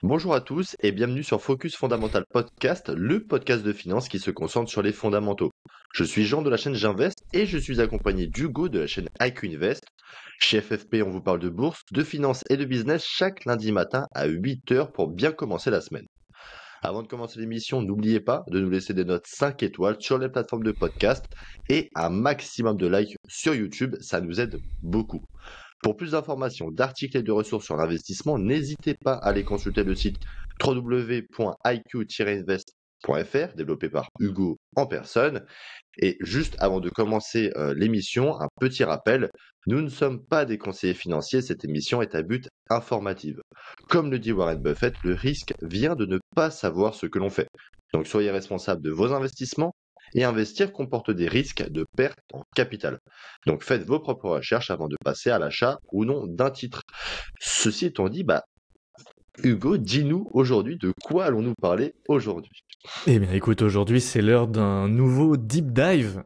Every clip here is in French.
Bonjour à tous et bienvenue sur Focus Fondamental Podcast, le podcast de finance qui se concentre sur les fondamentaux. Je suis Jean de la chaîne J'invest et je suis accompagné d'Hugo de la chaîne IQ Invest. Chez FFP, on vous parle de bourse, de finance et de business chaque lundi matin à 8 h pour bien commencer la semaine. Avant de commencer l'émission, n'oubliez pas de nous laisser des notes 5 étoiles sur les plateformes de podcast et un maximum de likes sur YouTube, ça nous aide beaucoup. Pour plus d'informations, d'articles et de ressources sur l'investissement, n'hésitez pas à aller consulter le site www.iq-invest.fr, développé par Hugo en personne. Et juste avant de commencer l'émission, un petit rappel, nous ne sommes pas des conseillers financiers, cette émission est à but informatif. Comme le dit Warren Buffett, le risque vient de ne pas savoir ce que l'on fait. Donc soyez responsable de vos investissements. Et investir comporte des risques de perte en capital. Donc faites vos propres recherches avant de passer à l'achat ou non d'un titre. Ceci étant dit, Hugo, dis-nous aujourd'hui de quoi allons-nous parler aujourd'hui. Eh bien écoute, aujourd'hui c'est l'heure d'un nouveau deep dive.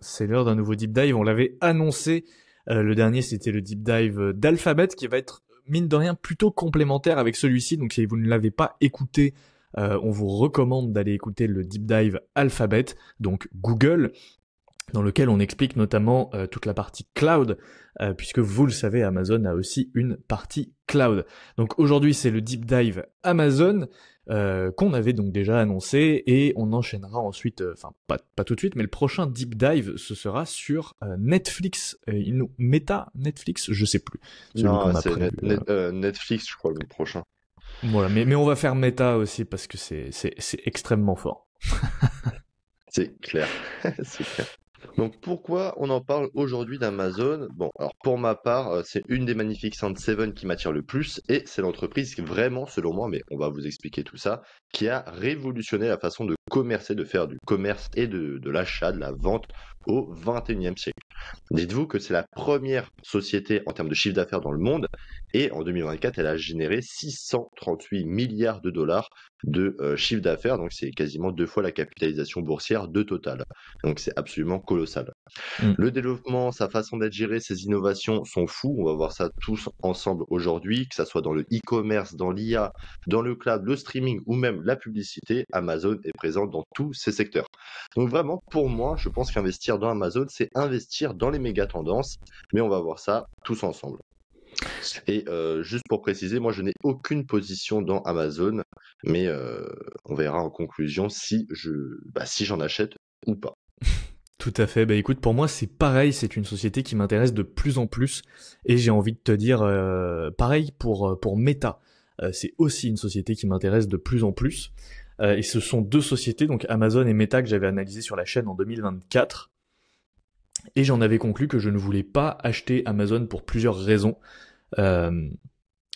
On l'avait annoncé, le dernier c'était le deep dive d'Alphabet qui va être mine de rien plutôt complémentaire avec celui-ci. Donc si vous ne l'avez pas écouté, on vous recommande d'aller écouter le deep dive Alphabet, donc Google, dans lequel on explique notamment toute la partie cloud, puisque vous le savez, Amazon a aussi une partie cloud. Donc aujourd'hui, c'est le deep dive Amazon qu'on avait donc déjà annoncé, et on enchaînera ensuite, pas tout de suite, mais le prochain deep dive, ce sera sur Netflix, Meta Netflix, je sais plus. Non, c'est Netflix, je crois, le prochain. Voilà, mais on va faire Meta aussi parce que c'est extrêmement fort. C'est clair, c'est clair. Donc pourquoi on en parle aujourd'hui d'Amazon? Bon, alors pour ma part, c'est une des Magnificent Seven qui m'attire le plus et c'est l'entreprise qui vraiment, selon moi, mais on va vous expliquer tout ça, qui a révolutionné la façon de commercer, de faire du commerce et de l'achat, de la vente au 21e siècle. Dites-vous que c'est la première société en termes de chiffre d'affaires dans le monde et en 2024, elle a généré 638 milliards de dollars de chiffre d'affaires, donc c'est quasiment 2 fois la capitalisation boursière de Total. Donc c'est absolument colossal. Le développement, sa façon d'être gérée, ses innovations sont fous. On va voir ça tous ensemble aujourd'hui, que ça soit dans le e-commerce, dans l'IA, dans le cloud, le streaming ou même la publicité. Amazon est présent dans tous ces secteurs. Donc vraiment, pour moi, je pense qu'investir dans Amazon, c'est investir dans les méga tendances. Mais on va voir ça tous ensemble. Et juste pour préciser, moi je n'ai aucune position dans Amazon, mais on verra en conclusion si j'en achète ou pas. Tout à fait. Bah écoute, pour moi c'est pareil, c'est une société qui m'intéresse de plus en plus, et j'ai envie de te dire pareil pour Meta. C'est aussi une société qui m'intéresse de plus en plus. Et ce sont deux sociétés, donc Amazon et Meta, que j'avais analysées sur la chaîne en 2024. Et j'en avais conclu que je ne voulais pas acheter Amazon pour plusieurs raisons.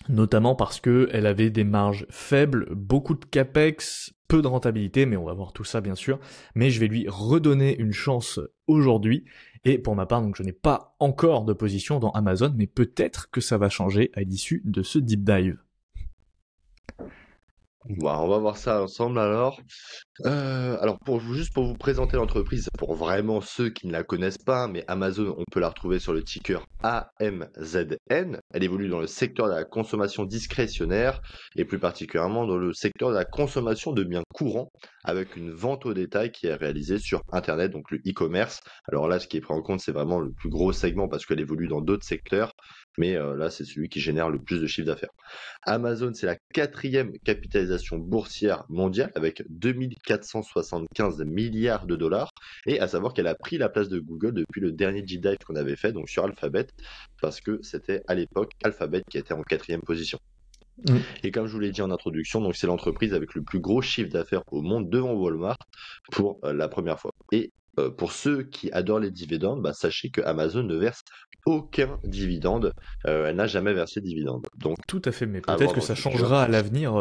Notamment parce que elle avait des marges faibles, beaucoup de capex, peu de rentabilité, mais on va voir tout ça bien sûr. Mais je vais lui redonner une chance aujourd'hui. Et pour ma part, donc je n'ai pas encore de position dans Amazon, mais peut-être que ça va changer à l'issue de ce deep dive. Bon, on va voir ça ensemble alors. Alors juste pour vous présenter l'entreprise, pour vraiment ceux qui ne la connaissent pas, mais Amazon, on peut la retrouver sur le ticker AMZN. Elle évolue dans le secteur de la consommation discrétionnaire et plus particulièrement dans le secteur de la consommation de biens courants avec une vente au détail qui est réalisée sur Internet, donc le e-commerce. Alors là, ce qui est pris en compte, c'est vraiment le plus gros segment parce qu'elle évolue dans d'autres secteurs, mais là, c'est celui qui génère le plus de chiffre d'affaires. Amazon, c'est la 4e capitalisation boursière mondiale avec 2475 milliards de dollars. Et à savoir qu'elle a pris la place de Google depuis le dernier deep dive qu'on avait fait, donc sur Alphabet, parce que c'était à l'époque Alphabet qui était en 4e position. Et comme je vous l'ai dit en introduction, donc c'est l'entreprise avec le plus gros chiffre d'affaires au monde devant Walmart pour la première fois. Et pour ceux qui adorent les dividendes, sachez que Amazon ne verse aucun dividende. Elle n'a jamais versé de dividende. Donc, tout à fait, mais peut-être que ça changera à l'avenir,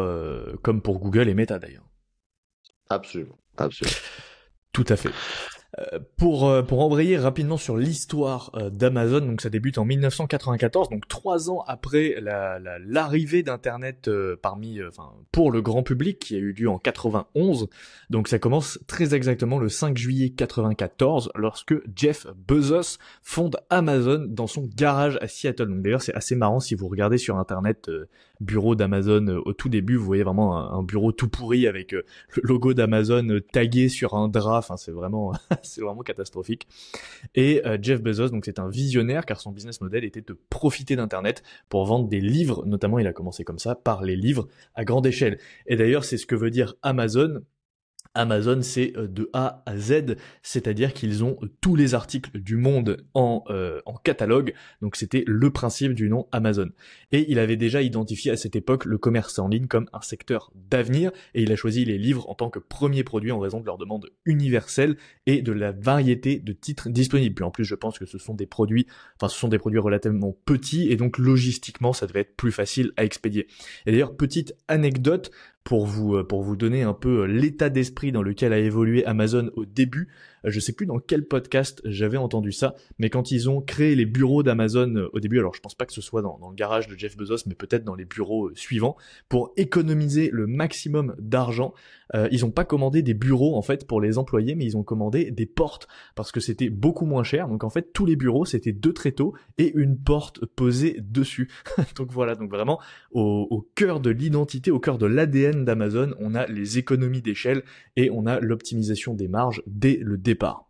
comme pour Google et Meta d'ailleurs. Absolument, absolument. Tout à fait. Pour embrayer rapidement sur l'histoire d'Amazon, donc ça débute en 1994, donc 3 ans après l'arrivée d'Internet pour le grand public qui a eu lieu en 91. Donc ça commence très exactement le 5 juillet 94 lorsque Jeff Bezos fonde Amazon dans son garage à Seattle. Donc d'ailleurs c'est assez marrant si vous regardez sur Internet bureau d'Amazon au tout début. Vous voyez vraiment un bureau tout pourri avec le logo d'Amazon tagué sur un drap. Enfin, c'est vraiment, c'est vraiment catastrophique. Et Jeff Bezos, donc c'est un visionnaire car son business model était de profiter d'Internet pour vendre des livres. Notamment, il a commencé comme ça, par les livres à grande échelle. Et d'ailleurs, c'est ce que veut dire Amazon. Amazon, c'est de A à Z, c'est-à-dire qu'ils ont tous les articles du monde en catalogue, donc c'était le principe du nom Amazon. Et il avait déjà identifié à cette époque le commerce en ligne comme un secteur d'avenir, et il a choisi les livres en tant que premier produit en raison de leur demande universelle et de la variété de titres disponibles. Puis en plus, je pense que ce sont des produits relativement petits, et donc logistiquement, ça devait être plus facile à expédier. Et d'ailleurs, petite anecdote, pour vous donner un peu l'état d'esprit dans lequel a évolué Amazon au début. Je sais plus dans quel podcast j'avais entendu ça, mais quand ils ont créé les bureaux d'Amazon au début, alors je pense pas que ce soit dans le garage de Jeff Bezos, mais peut-être dans les bureaux suivants, pour économiser le maximum d'argent, ils ont pas commandé des bureaux en fait pour les employés, mais ils ont commandé des portes parce que c'était beaucoup moins cher. Donc en fait, tous les bureaux c'était 2 tréteaux et une porte posée dessus. Donc voilà, donc vraiment au cœur de l'identité, au cœur de l'ADN d'Amazon, on a les économies d'échelle et on a l'optimisation des marges dès le départ.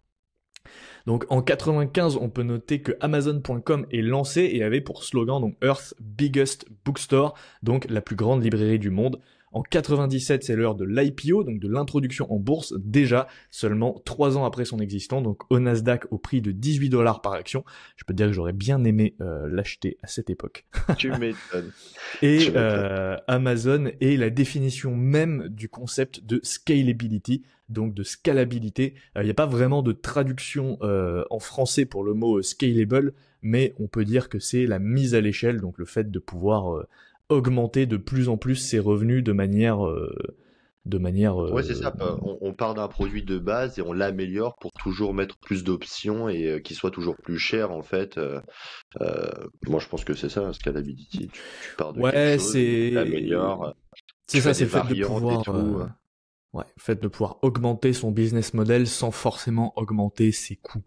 Donc en 95, on peut noter que Amazon.com est lancé et avait pour slogan donc Earth's Biggest Bookstore, donc la plus grande librairie du monde. En 97, c'est l'heure de l'IPO, donc de l'introduction en bourse, déjà seulement 3 ans après son existence, donc au Nasdaq au prix de $18 par action. Je peux te dire que j'aurais bien aimé l'acheter à cette époque. Tu m'étonnes. Et Amazon est la définition même du concept de scalability, donc de scalabilité. Il n'y a pas vraiment de traduction en français pour le mot scalable, mais on peut dire que c'est la mise à l'échelle, donc le fait de pouvoir augmenter de plus en plus ses revenus de manière Ouais, c'est ça. On part d'un produit de base et on l'améliore pour toujours mettre plus d'options et qu'il soit toujours plus cher en fait. Moi, je pense que c'est ça, la scalability. Tu pars de quelque chose, tu l'améliores, c'est tu ça, fais c'est des le fait de variantes et pouvoir tout. ouais, le fait de pouvoir augmenter son business model sans forcément augmenter ses coûts.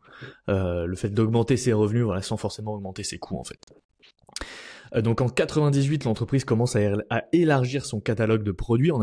Le fait d'augmenter ses revenus, voilà, sans forcément augmenter ses coûts en fait. Donc en 98, l'entreprise commence à élargir son catalogue de produits en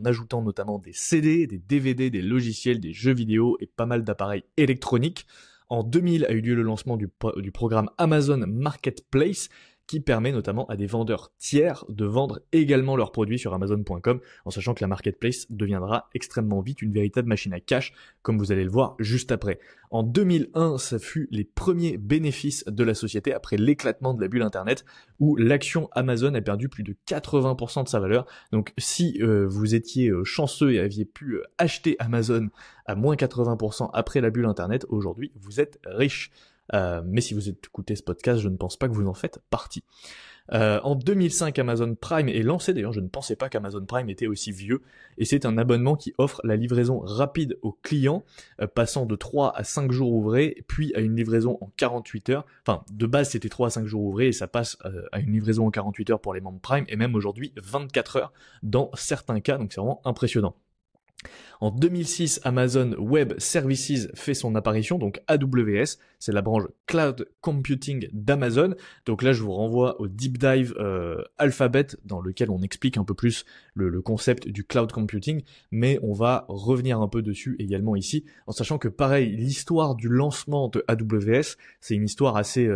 ajoutant notamment des CD, des DVD, des logiciels, des jeux vidéo et pas mal d'appareils électroniques. En 2000 a eu lieu le lancement du programme Amazon Marketplace, qui permet notamment à des vendeurs tiers de vendre également leurs produits sur Amazon.com, en sachant que la marketplace deviendra extrêmement vite une véritable machine à cash, comme vous allez le voir juste après. En 2001, ça fut les premiers bénéfices de la société après l'éclatement de la bulle Internet, où l'action Amazon a perdu plus de 80% de sa valeur. Donc si vous étiez chanceux et aviez pu acheter Amazon à moins 80% après la bulle Internet, aujourd'hui vous êtes riche. Mais si vous écoutez ce podcast, je ne pense pas que vous en faites partie. En 2005, Amazon Prime est lancé. D'ailleurs, je ne pensais pas qu'Amazon Prime était aussi vieux. Et c'est un abonnement qui offre la livraison rapide aux clients, passant de 3 à 5 jours ouvrés, puis à une livraison en 48 heures. Enfin, de base, c'était 3 à 5 jours ouvrés et ça passe à une livraison en 48 heures pour les membres Prime et même aujourd'hui 24 heures dans certains cas. Donc c'est vraiment impressionnant. En 2006, Amazon Web Services fait son apparition, donc AWS, c'est la branche Cloud Computing d'Amazon. Donc là, je vous renvoie au Deep Dive Alphabet, dans lequel on explique un peu plus le concept du Cloud Computing, mais on va revenir un peu dessus également ici, en sachant que pareil, l'histoire du lancement de AWS, c'est une histoire assez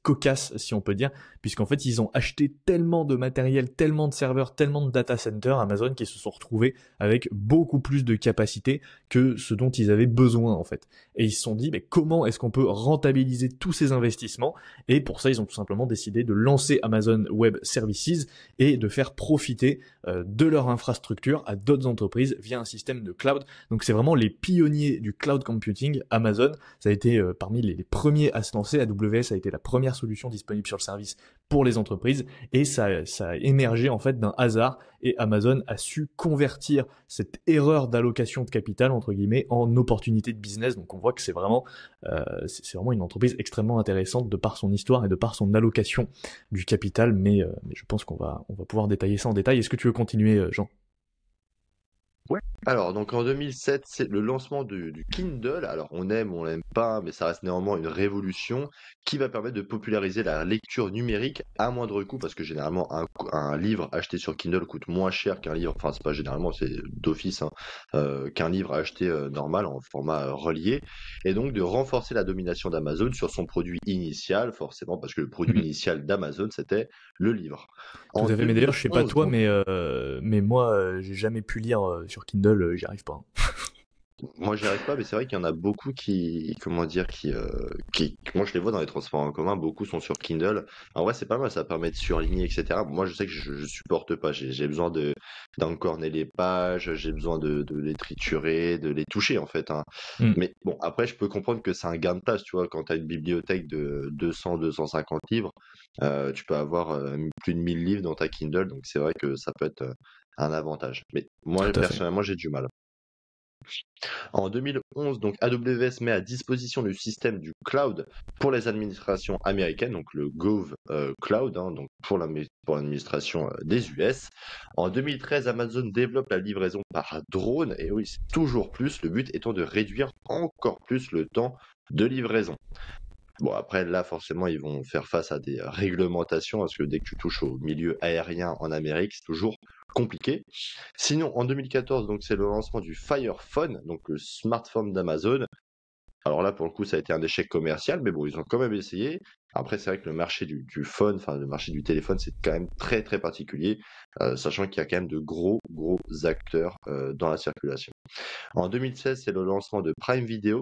cocasse, si on peut dire, puisqu'en fait, ils ont acheté tellement de matériel, tellement de serveurs, tellement de data centers Amazon, qui se sont retrouvés avec beaucoup plus de capacité que ce dont ils avaient besoin en fait. Et ils se sont dit mais comment est-ce qu'on peut rentabiliser tous ces investissements, et pour ça ils ont tout simplement décidé de lancer Amazon Web Services et de faire profiter de leur infrastructure à d'autres entreprises via un système de cloud. Donc c'est vraiment les pionniers du cloud computing. Amazon, ça a été parmi les premiers à se lancer. AWS a été la première solution disponible sur le service pour les entreprises et ça a émergé en fait d'un hasard, et Amazon a su convertir cette erreur d'allocation de capital entre guillemets en opportunité de business. Donc on voit que c'est vraiment une entreprise extrêmement intéressante de par son histoire et de par son allocation du capital, mais je pense qu'on va pouvoir détailler ça en détail. Est-ce que tu veux continuer, Jean? Ouais. Alors, donc en 2007, c'est le lancement du Kindle. Alors, on aime, on l'aime pas, mais ça reste néanmoins une révolution qui va permettre de populariser la lecture numérique à moindre coût, parce que généralement, un livre acheté sur Kindle coûte moins cher qu'un livre, enfin, c'est pas généralement, c'est d'office, hein, qu'un livre acheté normal en format relié. Et donc, de renforcer la domination d'Amazon sur son produit initial, forcément, parce que le produit Mhm. initial d'Amazon, c'était le livre. Tout En à fait. Mais d'ailleurs, je sais pas 2011, toi, donc, mais moi, j'ai jamais pu lire sur Kindle, j'y arrive pas, hein. moi, j'y arrive pas, mais c'est vrai qu'il y en a beaucoup qui, comment dire, moi je les vois dans les transports en commun, beaucoup sont sur Kindle. En vrai, c'est pas mal, ça permet de surligner, etc. Moi, je sais que je supporte pas, j'ai besoin d'encorner les pages, j'ai besoin de les triturer, de les toucher, en fait, hein. Mm. Mais bon, après, je peux comprendre que c'est un gain de place, tu vois, quand tu as une bibliothèque de 200, 250 livres, tu peux avoir plus de 1000 livres dans ta Kindle, donc c'est vrai que ça peut être un avantage. Mais moi, Tout à fait. personnellement, j'ai du mal. En 2011, donc AWS met à disposition le système du cloud pour les administrations américaines, donc le Gov Cloud, hein, donc pour l'administration des US. En 2013, Amazon développe la livraison par drone, et oui, c'est toujours plus, le but étant de réduire encore plus le temps de livraison. Bon, après, là, forcément, ils vont faire face à des réglementations, parce que dès que tu touches au milieu aérien en Amérique, c'est toujours compliqué. Sinon, en 2014, donc, c'est le lancement du Fire Phone, donc le smartphone d'Amazon. Alors là, pour le coup, ça a été un échec commercial, mais bon, ils ont quand même essayé. Après, c'est vrai que le marché du phone, enfin, le marché du téléphone, c'est quand même très, très particulier, sachant qu'il y a quand même de gros, gros acteurs dans la circulation. En 2016, c'est le lancement de Prime Video,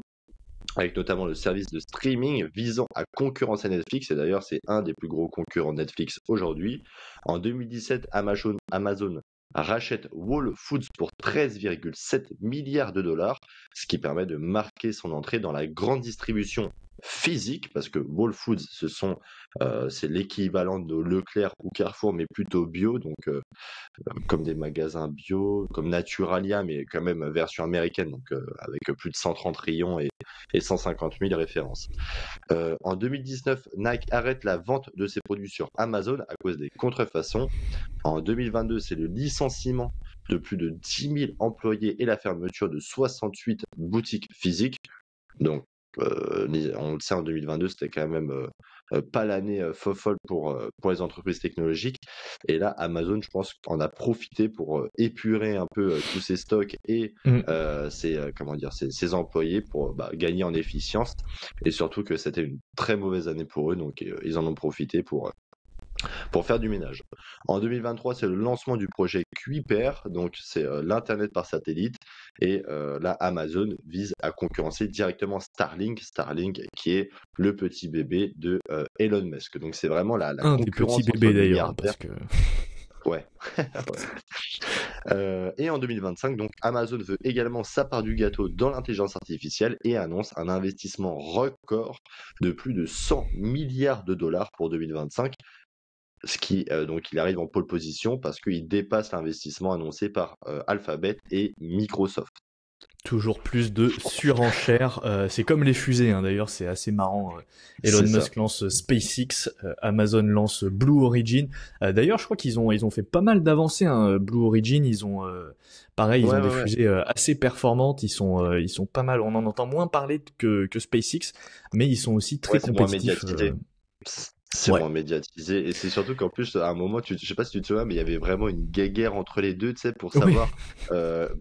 avec notamment le service de streaming visant à concurrencer Netflix, et d'ailleurs c'est un des plus gros concurrents de Netflix aujourd'hui. En 2017, Amazon rachète Whole Foods pour 13,7 milliards de dollars, ce qui permet de marquer son entrée dans la grande distribution physique, parce que Whole Foods, c'est l'équivalent de Leclerc ou Carrefour, mais plutôt bio, donc comme des magasins bio, comme Naturalia, mais quand même version américaine, donc avec plus de 130 rayons et 150 000 références. En 2019, Nike arrête la vente de ses produits sur Amazon à cause des contrefaçons. En 2022, c'est le licenciement de plus de 10 000 employés et la fermeture de 68 boutiques physiques. Donc, on le sait, en 2022, c'était quand même pas l'année folle pour les entreprises technologiques. Et là, Amazon, je pense, en a profité pour épurer un peu tous ses stocks et Mm. ses employés pour gagner en efficience. Et surtout que c'était une très mauvaise année pour eux, donc ils en ont profité pour faire du ménage. En 2023, c'est le lancement du projet Kuiper, donc c'est l'Internet par satellite. Et là, Amazon vise à concurrencer directement Starlink qui est le petit bébé de Elon Musk. Donc c'est vraiment la Un des petits concurrence entre bébés d'ailleurs, hein, milliardaires. parce que Ouais. Ouais. Et en 2025, donc Amazon veut également sa part du gâteau dans l'intelligence artificielle et annonce un investissement record de plus de 100 milliards de dollars pour 2025. Ce qui, donc il arrive en pole position parce qu'il dépasse l'investissement annoncé par Alphabet et Microsoft. toujours plus de surenchères. C'est comme les fusées, hein, d'ailleurs, c'est assez marrant. Elon C'est ça. Musk lance SpaceX, Amazon lance Blue Origin. D'ailleurs, je crois qu'ils ont fait pas mal d'avancées, hein. Blue Origin, pareil, ils Ouais, ont des ouais, ouais. fusées assez performantes. Ils sont pas mal. On en entend moins parler que SpaceX, mais ils sont aussi très Ouais, c'est moins compétitifs. médiatisé. C'est Ouais. moins médiatisé et c'est surtout qu'en plus, à un moment, je sais pas si tu te souviens, mais il y avait vraiment une guéguerre entre les deux, tu sais, pour Oui. savoir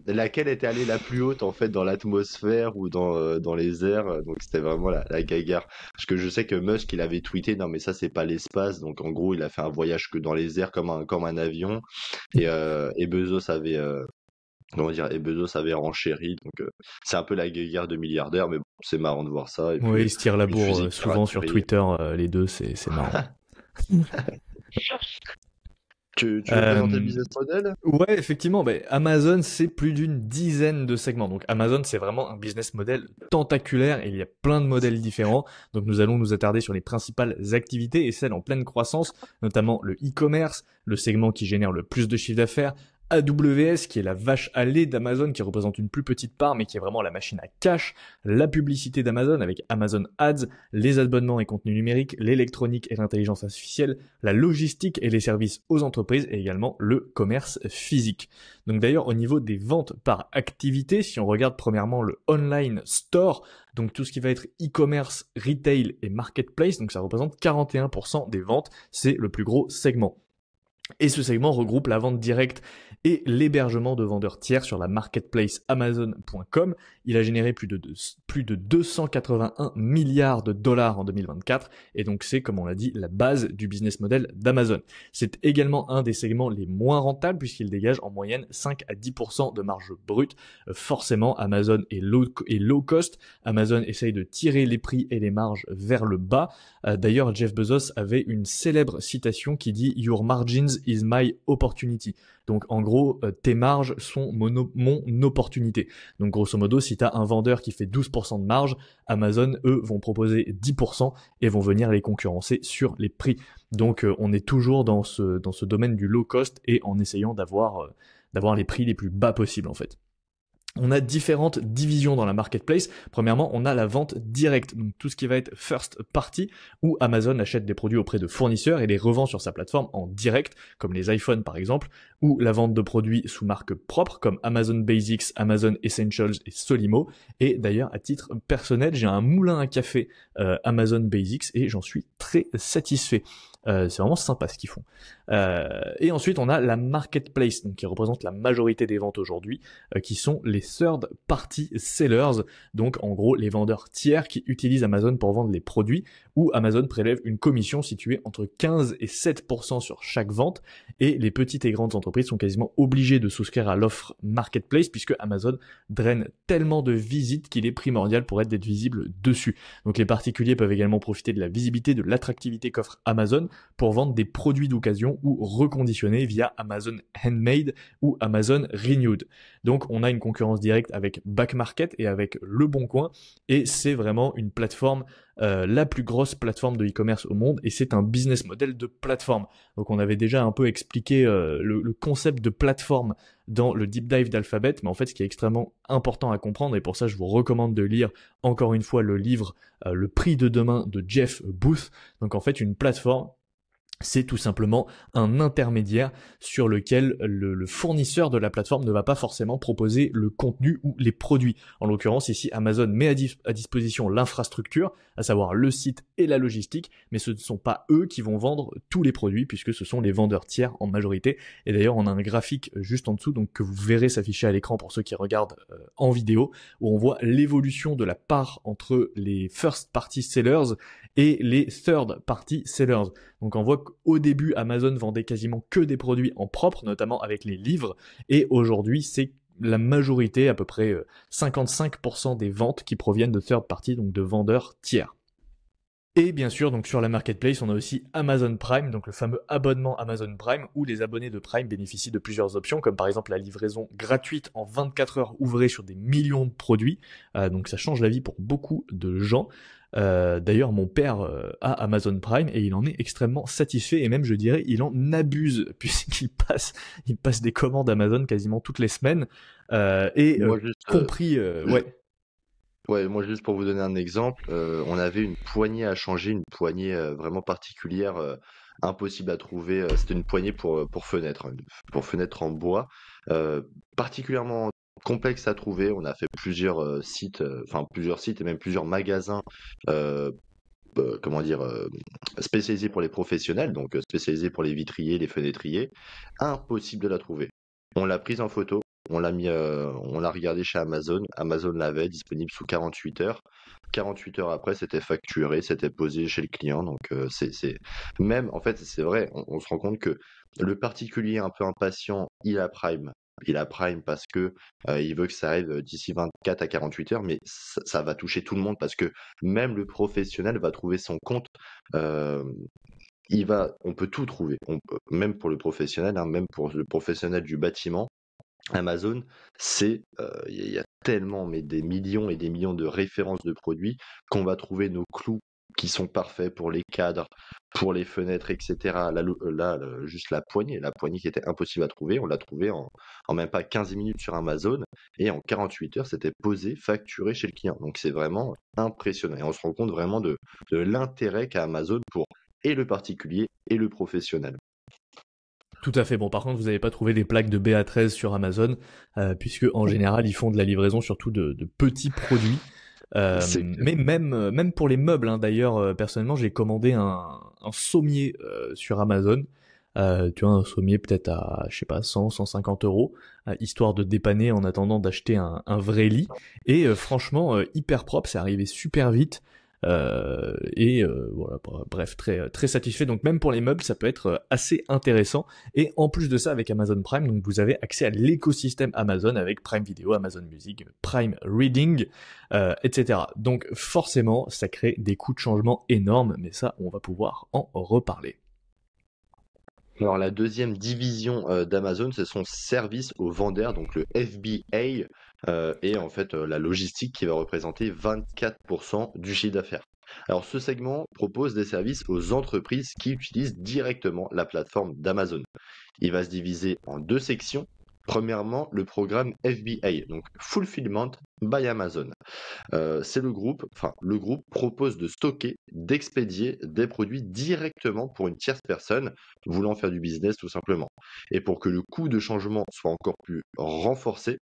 laquelle était allée la plus haute en fait dans l'atmosphère ou dans les airs. Donc c'était vraiment la guéguerre. Parce que je sais que Musk, il avait tweeté, non mais ça c'est pas l'espace. Donc en gros, il a fait un voyage que dans les airs comme un avion. Et Bezos avait comment dire, et Bezos avait renchéri. Donc c'est un peu la guéguerre de milliardaires, mais bon, c'est marrant de voir ça. Et Oui, puis ils se tirent la une bourre fusée qui souvent sur atterrit. Twitter, les deux, c'est marrant. Tu veux présenter le Euh, business model? Ouais, effectivement, Amazon, c'est plus d'une dizaine de segments. Donc Amazon, c'est vraiment un business model tentaculaire et il y a plein de modèles différents. Donc nous allons nous attarder sur les principales activités et celles en pleine croissance, notamment le e-commerce, le segment qui génère le plus de chiffre d'affaires, AWS, qui est la vache à lait d'Amazon, qui représente une plus petite part, mais qui est vraiment la machine à cash, la publicité d'Amazon avec Amazon Ads, les abonnements et contenus numériques, l'électronique et l'intelligence artificielle, la logistique et les services aux entreprises, et également le commerce physique. Donc d'ailleurs, au niveau des ventes par activité, si on regarde premièrement le online store, donc tout ce qui va être e-commerce, retail et marketplace, donc ça représente 41% des ventes, c'est le plus gros segment. Et ce segment regroupe la vente directe et l'hébergement de vendeurs tiers sur la marketplace Amazon.com. Il a généré plus de 281 milliards de dollars en 2024 et donc c'est, comme on l'a dit, la base du business model d'Amazon. C'est également un des segments les moins rentables puisqu'il dégage en moyenne 5 à 10% de marge brute. Forcément, Amazon est low cost. Amazon essaye de tirer les prix et les marges vers le bas. D'ailleurs, Jeff Bezos avait une célèbre citation qui dit « Your margins is my opportunity ». Donc en gros, tes marges sont mon opportunité. Donc grosso modo, si tu as un vendeur qui fait 12% de marge, Amazon, eux, vont proposer 10% et vont venir les concurrencer sur les prix. Donc on est toujours dans ce domaine du low cost et en essayant d'avoir les prix les plus bas possibles en fait. On a différentes divisions dans la marketplace. Premièrement, on a la vente directe, donc tout ce qui va être first party, où Amazon achète des produits auprès de fournisseurs et les revend sur sa plateforme en direct, comme les iPhones par exemple, ou la vente de produits sous marque propre, comme Amazon Basics, Amazon Essentials et Solimo. Et d'ailleurs, à titre personnel, j'ai un moulin à café Amazon Basics et j'en suis très satisfait. C'est vraiment sympa ce qu'ils font. Et ensuite, on a la marketplace, donc qui représente la majorité des ventes aujourd'hui, qui sont les third party sellers, donc en gros les vendeurs tiers qui utilisent Amazon pour vendre les produits, où Amazon prélève une commission située entre 15 et 7% sur chaque vente, et les petites et grandes entreprises sont quasiment obligées de souscrire à l'offre marketplace puisque Amazon draine tellement de visites qu'il est primordial pour être d'être visible dessus. Donc les particuliers peuvent également profiter de la visibilité, de l'attractivité qu'offre Amazon pour vendre des produits d'occasion ou reconditionnés via Amazon Handmade ou Amazon Renewed. Donc on a une concurrence directe avec Back Market et avec Le Bon Coin, et c'est vraiment une plateforme, la plus grosse plateforme de e-commerce au monde, et c'est un business model de plateforme. Donc on avait déjà un peu expliqué le concept de plateforme dans le deep dive d'Alphabet, mais en fait ce qui est extrêmement important à comprendre, et pour ça je vous recommande de lire encore une fois le livre Le prix de demain de Jeff Booth. Donc en fait une plateforme, c'est tout simplement un intermédiaire sur lequel le fournisseur de la plateforme ne va pas forcément proposer le contenu ou les produits. En l'occurrence, ici, Amazon met à disposition l'infrastructure, à savoir le site et la logistique, mais ce ne sont pas eux qui vont vendre tous les produits puisque ce sont les vendeurs tiers en majorité. Et d'ailleurs, on a un graphique juste en dessous, donc que vous verrez s'afficher à l'écran pour ceux qui regardent en vidéo, où on voit l'évolution de la part entre les first party sellers et les third party sellers. Donc on voit qu'au début, Amazon vendait quasiment que des produits en propre, notamment avec les livres, et aujourd'hui, c'est la majorité, à peu près 55% des ventes qui proviennent de third party, donc de vendeurs tiers. Et bien sûr, donc sur la marketplace, on a aussi Amazon Prime, donc le fameux abonnement Amazon Prime, où les abonnés de Prime bénéficient de plusieurs options, comme par exemple la livraison gratuite en 24 heures ouvrées sur des millions de produits. Donc ça change la vie pour beaucoup de gens. D'ailleurs, mon père a Amazon Prime et il en est extrêmement satisfait, et même je dirais il en abuse puisqu'il passe des commandes Amazon quasiment toutes les semaines, et Moi, juste, compris ouais. ouais, moi, juste pour vous donner un exemple, on avait une poignée à changer, une poignée vraiment particulière, impossible à trouver. C'était une poignée pour fenêtre, hein, pour fenêtre en bois, particulièrement complexe à trouver. On a fait plusieurs sites, enfin plusieurs sites et même plusieurs magasins, euh, comment dire, spécialisés pour les professionnels, donc spécialisés pour les vitriers, les fenêtriers. Impossible de la trouver. On l'a prise en photo. On l'a regardé chez Amazon. Amazon l'avait disponible sous 48 heures. 48 heures après, c'était facturé, c'était posé chez le client. Donc, même, en fait, c'est vrai, on se rend compte que le particulier un peu impatient, il a Prime. Il a Prime parce que il veut que ça arrive d'ici 24 à 48 heures, mais ça va toucher tout le monde parce que même le professionnel va trouver son compte. euh, on peut tout trouver, même pour le professionnel, hein, même pour le professionnel du bâtiment. Amazon, il y a tellement, mais des millions et des millions de références de produits qu'on va trouver nos clous qui sont parfaits pour les cadres, pour les fenêtres, etc. Juste la poignée qui était impossible à trouver, on l'a trouvé en même pas 15 minutes sur Amazon, et en 48 heures, c'était posé, facturé chez le client. Donc c'est vraiment impressionnant. Et on se rend compte vraiment de l'intérêt qu'a Amazon pour et le particulier et le professionnel. Tout à fait. Bon, par contre, vous n'avez pas trouvé des plaques de BA13 sur Amazon, puisque en général, ils font de la livraison surtout de petits produits. C'est Mais même pour les meubles, hein, d'ailleurs, personnellement, j'ai commandé un sommier sur Amazon. Tu vois, un sommier peut-être à, je sais pas, 100, 150 euros, histoire de dépanner en attendant d'acheter un vrai lit. Et franchement, hyper propre, c'est arrivé super vite. Voilà, bref, très très satisfait. Donc même pour les meubles, ça peut être assez intéressant. Et en plus de ça, avec Amazon Prime, donc vous avez accès à l'écosystème Amazon avec Prime Video, Amazon Music, Prime Reading, etc. Donc forcément, ça crée des coûts de changement énormes, mais ça, on va pouvoir en reparler. Alors la deuxième division d'Amazon, c'est son service aux vendeurs, donc le FBA, et en fait la logistique qui va représenter 24% du chiffre d'affaires. Alors ce segment propose des services aux entreprises qui utilisent directement la plateforme d'Amazon. Il va se diviser en deux sections. Premièrement, le programme FBA, donc Fulfillment by Amazon. Le groupe propose de stocker, d'expédier des produits directement pour une tierce personne voulant faire du business tout simplement. Et pour que le coût de changement soit encore plus renforcé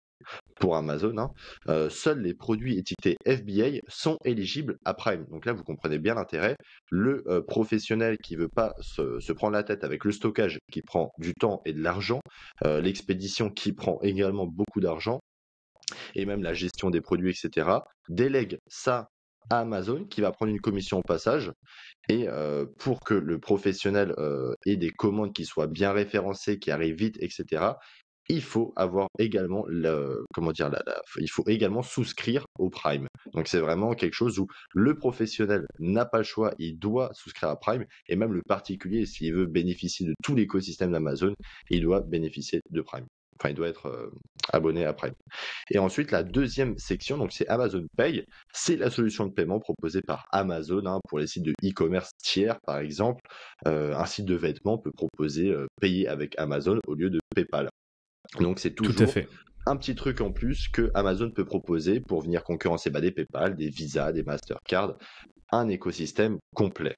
pour Amazon, hein, seuls les produits étiquetés FBA sont éligibles à Prime. Donc là, vous comprenez bien l'intérêt. Le professionnel qui veut pas se prendre la tête avec le stockage qui prend du temps et de l'argent, l'expédition qui prend également beaucoup d'argent, et même la gestion des produits, etc., délègue ça à Amazon qui va prendre une commission au passage. Et pour que le professionnel ait des commandes qui soient bien référencées, qui arrivent vite, etc., il faut avoir également il faut également souscrire au Prime. Donc c'est vraiment quelque chose où le professionnel n'a pas le choix, il doit souscrire à Prime, et même le particulier, s'il veut bénéficier de tout l'écosystème d'Amazon, il doit bénéficier de Prime. Enfin, il doit être abonné à Prime. Et ensuite, la deuxième section, donc c'est Amazon Pay. C'est la solution de paiement proposée par Amazon, hein, pour les sites de e-commerce tiers, par exemple. Un site de vêtements peut proposer payer avec Amazon au lieu de PayPal. Donc c'est Tout à toujours fait. un petit truc en plus que Amazon peut proposer pour venir concurrencer des PayPal, des Visa, des Mastercard, un écosystème complet.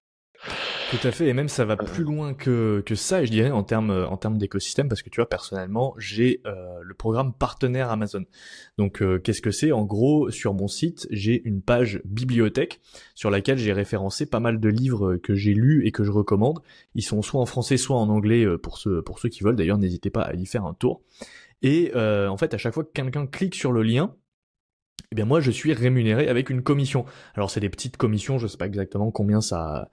Tout à fait, et même ça va plus loin que ça, et je dirais en termes d'écosystème, parce que tu vois, personnellement, j'ai le programme partenaire Amazon. Donc qu'est-ce que c'est? En gros, sur mon site, j'ai une page bibliothèque sur laquelle j'ai référencé pas mal de livres que j'ai lus et que je recommande. Ils sont soit en français, soit en anglais pour ceux qui veulent. D'ailleurs, n'hésitez pas à y faire un tour. Et en fait, à chaque fois que quelqu'un clique sur le lien, eh bien moi je suis rémunéré avec une commission. Alors c'est des petites commissions, je sais pas exactement combien ça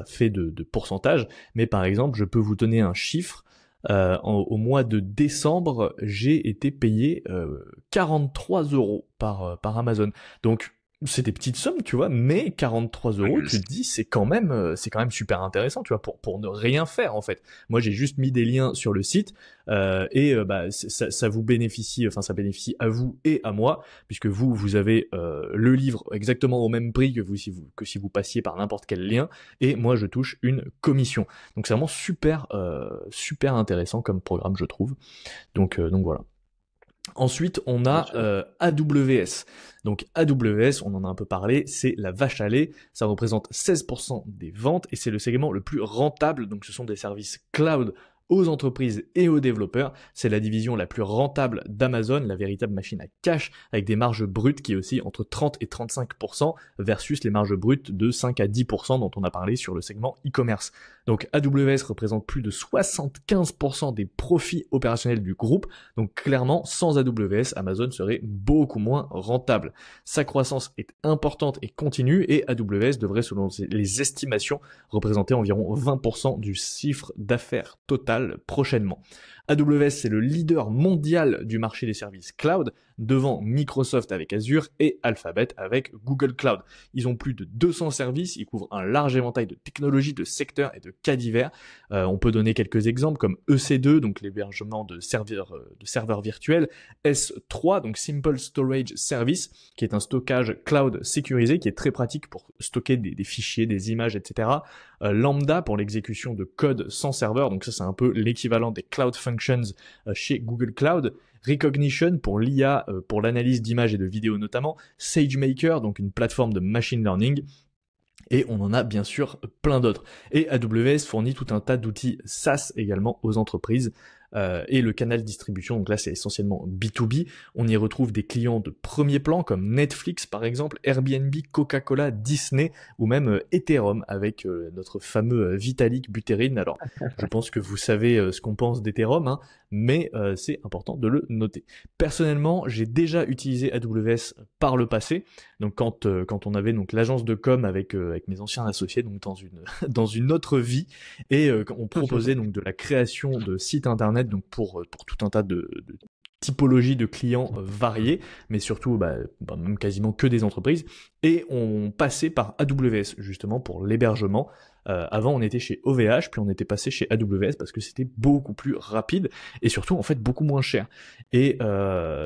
fait de pourcentage, mais par exemple je peux vous donner un chiffre. Au mois de décembre, j'ai été payé 43 euros par Amazon. Donc c'est des petites sommes, tu vois, mais 43 euros, tu te dis, c'est quand même super intéressant, tu vois, pour ne rien faire, en fait. Moi, j'ai juste mis des liens sur le site, ça vous bénéficie, enfin, ça bénéficie à vous et à moi, puisque vous avez le livre exactement au même prix que si vous passiez par n'importe quel lien, et moi, je touche une commission. Donc, c'est vraiment super intéressant comme programme, je trouve. Donc voilà. Ensuite, on a AWS. Donc AWS, on en a un peu parlé, c'est la vache à lait. Ça représente 16% des ventes et c'est le segment le plus rentable. Donc ce sont des services cloud aux entreprises et aux développeurs. C'est la division la plus rentable d'Amazon, la véritable machine à cash, avec des marges brutes qui oscillent entre 30 et 35% versus les marges brutes de 5 à 10% dont on a parlé sur le segment e-commerce. Donc AWS représente plus de 75% des profits opérationnels du groupe. Donc clairement, sans AWS, Amazon serait beaucoup moins rentable. Sa croissance est importante et continue et AWS devrait, selon les estimations, représenter environ 20% du chiffre d'affaires total prochainement. AWS, c'est le leader mondial du marché des services cloud, devant Microsoft avec Azure et Alphabet avec Google Cloud. Ils ont plus de 200 services, ils couvrent un large éventail de technologies, de secteurs et de cas divers. On peut donner quelques exemples comme EC2, donc l'hébergement de serveurs virtuels, S3, donc Simple Storage Service, qui est un stockage cloud sécurisé, qui est très pratique pour stocker des fichiers, des images, etc. Lambda pour l'exécution de code sans serveur, donc ça c'est un peu l'équivalent des Cloud Functions chez Google Cloud. Rekognition pour l'IA, pour l'analyse d'images et de vidéos notamment. SageMaker, donc une plateforme de machine learning. Et on en a bien sûr plein d'autres. Et AWS fournit tout un tas d'outils SaaS également aux entreprises. Et le canal distribution, donc là c'est essentiellement B2B, on y retrouve des clients de premier plan comme Netflix par exemple, Airbnb, Coca-Cola, Disney ou même Ethereum avec notre fameux Vitalik Buterin. Alors je pense que vous savez ce qu'on pense d'Ethereum, hein, mais c'est important de le noter. Personnellement, j'ai déjà utilisé AWS par le passé, donc quand on avait donc l'agence de com avec mes anciens associés, donc dans une autre vie, et on proposait donc de la création de sites internet donc pour tout un tas de typologies de clients variés, mais surtout même quasiment que des entreprises, et on passait par AWS justement pour l'hébergement. Avant on était chez OVH, puis on était passé chez AWS parce que c'était beaucoup plus rapide et surtout en fait beaucoup moins cher. Et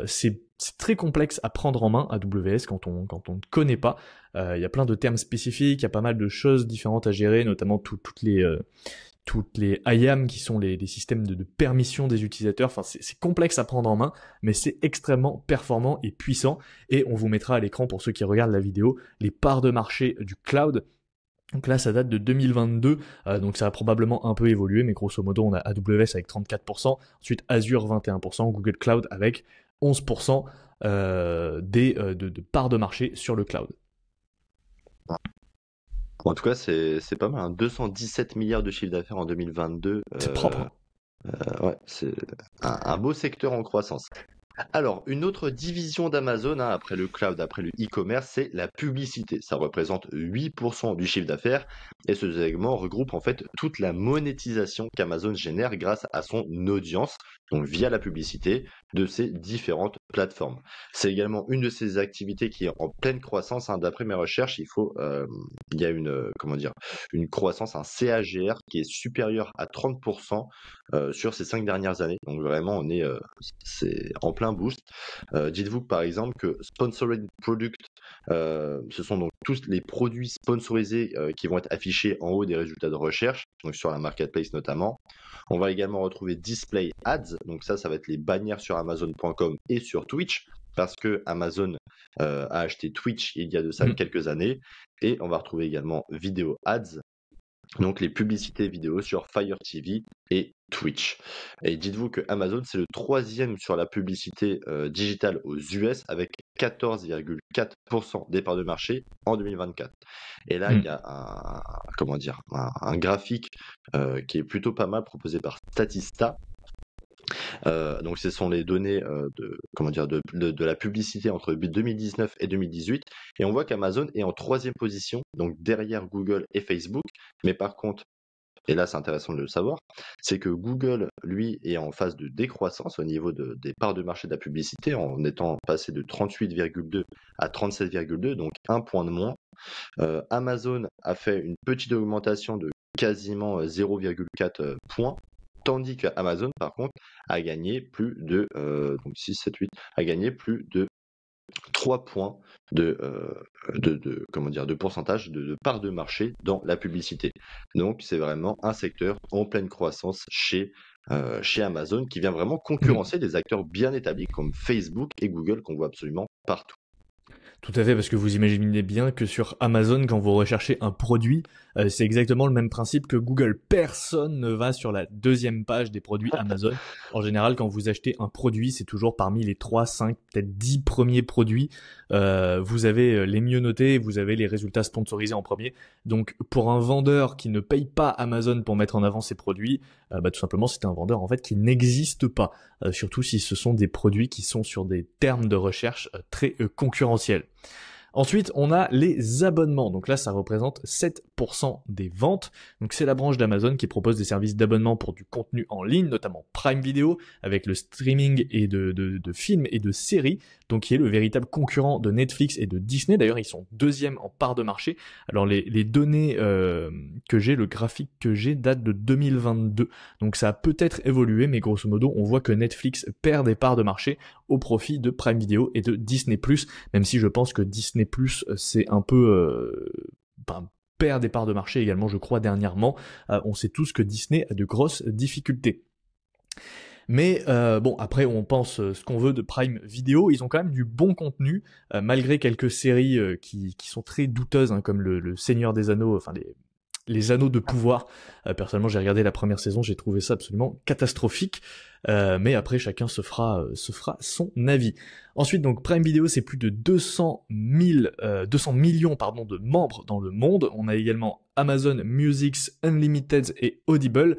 c'est très complexe à prendre en main AWS quand on ne connaît pas. Il y a plein de termes spécifiques, il y a pas mal de choses différentes à gérer, notamment toutes les IAM qui sont les systèmes de permission des utilisateurs. Enfin, c'est complexe à prendre en main, mais c'est extrêmement performant et puissant. Et on vous mettra à l'écran, pour ceux qui regardent la vidéo, les parts de marché du cloud. Donc là, ça date de 2022, donc ça a probablement un peu évolué, mais grosso modo, on a AWS avec 34%, ensuite Azure 21%, Google Cloud avec 11% de parts de marché sur le cloud. En tout cas, c'est pas mal, hein. 217 milliards de chiffre d'affaires en 2022. C'est propre. Ouais, c'est un beau secteur en croissance. Alors, une autre division d'Amazon, hein, après le cloud, après le e-commerce, c'est la publicité. Ça représente 8% du chiffre d'affaires et ce segment regroupe en fait toute la monétisation qu'Amazon génère grâce à son audience, donc via la publicité de ses différentes plateformes. C'est également une de ces activités qui est en pleine croissance, hein. D'après mes recherches, il y a une croissance, un CAGR qui est supérieur à 30% sur ces 5 dernières années. Donc vraiment, c'est en plein boost. Dites-vous par exemple que Sponsored Product, ce sont donc tous les produits sponsorisés qui vont être affichés en haut des résultats de recherche, donc sur la marketplace notamment. On va également retrouver Display Ads, donc ça va être les bannières sur Amazon.com et sur Twitch, parce que Amazon a acheté Twitch il y a de ça quelques années. Et on va retrouver également Video Ads, donc les publicités vidéo sur Fire TV et Twitch. Et dites-vous que Amazon, c'est le 3e sur la publicité digitale aux US avec 14,4% des parts de marché en 2024. Et là, il y a un graphique qui est plutôt pas mal proposé par Statista. Donc ce sont les données de la publicité entre 2019 et 2018, et on voit qu'Amazon est en 3e position, donc derrière Google et Facebook. Mais par contre, et là c'est intéressant de le savoir, c'est que Google, lui, est en phase de décroissance au niveau des parts de marché de la publicité, en étant passé de 38,2 à 37,2, donc un point de moins. Amazon a fait une petite augmentation de quasiment 0,4 points, tandis qu'Amazon, par contre, a gagné plus de a gagné plus de 3 points de pourcentage de part de marché dans la publicité. Donc c'est vraiment un secteur en pleine croissance chez Amazon, qui vient vraiment concurrencer des acteurs bien établis comme Facebook et Google qu'on voit absolument partout. Tout à fait, parce que vous imaginez bien que sur Amazon, quand vous recherchez un produit, c'est exactement le même principe que Google. Personne ne va sur la 2e page des produits Amazon. En général, quand vous achetez un produit, c'est toujours parmi les 3, 5, peut-être 10 premiers produits. Vous avez les mieux notés, vous avez les résultats sponsorisés en premier. Donc, pour un vendeur qui ne paye pas Amazon pour mettre en avant ses produits, tout simplement, c'est un vendeur en fait qui n'existe pas. Surtout si ce sont des produits qui sont sur des termes de recherche très concurrentiels. Ensuite, on a les abonnements. Donc là, ça représente 7% 14% des ventes. Donc c'est la branche d'Amazon qui propose des services d'abonnement pour du contenu en ligne, notamment Prime Video, avec le streaming et de films et de séries, donc qui est le véritable concurrent de Netflix et de Disney. D'ailleurs, ils sont deuxième en part de marché. Alors les données que j'ai, le graphique que j'ai date de 2022. Donc ça a peut-être évolué, mais grosso modo, on voit que Netflix perd des parts de marché au profit de Prime Video et de Disney+, même si je pense que Disney+, c'est un peu... perd des parts de marché également, je crois, dernièrement. On sait tous que Disney a de grosses difficultés. Mais bon, après on pense ce qu'on veut de Prime Video, ils ont quand même du bon contenu, malgré quelques séries qui sont très douteuses, hein, comme le Seigneur des Anneaux, enfin les Anneaux de pouvoir. Personnellement, j'ai regardé la première saison, j'ai trouvé ça absolument catastrophique. Mais après, chacun se fera son avis. Ensuite, donc Prime Video, c'est plus de 200 millions de membres dans le monde. On a également Amazon Music Unlimited et Audible.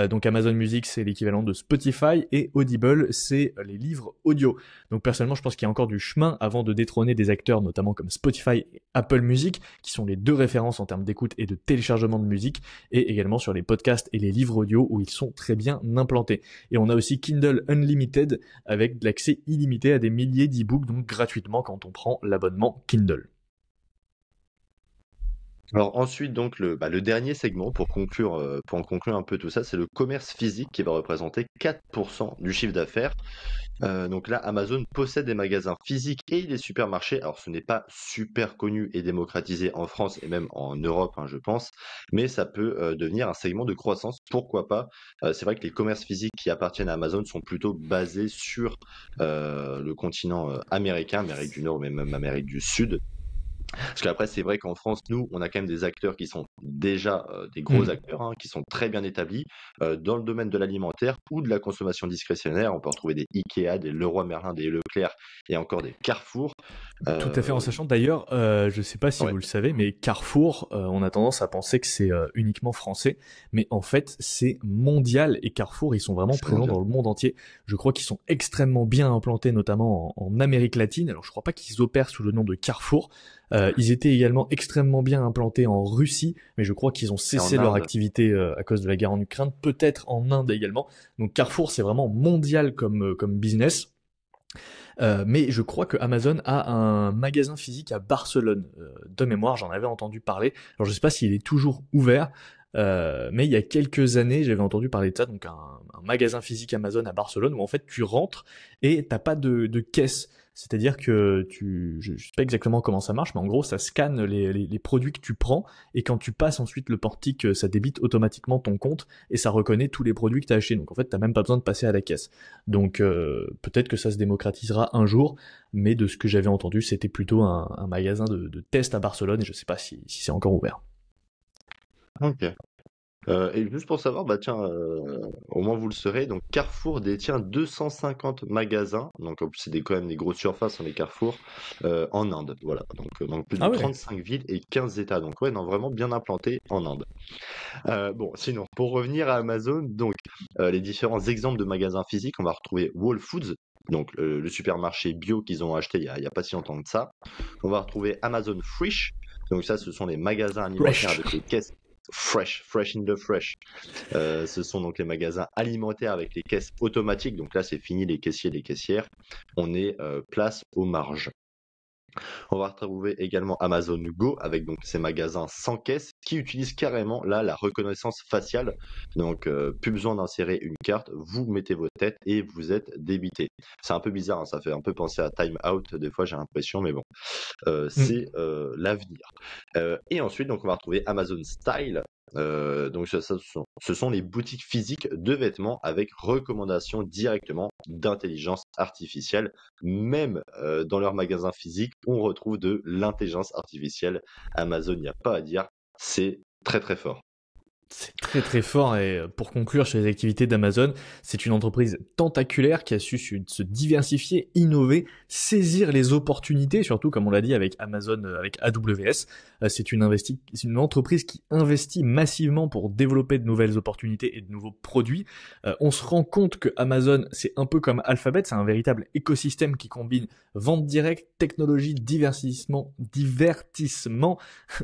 Donc Amazon Music, c'est l'équivalent de Spotify, et Audible, c'est les livres audio. Donc personnellement, je pense qu'il y a encore du chemin avant de détrôner des acteurs, notamment comme Spotify et Apple Music, qui sont les deux références en termes d'écoute et de téléchargement de musique, et également sur les podcasts et les livres audio où ils sont très bien implantés. Et on a aussi Kindle Unlimited avec de l'accès illimité à des milliers d'e-books, donc gratuitement quand on prend l'abonnement Kindle. Alors ensuite, donc le dernier segment pour en conclure un peu tout ça, c'est le commerce physique qui va représenter 4% du chiffre d'affaires. Donc là, Amazon possède des magasins physiques et des supermarchés. Alors ce n'est pas super connu et démocratisé en France et même en Europe, hein, je pense, mais ça peut devenir un segment de croissance. Pourquoi pas? C'est vrai que les commerces physiques qui appartiennent à Amazon sont plutôt basés sur le continent américain, Amérique du Nord, mais même Amérique du Sud. Parce qu'après, c'est vrai qu'en France, nous, on a quand même des acteurs qui sont déjà des gros acteurs, hein, qui sont très bien établis dans le domaine de l'alimentaire ou de la consommation discrétionnaire. On peut retrouver des Ikea, des Leroy Merlin, des Leclerc et encore des Carrefour. Tout à fait, en sachant d'ailleurs, je sais pas si Ouais, vous le savez, mais Carrefour, on a tendance à penser que c'est uniquement français, mais en fait c'est mondial, et Carrefour, ils sont vraiment c'est présents mondial. dans le monde entier. Je crois qu'ils sont extrêmement bien implantés, notamment en Amérique latine. Alors je crois pas qu'ils opèrent sous le nom de Carrefour. Ils étaient également extrêmement bien implantés en Russie, mais je crois qu'ils ont Et en cessé leur Inde. activité à cause de la guerre en Ukraine, peut-être en Inde également. Donc Carrefour, c'est vraiment mondial comme business. Mais je crois que Amazon a un magasin physique à Barcelone. De mémoire, j'en avais entendu parler. Alors je sais pas s'il est toujours ouvert, mais il y a quelques années, j'avais entendu parler de ça, donc un magasin physique Amazon à Barcelone où en fait tu rentres et t'as pas de caisse. C'est-à-dire que je sais pas exactement comment ça marche, mais en gros ça scanne les produits que tu prends, et quand tu passes ensuite le portique, ça débite automatiquement ton compte et ça reconnaît tous les produits que tu as achetés. Donc en fait t'as même pas besoin de passer à la caisse. Donc peut-être que ça se démocratisera un jour, mais de ce que j'avais entendu, c'était plutôt un magasin de test à Barcelone, et je sais pas si c'est encore ouvert. Ok. Et juste pour savoir, bah tiens, au moins vous le saurez, donc Carrefour détient 250 magasins, donc c'est quand même des grosses surfaces, hein, les Carrefour, en Inde, voilà, donc plus de Ah ouais. 35 villes et 15 États, donc ouais, non, vraiment bien implanté en Inde. Bon, sinon, pour revenir à Amazon, donc les différents exemples de magasins physiques, on va retrouver Whole Foods, donc le supermarché bio qu'ils ont acheté il y a pas si longtemps que ça. On va retrouver Amazon Fresh, donc ça, ce sont les magasins alimentaires Fresh. avec les caisses fresh, fresh in the fresh. Ce sont donc les magasins alimentaires avec les caisses automatiques. Donc là, c'est fini les caissiers, les caissières. On est place aux marges. On va retrouver également Amazon Go avec donc ces magasins sans caisse qui utilisent carrément là la reconnaissance faciale. Donc plus besoin d'insérer une carte, vous mettez votre tête et vous êtes débité. C'est un peu bizarre, hein, ça fait un peu penser à Time Out des fois j'ai l'impression, mais bon, Mm. c'est l'avenir. Et ensuite donc on va retrouver Amazon Style. Donc ce sont les boutiques physiques de vêtements avec recommandation directement d'intelligence artificielle. Même dans leurs magasins physiques, on retrouve de l'intelligence artificielle. Amazon, il n'y a pas à dire, c'est très très fort. C'est très très fort et pour conclure sur les activités d'Amazon, c'est une entreprise tentaculaire qui a su se diversifier, innover, saisir les opportunités, surtout comme on l'a dit avec Amazon, avec AWS. C'est une entreprise qui investit massivement pour développer de nouvelles opportunités et de nouveaux produits. On se rend compte que Amazon, c'est un peu comme Alphabet, c'est un véritable écosystème qui combine vente directe, technologie, divertissement,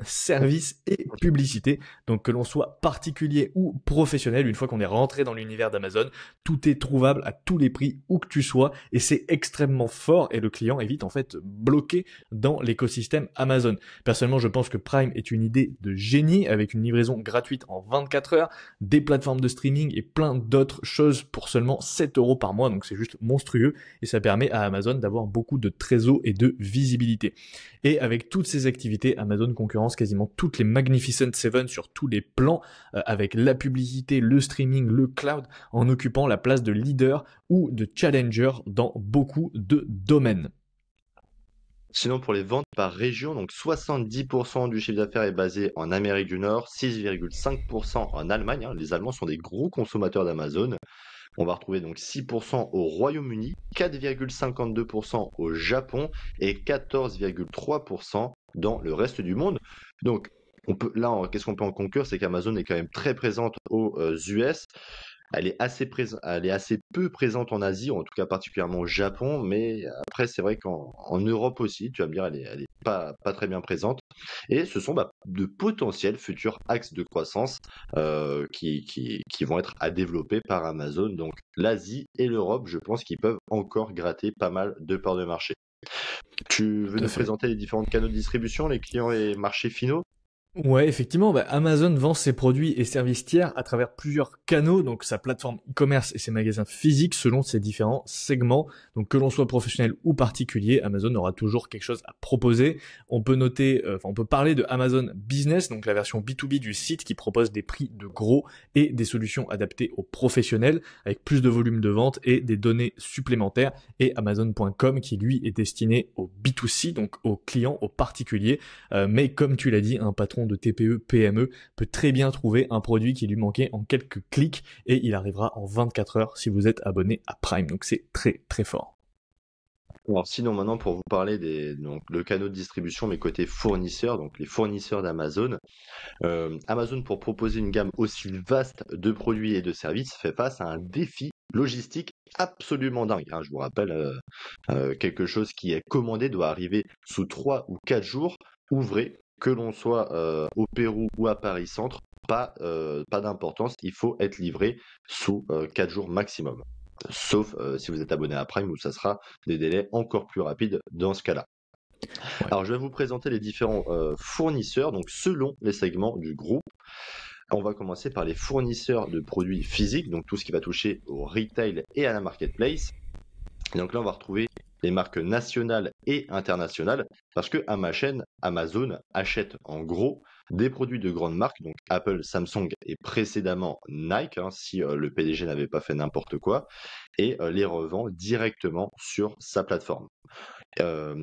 services et publicité. Donc que l'on soit particulier ou professionnel, une fois qu'on est rentré dans l'univers d'Amazon, tout est trouvable à tous les prix où que tu sois et c'est extrêmement fort et le client est vite en fait bloqué dans l'écosystème Amazon. Personnellement, je pense que Prime est une idée de génie avec une livraison gratuite en 24 heures, des plateformes de streaming et plein d'autres choses pour seulement 7 € par mois. Donc c'est juste monstrueux et ça permet à Amazon d'avoir beaucoup de trésor et de visibilité. Et avec toutes ces activités, Amazon concurrence quasiment toutes les Magnificent Seven sur tous les plans, avec la publicité, le streaming, le cloud, en occupant la place de leader ou de challenger dans beaucoup de domaines. Sinon, pour les ventes par région, donc 70% du chiffre d'affaires est basé en Amérique du Nord, 6,5% en Allemagne, hein. Les Allemands sont des gros consommateurs d'Amazon. On va retrouver donc 6% au Royaume-Uni, 4,52% au Japon et 14,3% dans le reste du monde. Donc, qu'est-ce qu'on peut en conclure? C'est qu'Amazon est quand même très présente aux US. Elle est assez peu présente en Asie, en tout cas particulièrement au Japon, mais après c'est vrai qu'en Europe aussi, tu vas me dire, elle est pas très bien présente. Et ce sont de potentiels futurs axes de croissance qui vont être à développer par Amazon. Donc l'Asie et l'Europe, je pense qu'ils peuvent encore gratter pas mal de parts de marché. Tu veux Tout à nous fait. présenter les différents canaux de distribution, les clients et marchés finaux? Ouais, effectivement, Amazon vend ses produits et services tiers à travers plusieurs canaux, donc sa plateforme e-commerce et ses magasins physiques selon ses différents segments. Donc que l'on soit professionnel ou particulier, Amazon aura toujours quelque chose à proposer. On peut on peut parler de Amazon Business, donc la version B2B du site qui propose des prix de gros et des solutions adaptées aux professionnels avec plus de volume de vente et des données supplémentaires. Et Amazon.com qui lui est destiné au B2C, donc aux clients, aux particuliers. Mais comme tu l'as dit, un patron de TPE, PME peut très bien trouver un produit qui lui manquait en quelques clics et il arrivera en 24 heures si vous êtes abonné à Prime. Donc c'est très très fort. Alors sinon maintenant pour vous parler donc le canal de distribution mais côté fournisseurs, donc les fournisseurs d'Amazon. Amazon pour proposer une gamme aussi vaste de produits et de services fait face à un défi logistique absolument dingue, hein. Je vous rappelle, quelque chose qui est commandé doit arriver sous 3 ou 4 jours ouvrés, que l'on soit au Pérou ou à Paris Centre, pas d'importance, il faut être livré sous 4 jours maximum. Sauf si vous êtes abonné à Prime où ça sera des délais encore plus rapides dans ce cas-là. Ouais. Alors je vais vous présenter les différents fournisseurs, donc selon les segments du groupe. On va commencer par les fournisseurs de produits physiques, donc tout ce qui va toucher au retail et à la marketplace. Et donc là, on va retrouver les marques nationales et internationales, parce que à ma chaîne, Amazon achète en gros des produits de grandes marques, donc Apple, Samsung et précédemment Nike, hein, si le PDG n'avait pas fait n'importe quoi, et les revend directement sur sa plateforme.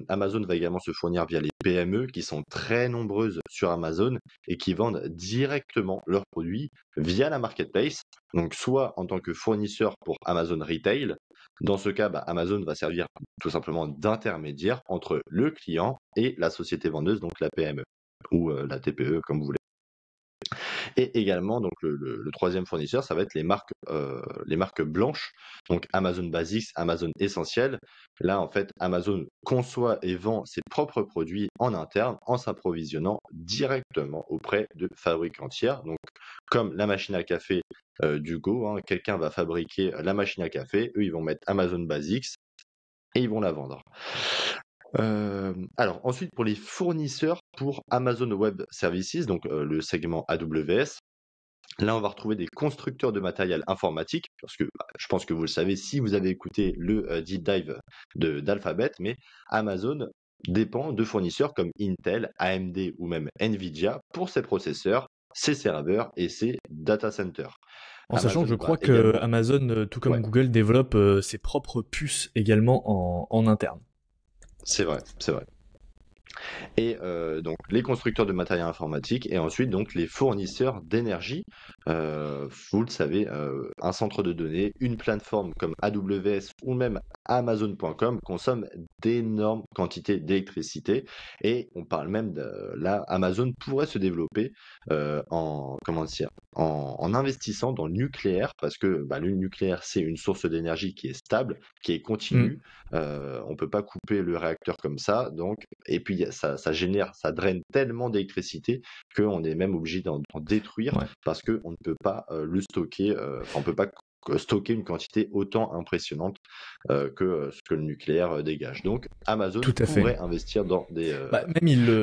Amazon va également se fournir via les PME qui sont très nombreuses sur Amazon et qui vendent directement leurs produits via la marketplace. Donc soit en tant que fournisseur pour Amazon Retail, dans ce cas, Amazon va servir tout simplement d'intermédiaire entre le client et la société vendeuse, donc la PME ou la TPE comme vous voulez. Et également, donc le troisième fournisseur, ça va être les marques blanches, donc Amazon Basics, Amazon Essentiel. Là, en fait, Amazon conçoit et vend ses propres produits en interne en s'approvisionnant directement auprès de fabricants tiers. Donc, comme la machine à café d'Hugo, hein, quelqu'un va fabriquer la machine à café, eux, ils vont mettre Amazon Basics et ils vont la vendre. Alors ensuite pour les fournisseurs pour Amazon Web Services, donc le segment AWS, là on va retrouver des constructeurs de matériel informatique, parce que je pense que vous le savez si vous avez écouté le deep dive d'Alphabet, mais Amazon dépend de fournisseurs comme Intel, AMD ou même Nvidia pour ses processeurs, ses serveurs et ses data centers. En sachant que je Amazon va crois que également... Amazon, tout comme Ouais, Google, développe ses propres puces également en interne. c'est vrai, c'est vrai. Et donc les constructeurs de matériel informatique et ensuite donc les fournisseurs d'énergie. Vous le savez, un centre de données, une plateforme comme AWS ou même Amazon.com consomme d'énormes quantités d'électricité et on parle même de là, Amazon pourrait se développer en comment dire, en investissant dans le nucléaire parce que bah, le nucléaire c'est une source d'énergie qui est stable, qui est Mm. continue. On peut pas couper le réacteur comme ça, donc et puis ça génère, ça draine tellement d'électricité qu'on est même obligé d'en détruire Ouais, parce qu'on ne peut pas le stocker, enfin on peut pas stocker une quantité autant impressionnante que ce que le nucléaire dégage. Donc Amazon tout à fait. pourrait investir Bah, même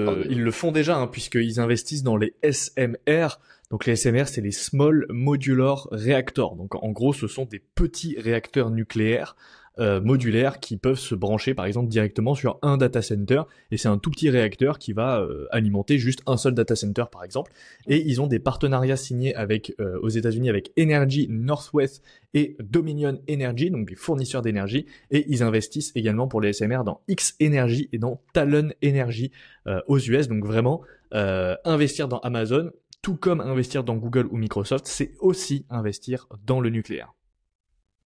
dans ils le font déjà, hein, puisqu'ils investissent dans les SMR. Donc les SMR, c'est les Small Modular Reactors. Donc en gros, ce sont des petits réacteurs nucléaires modulaires qui peuvent se brancher, par exemple, directement sur un data center. Et c'est un tout petit réacteur qui va alimenter juste un seul data center, par exemple. Et ils ont des partenariats signés avec aux États-Unis avec Energy Northwest et Dominion Energy, donc des fournisseurs d'énergie. Et ils investissent également pour les SMR dans X Energy et dans Talon Energy aux US. Donc vraiment, investir dans Amazon, tout comme investir dans Google ou Microsoft, c'est aussi investir dans le nucléaire.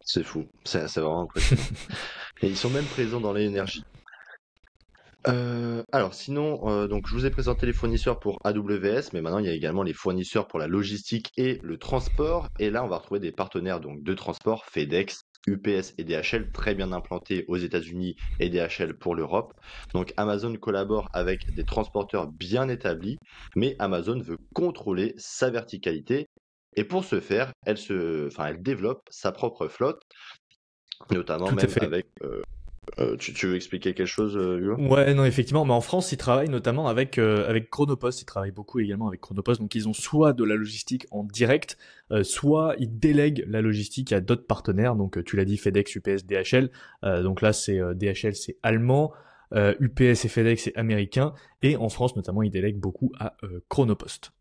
c'est fou, c'est vraiment impressionnant. Et ils sont même présents dans l'énergie. Alors sinon, donc je vous ai présenté les fournisseurs pour AWS, mais maintenant il y a également les fournisseurs pour la logistique et le transport. Et là, on va retrouver des partenaires donc de transport, FedEx, UPS et DHL très bien implantés aux États-Unis et DHL pour l'Europe. Donc Amazon collabore avec des transporteurs bien établis, mais Amazon veut contrôler sa verticalité. Et pour ce faire, elle développe sa propre flotte, notamment Tout à même fait. avec. Tu veux expliquer quelque chose, Hugo? Ouais, non, effectivement. Mais en France, ils travaillent notamment avec Chronopost. Ils travaillent beaucoup également avec Chronopost. Donc, ils ont soit de la logistique en direct, soit ils délèguent la logistique à d'autres partenaires. Donc, tu l'as dit, FedEx, UPS, DHL. Donc là, c'est DHL, c'est allemand. UPS et FedEx, c'est américain. Et en France, notamment, ils délèguent beaucoup à Chronopost.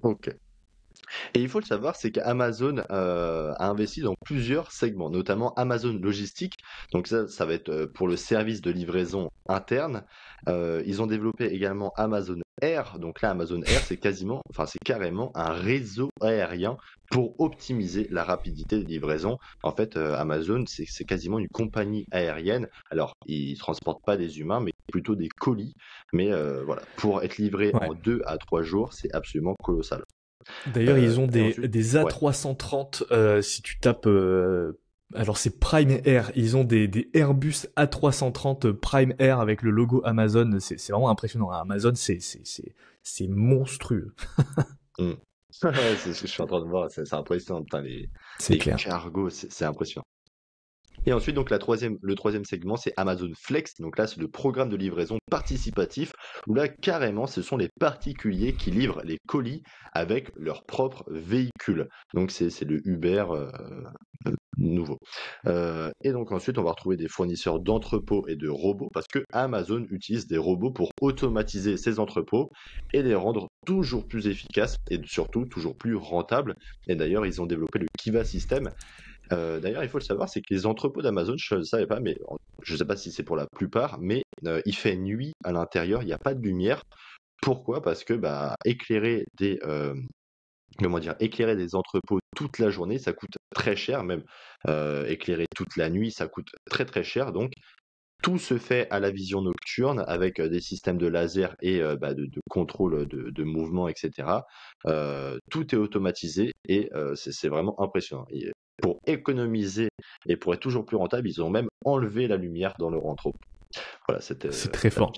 Ok. Et il faut le savoir, c'est qu'Amazon a investi dans plusieurs segments, notamment Amazon Logistique. Donc ça va être pour le service de livraison interne. Ils ont développé également Amazon Air. Donc là, Amazon Air, c'est carrément un réseau aérien pour optimiser la rapidité de livraison. En fait, Amazon, c'est quasiment une compagnie aérienne. Alors, ils transportent pas des humains, mais plutôt des colis. Mais voilà, pour être livré Ouais. en 2 à 3 jours, c'est absolument colossal. D'ailleurs, ils ont Et ensuite, des ouais. A330, si tu tapes, alors c'est Prime Air, ils ont des Airbus A330 Prime Air avec le logo Amazon, c'est vraiment impressionnant. Amazon, c'est monstrueux, Mm. Ouais, c'est ce que je suis en train de voir, c'est impressionnant, putain, c'est les clair. cargos, c'est impressionnant. Et ensuite, donc le troisième segment, c'est Amazon Flex. Donc là, c'est le programme de livraison participatif, où là, carrément, ce sont les particuliers qui livrent les colis avec leur propre véhicule. Donc c'est le Uber nouveau. Et donc ensuite, on va retrouver des fournisseurs d'entrepôts et de robots, parce que Amazon utilise des robots pour automatiser ses entrepôts et les rendre toujours plus efficaces et surtout toujours plus rentables. Et d'ailleurs, ils ont développé le Kiva System. D'ailleurs, il faut le savoir, c'est que les entrepôts d'Amazon, je ne savais pas, mais je ne sais pas si c'est pour la plupart, mais il fait nuit à l'intérieur, il n'y a pas de lumière. Pourquoi? Parce que bah, éclairer des entrepôts toute la journée, ça coûte très cher, même éclairer toute la nuit, ça coûte très très cher. Donc tout se fait à la vision nocturne avec des systèmes de laser et bah, de contrôle de mouvement, etc. Tout est automatisé et c'est vraiment impressionnant. Et pour économiser et pour être toujours plus rentable, ils ont même enlevé la lumière dans leur entrepôt. Voilà, c'était C'est très fort.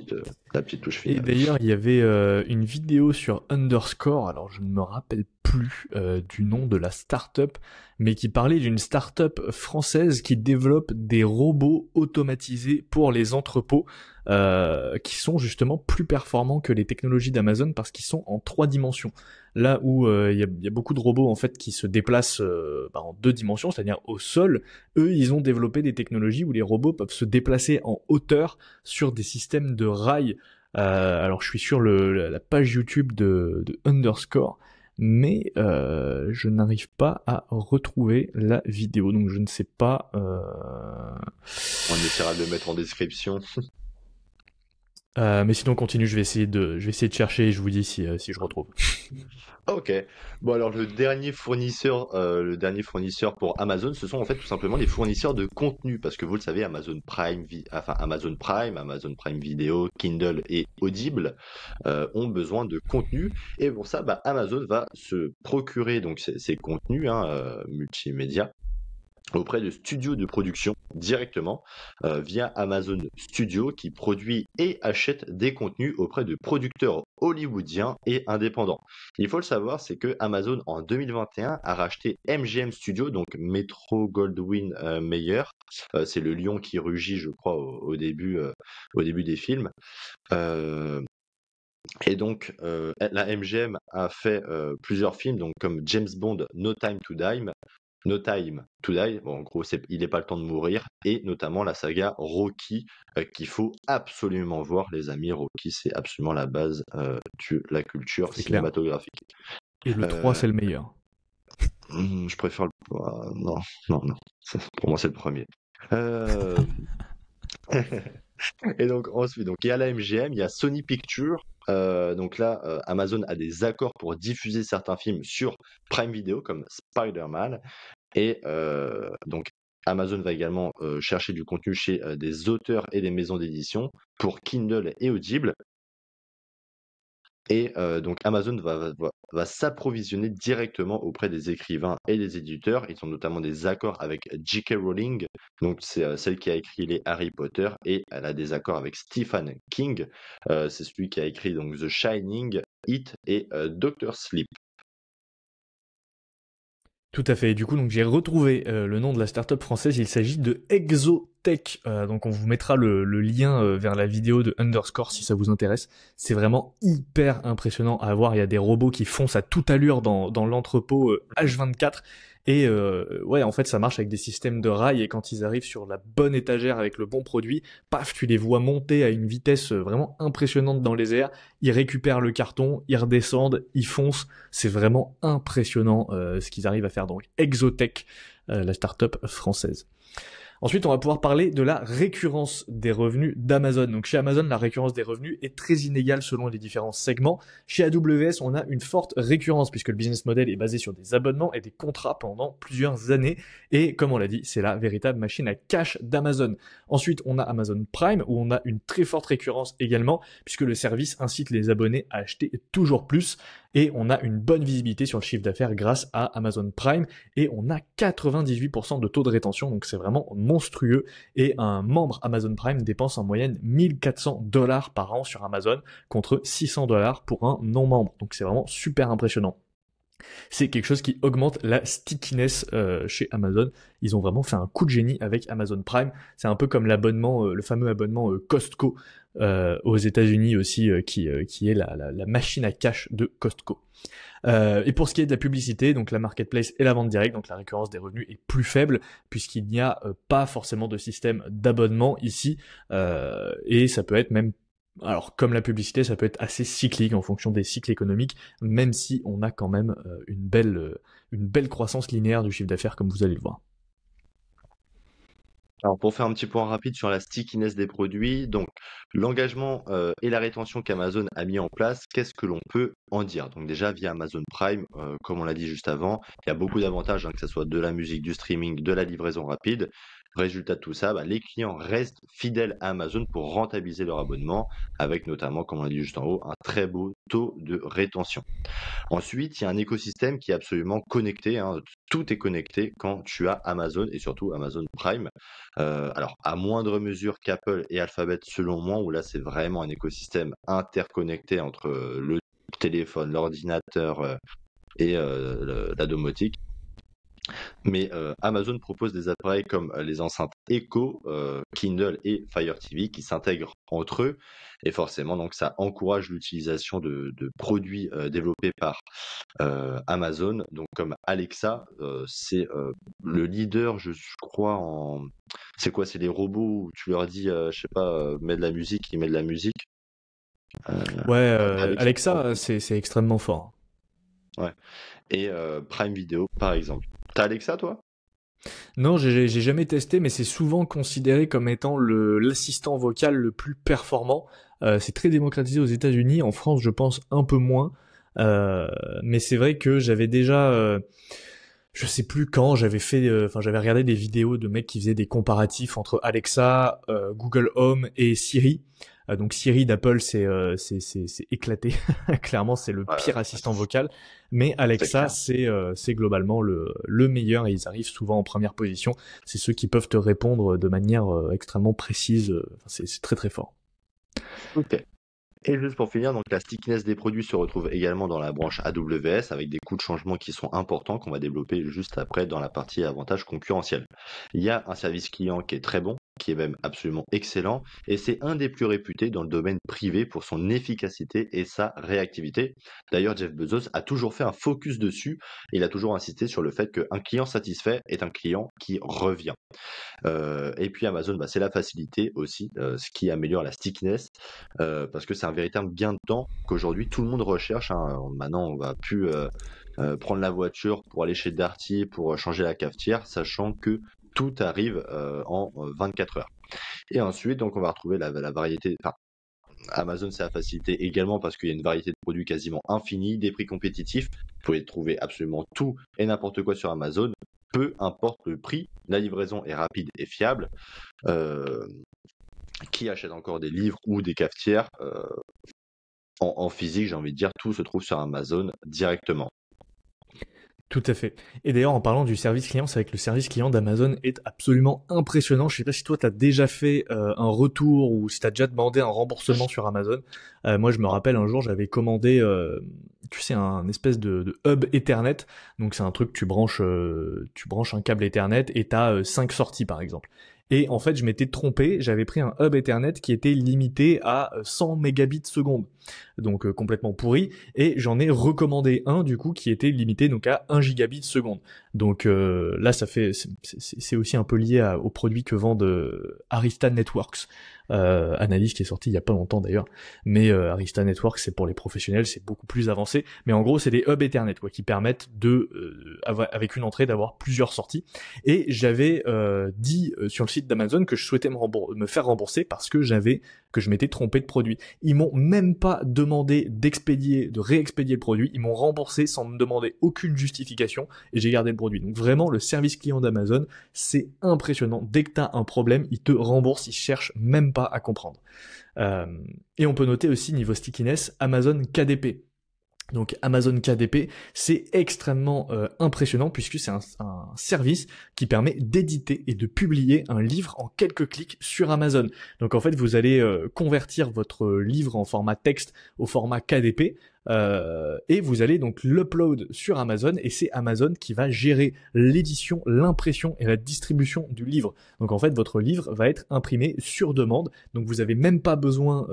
la petite touche Et finale. d'ailleurs, il y avait une vidéo sur Underscore, alors je ne me rappelle plus du nom de la startup, mais qui parlait d'une startup française qui développe des robots automatisés pour les entrepôts, qui sont justement plus performants que les technologies d'Amazon parce qu'ils sont en 3 dimensions. Là où il y a beaucoup de robots en fait qui se déplacent en 2 dimensions, c'est-à-dire au sol, eux ils ont développé des technologies où les robots peuvent se déplacer en hauteur sur des systèmes de rails. Alors je suis sur la page YouTube de Underscore, mais je n'arrive pas à retrouver la vidéo, donc je ne sais pas. On essaiera de le mettre en description. Mais sinon, continue, je vais essayer de chercher et je vous dis si je retrouve. Ok. Bon alors le dernier fournisseur pour Amazon, ce sont en fait tout simplement les fournisseurs de contenu, parce que vous le savez, Amazon Prime Video, Kindle et Audible ont besoin de contenu, et pour ça, bah, Amazon va se procurer donc ces contenus hein, multimédia auprès de studios de production directement via Amazon Studio qui produit et achète des contenus auprès de producteurs hollywoodiens et indépendants. Il faut le savoir, c'est que Amazon en 2021 a racheté MGM Studio, donc Metro Goldwyn Mayer. C'est le lion qui rugit, je crois, au début des films. Euh, et donc, la MGM a fait plusieurs films, donc comme James Bond, No Time to Die, bon, en gros, il n'est pas le temps de mourir, et notamment la saga Rocky, qu'il faut absolument voir, les amis. Rocky, c'est absolument la base de la culture C'est clair. cinématographique. Et le 3, Euh, c'est le meilleur. je préfère non, non, non. Pour moi, c'est le premier. Euh, Et donc ensuite, donc il y a la MGM, il y a Sony Pictures. Donc là, Amazon a des accords pour diffuser certains films sur Prime Video, comme Spider-Man. Et donc Amazon va également chercher du contenu chez des auteurs et des maisons d'édition pour Kindle et Audible. Et donc Amazon va s'approvisionner directement auprès des écrivains et des éditeurs. Ils ont notamment des accords avec J.K. Rowling, donc c'est celle qui a écrit les Harry Potter, et elle a des accords avec Stephen King. C'est celui qui a écrit donc The Shining, It et Doctor Sleep. Tout à fait. Et du coup, donc j'ai retrouvé le nom de la startup française. Il s'agit de Exotech. Donc on vous mettra le lien vers la vidéo de Underscore si ça vous intéresse. C'est vraiment hyper impressionnant à voir. Il y a des robots qui foncent à toute allure dans l'entrepôt H24. Et ouais, en fait, ça marche avec des systèmes de rails. Et quand ils arrivent sur la bonne étagère avec le bon produit, paf, tu les vois monter à une vitesse vraiment impressionnante dans les airs. Ils récupèrent le carton, ils redescendent, ils foncent. C'est vraiment impressionnant ce qu'ils arrivent à faire. Donc Exotech, la startup française. Ensuite, on va pouvoir parler de la récurrence des revenus d'Amazon. Donc chez Amazon, la récurrence des revenus est très inégale selon les différents segments. Chez AWS, on a une forte récurrence puisque le business model est basé sur des abonnements et des contrats pendant plusieurs années. Et comme on l'a dit, c'est la véritable machine à cash d'Amazon. Ensuite, on a Amazon Prime où on a une très forte récurrence également puisque le service incite les abonnés à acheter toujours plus. Et on a une bonne visibilité sur le chiffre d'affaires grâce à Amazon Prime et on a 98% de taux de rétention, donc c'est vraiment monstrueux. Et un membre Amazon Prime dépense en moyenne $1 400 par an sur Amazon contre $600 pour un non-membre, donc c'est vraiment super impressionnant. C'est quelque chose qui augmente la stickiness chez Amazon. Ils ont vraiment fait un coup de génie avec Amazon Prime. C'est un peu comme l'abonnement, le fameux abonnement Costco aux États-Unis aussi, qui est la machine à cash de Costco. Et pour ce qui est de la publicité, donc la marketplace et la vente directe, donc la récurrence des revenus est plus faible puisqu'il n'y a pas forcément de système d'abonnement ici, et ça peut être même, alors comme la publicité, ça peut être assez cyclique en fonction des cycles économiques, même si on a quand même une belle croissance linéaire du chiffre d'affaires comme vous allez le voir. Alors pour faire un petit point rapide sur la stickiness des produits, donc l'engagement et la rétention qu'Amazon a mis en place, qu'est-ce que l'on peut en dire? Donc déjà via Amazon Prime, comme on l'a dit juste avant, il y a beaucoup d'avantages, hein, que ce soit de la musique, du streaming, de la livraison rapide. Résultat de tout ça, bah, les clients restent fidèles à Amazon pour rentabiliser leur abonnement, avec notamment, comme on l'a dit juste en haut, un très beau taux de rétention. Ensuite, il y a un écosystème qui est absolument connecté, hein. Tout est connecté quand tu as Amazon et surtout Amazon Prime. Alors, à moindre mesure qu'Apple et Alphabet, selon moi, où là, c'est vraiment un écosystème interconnecté entre le téléphone, l'ordinateur et la domotique. Mais Amazon propose des appareils comme les enceintes Echo, Kindle et Fire TV qui s'intègrent entre eux, et forcément donc ça encourage l'utilisation de produits développés par Amazon, donc comme Alexa. C'est le leader, je crois, en... C'est quoi? C'est les robots où tu leur dis, je sais pas, mets de la musique, il met de la musique. Euh, Ouais, Alexa, Alexa, c'est extrêmement fort. ouais. Et Prime Video, par exemple. T'as Alexa, toi? Non, j'ai jamais testé, mais c'est souvent considéré comme étant l'assistant vocal le plus performant. C'est très démocratisé aux États-Unis. En France, je pense un peu moins. Mais c'est vrai que j'avais déjà, je sais plus quand, j'avais regardé des vidéos de mecs qui faisaient des comparatifs entre Alexa, Google Home et Siri. Donc Siri d'Apple, c'est éclaté. Clairement, c'est le pire assistant vocal. Mais C'est Alexa, clair. c'est globalement le meilleur et ils arrivent souvent en première position. C'est ceux qui peuvent te répondre de manière extrêmement précise. C'est très très fort. Ok. Et juste pour finir, donc la stickiness des produits se retrouve également dans la branche AWS avec des coûts de changement qui sont importants qu'on va développer juste après dans la partie avantages concurrentiels. Il y a un service client qui est très bon, qui est même absolument excellent, et c'est un des plus réputés dans le domaine privé pour son efficacité et sa réactivité. D'ailleurs, Jeff Bezos a toujours fait un focus dessus, et il a toujours insisté sur le fait qu'un client satisfait est un client qui revient. Et puis Amazon, bah, c'est la facilité aussi, ce qui améliore la stickiness, parce que c'est un véritable gain de temps qu'aujourd'hui tout le monde recherche, hein. Maintenant, on va plus prendre la voiture pour aller chez Darty pour changer la cafetière, sachant que tout arrive en 24 heures. Et ensuite, donc, on va retrouver la variété. Enfin, Amazon, c'est la facilité également parce qu'il y a une variété de produits quasiment infinie, des prix compétitifs. Vous pouvez trouver absolument tout et n'importe quoi sur Amazon. Peu importe le prix, la livraison est rapide et fiable. Euh, qui achète encore des livres ou des cafetières en physique, j'ai envie de dire, tout se trouve sur Amazon directement. Tout à fait. Et d'ailleurs, en parlant du service client, c'est vrai que le service client d'Amazon est absolument impressionnant. Je sais pas si toi, tu as déjà fait un retour ou si tu as déjà demandé un remboursement sur Amazon. Moi, je me rappelle un jour, j'avais commandé, tu sais, un espèce de hub Ethernet. Donc, c'est un truc, tu branches un câble Ethernet et tu as 5 sorties, par exemple. Et en fait, je m'étais trompé, j'avais pris un hub Ethernet qui était limité à 100 mégabits seconde. Donc complètement pourri. Et j'en ai recommandé un du coup qui était limité donc à 1 gigabit seconde. Donc là ça fait c'est aussi un peu lié aux produits que vendent Arista Networks, analyse qui est sortie il y a pas longtemps d'ailleurs. Mais Arista Networks c'est pour les professionnels, c'est beaucoup plus avancé. Mais en gros c'est des hubs Ethernet quoi, qui permettent de avec une entrée d'avoir plusieurs sorties. Et j'avais dit sur le site d'Amazon que je souhaitais me faire rembourser parce que je m'étais trompé de produit. Ils m'ont même pas demandé de réexpédier le produit. Ils m'ont remboursé sans me demander aucune justification et j'ai gardé le produit. Donc vraiment, le service client d'Amazon, c'est impressionnant. Dès que tu as un problème, ils te remboursent, ils cherchent même pas à comprendre. Et on peut noter aussi niveau stickiness, Amazon KDP. Donc Amazon KDP, c'est extrêmement impressionnant puisque c'est un service qui permet d'éditer et de publier un livre en quelques clics sur Amazon. Donc en fait, vous allez convertir votre livre en format texte au format KDP et vous allez donc l'upload sur Amazon et c'est Amazon qui va gérer l'édition, l'impression et la distribution du livre. Donc en fait, votre livre va être imprimé sur demande. Donc vous n'avez même pas besoin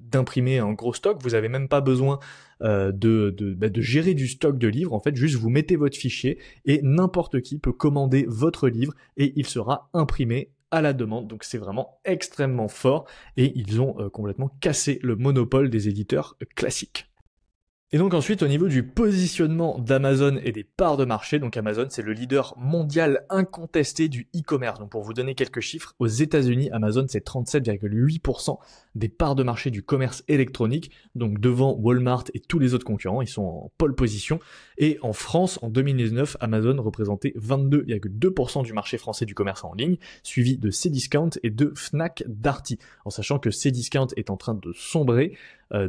d'imprimer un gros stock, vous n'avez même pas besoin de gérer du stock de livres. En fait, juste vous mettez votre fichier et n'importe qui peut commander votre livre et il sera imprimé à la demande. Donc c'est vraiment extrêmement fort et ils ont complètement cassé le monopole des éditeurs classiques. Et donc ensuite au niveau du positionnement d'Amazon et des parts de marché, donc Amazon c'est le leader mondial incontesté du e-commerce. Donc pour vous donner quelques chiffres, aux États-Unis, Amazon c'est 37,8% des parts de marché du commerce électronique, donc devant Walmart et tous les autres concurrents, ils sont en pole position. Et en France, en 2019, Amazon représentait 22,2% du marché français du commerce en ligne, suivi de Cdiscount et de Fnac Darty. En sachant que Cdiscount est en train de sombrer,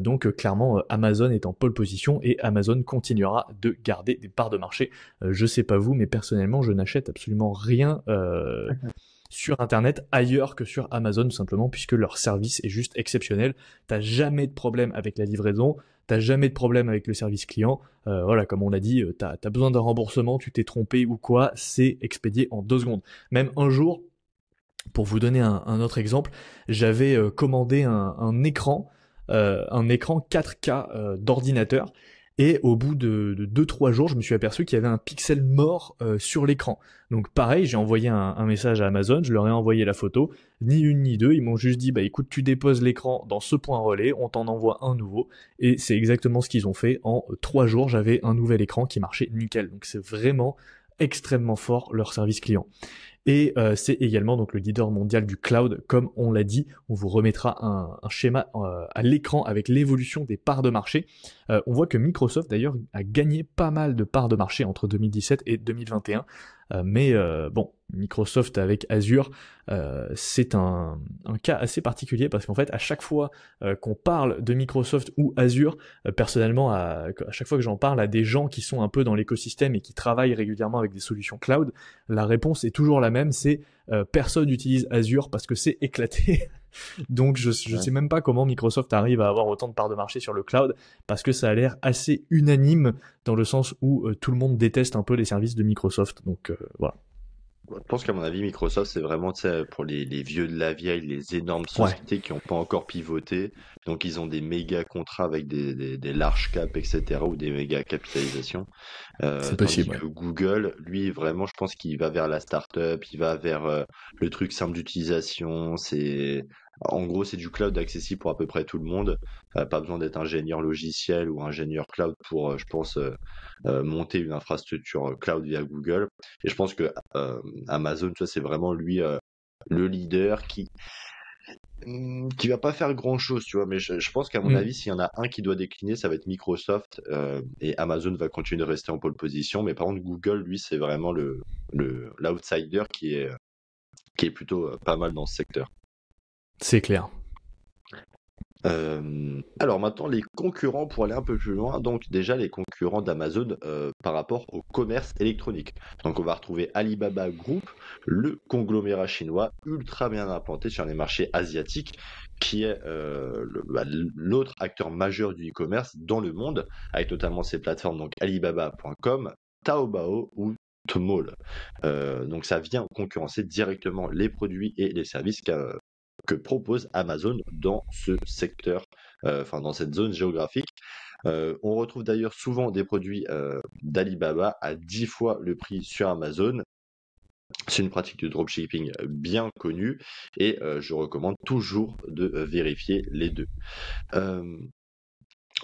donc clairement Amazon est en pole position et Amazon continuera de garder des parts de marché. Je sais pas vous, mais personnellement je n'achète absolument rien sur internet ailleurs que sur Amazon tout simplement puisque leur service est juste exceptionnel. T'as jamais de problème avec la livraison, t'as jamais de problème avec le service client. Voilà, comme on l'a dit, t'as besoin d'un remboursement, tu t'es trompé ou quoi, c'est expédié en 2 secondes. Même un jour, pour vous donner un autre exemple, j'avais commandé un écran 4K d'ordinateur et au bout de 2-3 jours, je me suis aperçu qu'il y avait un pixel mort sur l'écran. Donc pareil, j'ai envoyé un message à Amazon, je leur ai envoyé la photo, ni une ni deux, ils m'ont juste dit bah écoute, tu déposes l'écran dans ce point relais, on t'en envoie un nouveau et c'est exactement ce qu'ils ont fait. En 3 jours, j'avais un nouvel écran qui marchait nickel. Donc c'est vraiment extrêmement fort leur service client. Et c'est également donc le leader mondial du cloud, comme on l'a dit. On vous remettra un schéma à l'écran avec l'évolution des parts de marché. On voit que Microsoft d'ailleurs a gagné pas mal de parts de marché entre 2017 et 2021. Mais bon, Microsoft avec Azure, c'est un cas assez particulier parce qu'en fait, à chaque fois qu'on parle de Microsoft ou Azure, personnellement, à chaque fois que j'en parle à des gens qui sont un peu dans l'écosystème et qui travaillent régulièrement avec des solutions cloud, la réponse est toujours la même, c'est personne n'utilise Azure parce que c'est éclaté. Donc je sais même pas comment Microsoft arrive à avoir autant de parts de marché sur le cloud, parce que ça a l'air assez unanime dans le sens où tout le monde déteste un peu les services de Microsoft. Donc voilà. Je pense qu'à mon avis, Microsoft, c'est vraiment, tu sais, pour les vieux de la vieille, les énormes Ouais, sociétés qui n'ont pas encore pivoté. Donc, ils ont des méga contrats avec des large caps, etc., ou des méga capitalisations. c'est Tandis possible, ouais. que Google, lui, vraiment, je pense qu'il va vers la startup, il va vers le truc simple d'utilisation. En gros, c'est du cloud accessible pour à peu près tout le monde. Pas besoin d'être ingénieur logiciel ou ingénieur cloud pour, je pense, monter une infrastructure cloud via Google. Et je pense que Amazon, tu vois, c'est vraiment lui le leader qui va pas faire grand chose, tu vois. Mais je pense qu'à mon Mm. avis, s'il y en a un qui doit décliner, ça va être Microsoft, et Amazon va continuer de rester en pole position. Mais par contre, Google, lui, c'est vraiment l'outsider qui est plutôt pas mal dans ce secteur. C'est clair. Alors maintenant, les concurrents, pour aller un peu plus loin, donc déjà les concurrents d'Amazon par rapport au commerce électronique. Donc on va retrouver Alibaba Group, le conglomérat chinois ultra bien implanté sur les marchés asiatiques, qui est l'autre acteur majeur du e-commerce dans le monde, avec notamment ses plateformes donc Alibaba.com, Taobao ou Tmall. Donc ça vient concurrencer directement les produits et les services que propose Amazon dans ce secteur, enfin dans cette zone géographique. On retrouve d'ailleurs souvent des produits d'Alibaba à 10 fois le prix sur Amazon. C'est une pratique de dropshipping bien connue et je recommande toujours de vérifier les deux. Euh,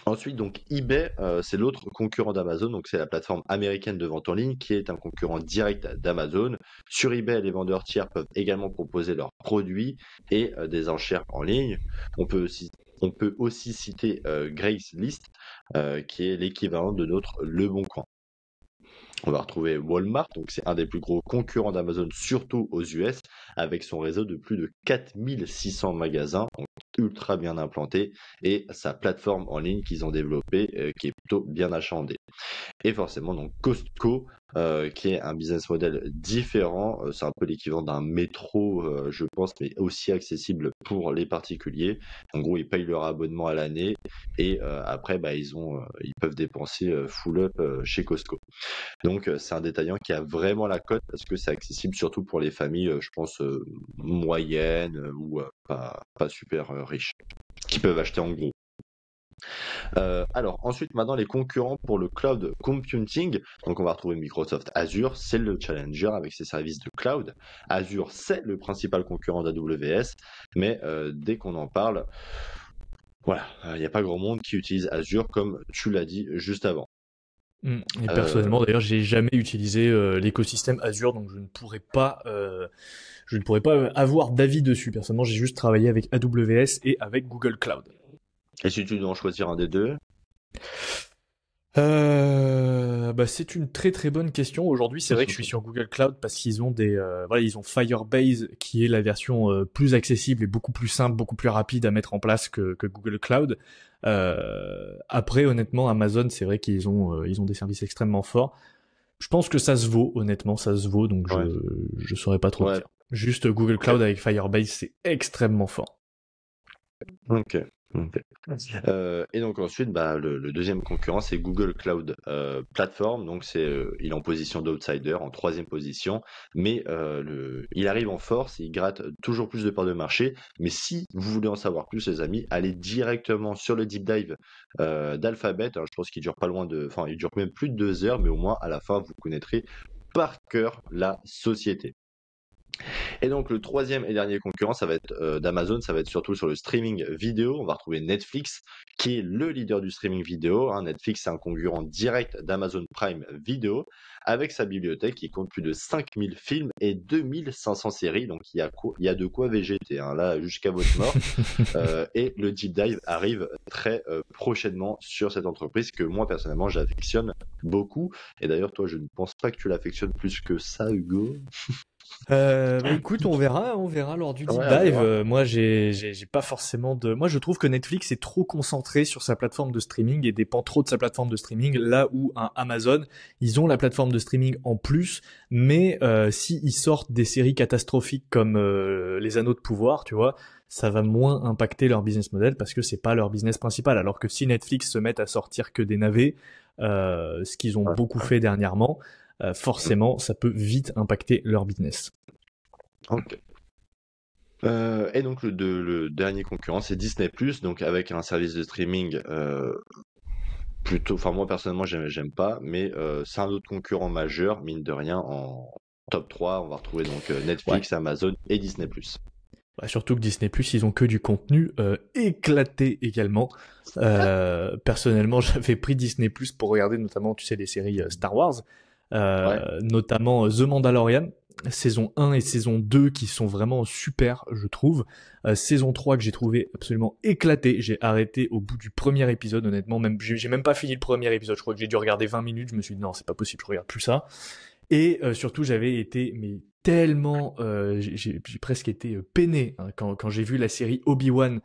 Ensuite, donc eBay, c'est l'autre concurrent d'Amazon, donc c'est la plateforme américaine de vente en ligne qui est un concurrent direct d'Amazon. Sur eBay, les vendeurs tiers peuvent également proposer leurs produits et des enchères en ligne. On peut aussi, on peut aussi citer Gracelist, qui est l'équivalent de notre Le Bon Coin. On va retrouver Walmart, donc c'est un des plus gros concurrents d'Amazon, surtout aux US, avec son réseau de plus de 4600 magasins, donc ultra bien implanté, et sa plateforme en ligne qu'ils ont développée, qui est plutôt bien achalandée. Et forcément, donc Costco, qui est un business model différent. C'est un peu l'équivalent d'un métro, je pense, mais aussi accessible pour les particuliers. En gros, ils payent leur abonnement à l'année et après, bah, ils peuvent dépenser full up chez Costco. Donc, c'est un détaillant qui a vraiment la cote parce que c'est accessible surtout pour les familles, je pense, moyennes ou pas super riches, qui peuvent acheter en gros. Alors ensuite, maintenant les concurrents pour le cloud computing. Donc on va retrouver Microsoft Azure, c'est le challenger avec ses services de cloud. Azure, c'est le principal concurrent d'AWS, mais dès qu'on en parle, voilà, il n'y a pas grand monde qui utilise Azure comme tu l'as dit juste avant. Et Euh, personnellement, d'ailleurs, j'ai jamais utilisé l'écosystème Azure, donc je ne pourrais pas avoir d'avis dessus. Personnellement, j'ai juste travaillé avec AWS et avec Google Cloud. et si tu dois en choisir un des deux, Bah c'est une très très bonne question. Aujourd'hui, c'est vrai que je suis sur Google Cloud parce qu'ils ont voilà, ils ont Firebase qui est la version plus accessible et beaucoup plus simple, beaucoup plus rapide à mettre en place que Google Cloud. Après, honnêtement, Amazon, c'est vrai qu'ils ont des services extrêmement forts. Je pense que ça se vaut, honnêtement, ça se vaut, donc ouais, je saurais pas trop te ouais, dire. Juste Google ok, Cloud avec Firebase, c'est extrêmement fort. ok. Ok. Et donc ensuite, bah, le deuxième concurrent, c'est Google Cloud Platform. Donc il est en position d'outsider, en troisième position, mais il arrive en force, il gratte toujours plus de parts de marché. Mais si vous voulez en savoir plus, les amis, allez directement sur le deep dive d'Alphabet. Alors, je pense qu'il dure pas loin enfin, il dure même plus de 2 heures, mais au moins à la fin, vous connaîtrez par cœur la société. Et donc le troisième et dernier concurrent, ça va être d'Amazon, ça va être surtout sur le streaming vidéo. On va retrouver Netflix, qui est le leader du streaming vidéo, hein. Netflix, c'est un concurrent direct d'Amazon Prime Video, avec sa bibliothèque qui compte plus de 5000 films et 2500 séries. Donc il y a de quoi végéter, hein, là jusqu'à votre mort. Et le deep dive arrive très prochainement sur cette entreprise que moi personnellement j'affectionne beaucoup. Et d'ailleurs toi, je ne pense pas que tu l'affectionnes plus que ça, Hugo. Bah écoute, on verra lors du deep Ouais, on dive. verra. Moi, j'ai pas forcément de. Moi, je trouve que Netflix est trop concentré sur sa plateforme de streaming et dépend trop de sa plateforme de streaming. Là où un Amazon, ils ont la plateforme de streaming en plus, mais si ils sortent des séries catastrophiques comme Les Anneaux de Pouvoir, tu vois, ça va moins impacter leur business model parce que c'est pas leur business principal. Alors que si Netflix se met à sortir que des navets, ce qu'ils ont Ouais, beaucoup ouais. fait dernièrement, Mm. forcément, ça peut vite impacter leur business. Ok. Et donc le dernier concurrent, c'est Disney+, donc avec un service de streaming plutôt, enfin moi personnellement j'aime pas, mais c'est un autre concurrent majeur, mine de rien, en top 3, on va retrouver donc Ouais. Netflix, Amazon et Disney+. Bah, surtout que Disney+, ils ont que du contenu éclaté également. Personnellement, j'avais pris Disney+, pour regarder notamment, tu sais, les séries Star Wars, Ouais. notamment The Mandalorian, saison 1 et saison 2 qui sont vraiment super, je trouve. Saison 3 que j'ai trouvé absolument éclaté. J'ai arrêté au bout du premier épisode, honnêtement. Même, j'ai même pas fini le premier épisode. Je crois que j'ai dû regarder 20 minutes. Je me suis dit, non, c'est pas possible, je regarde plus ça. Et surtout, j'avais été mais tellement, j'ai presque été peiné hein, quand j'ai vu la série Obi-Wan,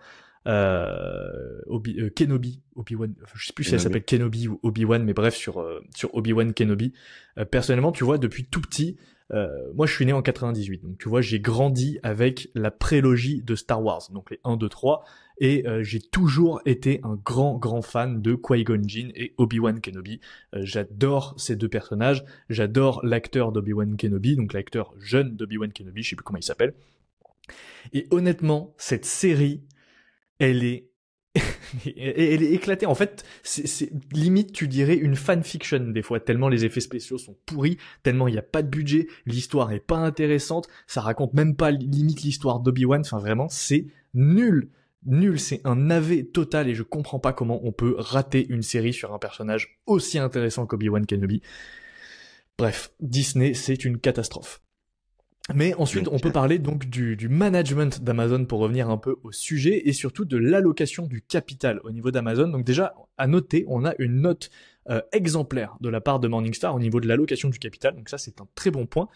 Kenobi, Obi-Wan, enfin, je sais plus si elle Kenobi. s'appelle Kenobi ou Obi-Wan, mais bref sur Obi-Wan Kenobi. Personnellement, tu vois, depuis tout petit, moi je suis né en 98, donc tu vois, j'ai grandi avec la prélogie de Star Wars, donc les 1, 2, 3, et j'ai toujours été un grand fan de Qui-Gon Jinn et Obi-Wan Kenobi. J'adore ces deux personnages. J'adore l'acteur d'Obi-Wan Kenobi, donc l'acteur jeune d'Obi-Wan Kenobi, je sais plus comment il s'appelle. Et honnêtement, cette série, elle est elle est éclatée. En fait, c'est limite, tu dirais, une fanfiction des fois, tellement les effets spéciaux sont pourris, tellement il n'y a pas de budget, l'histoire est pas intéressante, ça raconte même pas limite l'histoire d'Obi-Wan, enfin vraiment, c'est nul. Nul, c'est un navet total et je comprends pas comment on peut rater une série sur un personnage aussi intéressant qu'Obi-Wan Kenobi. Bref, Disney, c'est une catastrophe. Mais ensuite, on peut Ok. parler donc du management d'Amazon pour revenir un peu au sujet et surtout de l'allocation du capital au niveau d'Amazon. Donc déjà, à noter, on a une note exemplaire de la part de Morningstar au niveau de l'allocation du capital. Donc ça, c'est un très bon point.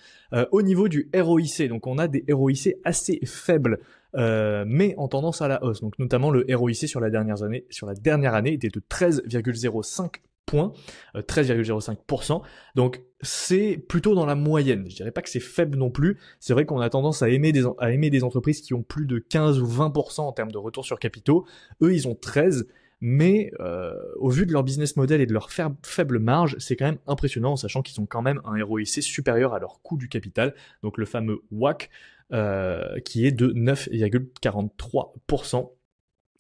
Au niveau du ROIC, donc on a des ROIC assez faibles, mais en tendance à la hausse. Donc notamment le ROIC sur la dernière année était de 13,05 points, 13,05%. Donc c'est plutôt dans la moyenne. Je dirais pas que c'est faible non plus. C'est vrai qu'on a tendance à aimer des entreprises qui ont plus de 15 ou 20% en termes de retour sur capitaux. Eux, ils ont 13, mais au vu de leur business model et de leur faible marge, c'est quand même impressionnant, en sachant qu'ils ont quand même un ROIC supérieur à leur coût du capital, donc le fameux WACC, qui est de 9,43%.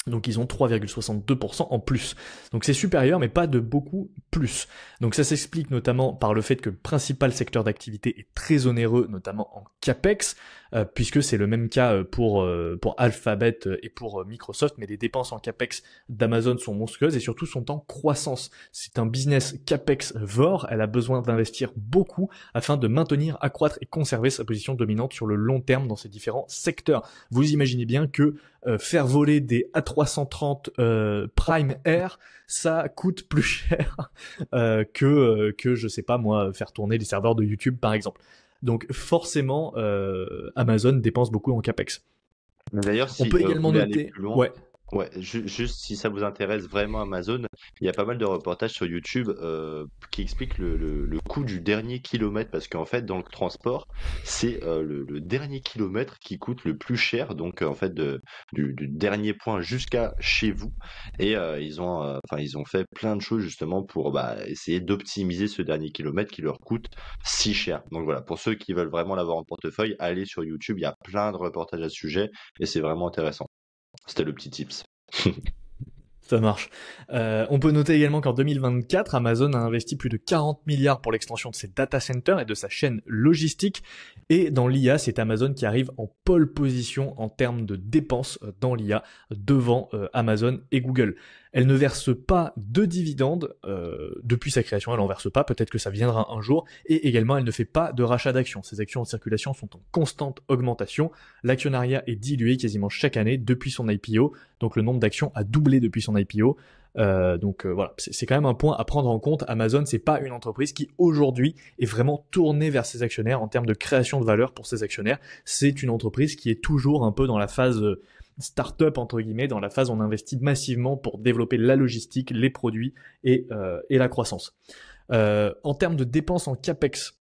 Donc ils ont 3,62% en plus. Donc c'est supérieur, mais pas de beaucoup plus. Donc ça s'explique notamment par le fait que le principal secteur d'activité est très onéreux, notamment en CAPEX, puisque c'est le même cas pour Alphabet et pour Microsoft, mais les dépenses en CAPEX d'Amazon sont monstrueuses et surtout sont en croissance. C'est un business CAPEX vor, elle a besoin d'investir beaucoup afin de maintenir, accroître et conserver sa position dominante sur le long terme dans ces différents secteurs. Vous imaginez bien que faire voler des A330 Prime Air, ça coûte plus cher que je sais pas moi faire tourner les serveurs de YouTube par exemple. Donc forcément Amazon dépense beaucoup en capex. D'ailleurs, On si peut vous également voulez aller noter, plus loin, ouais, ouais, juste si ça vous intéresse vraiment Amazon, il y a pas mal de reportages sur YouTube qui expliquent le coût du dernier kilomètre parce qu'en fait, dans le transport, c'est le dernier kilomètre qui coûte le plus cher, donc en fait du dernier point jusqu'à chez vous. Et enfin, ils ont fait plein de choses justement pour essayer d'optimiser ce dernier kilomètre qui leur coûte si cher. Donc voilà, pour ceux qui veulent vraiment l'avoir en portefeuille, allez sur YouTube, il y a plein de reportages à ce sujet et c'est vraiment intéressant. C'était le petit tips. Ça marche. On peut noter également qu'en 2024, Amazon a investi plus de 40 milliards pour l'extension de ses data centers et de sa chaîne logistique. Et dans l'IA, c'est Amazon qui arrive en pole position en termes de dépenses dans l'IA devant Amazon et Google. Elle ne verse pas de dividendes depuis sa création, elle en verse pas, peut-être que ça viendra un jour, et également elle ne fait pas de rachat d'actions. Ses actions en circulation sont en constante augmentation, l'actionnariat est dilué quasiment chaque année depuis son IPO, donc le nombre d'actions a doublé depuis son IPO. Voilà, c'est quand même un point à prendre en compte. Amazon, c'est pas une entreprise qui aujourd'hui est vraiment tournée vers ses actionnaires en termes de création de valeur pour ses actionnaires. C'est une entreprise qui est toujours un peu dans la phase start-up entre guillemets, dans la phase où on investit massivement pour développer la logistique, les produits et la croissance. En termes de dépenses en capex,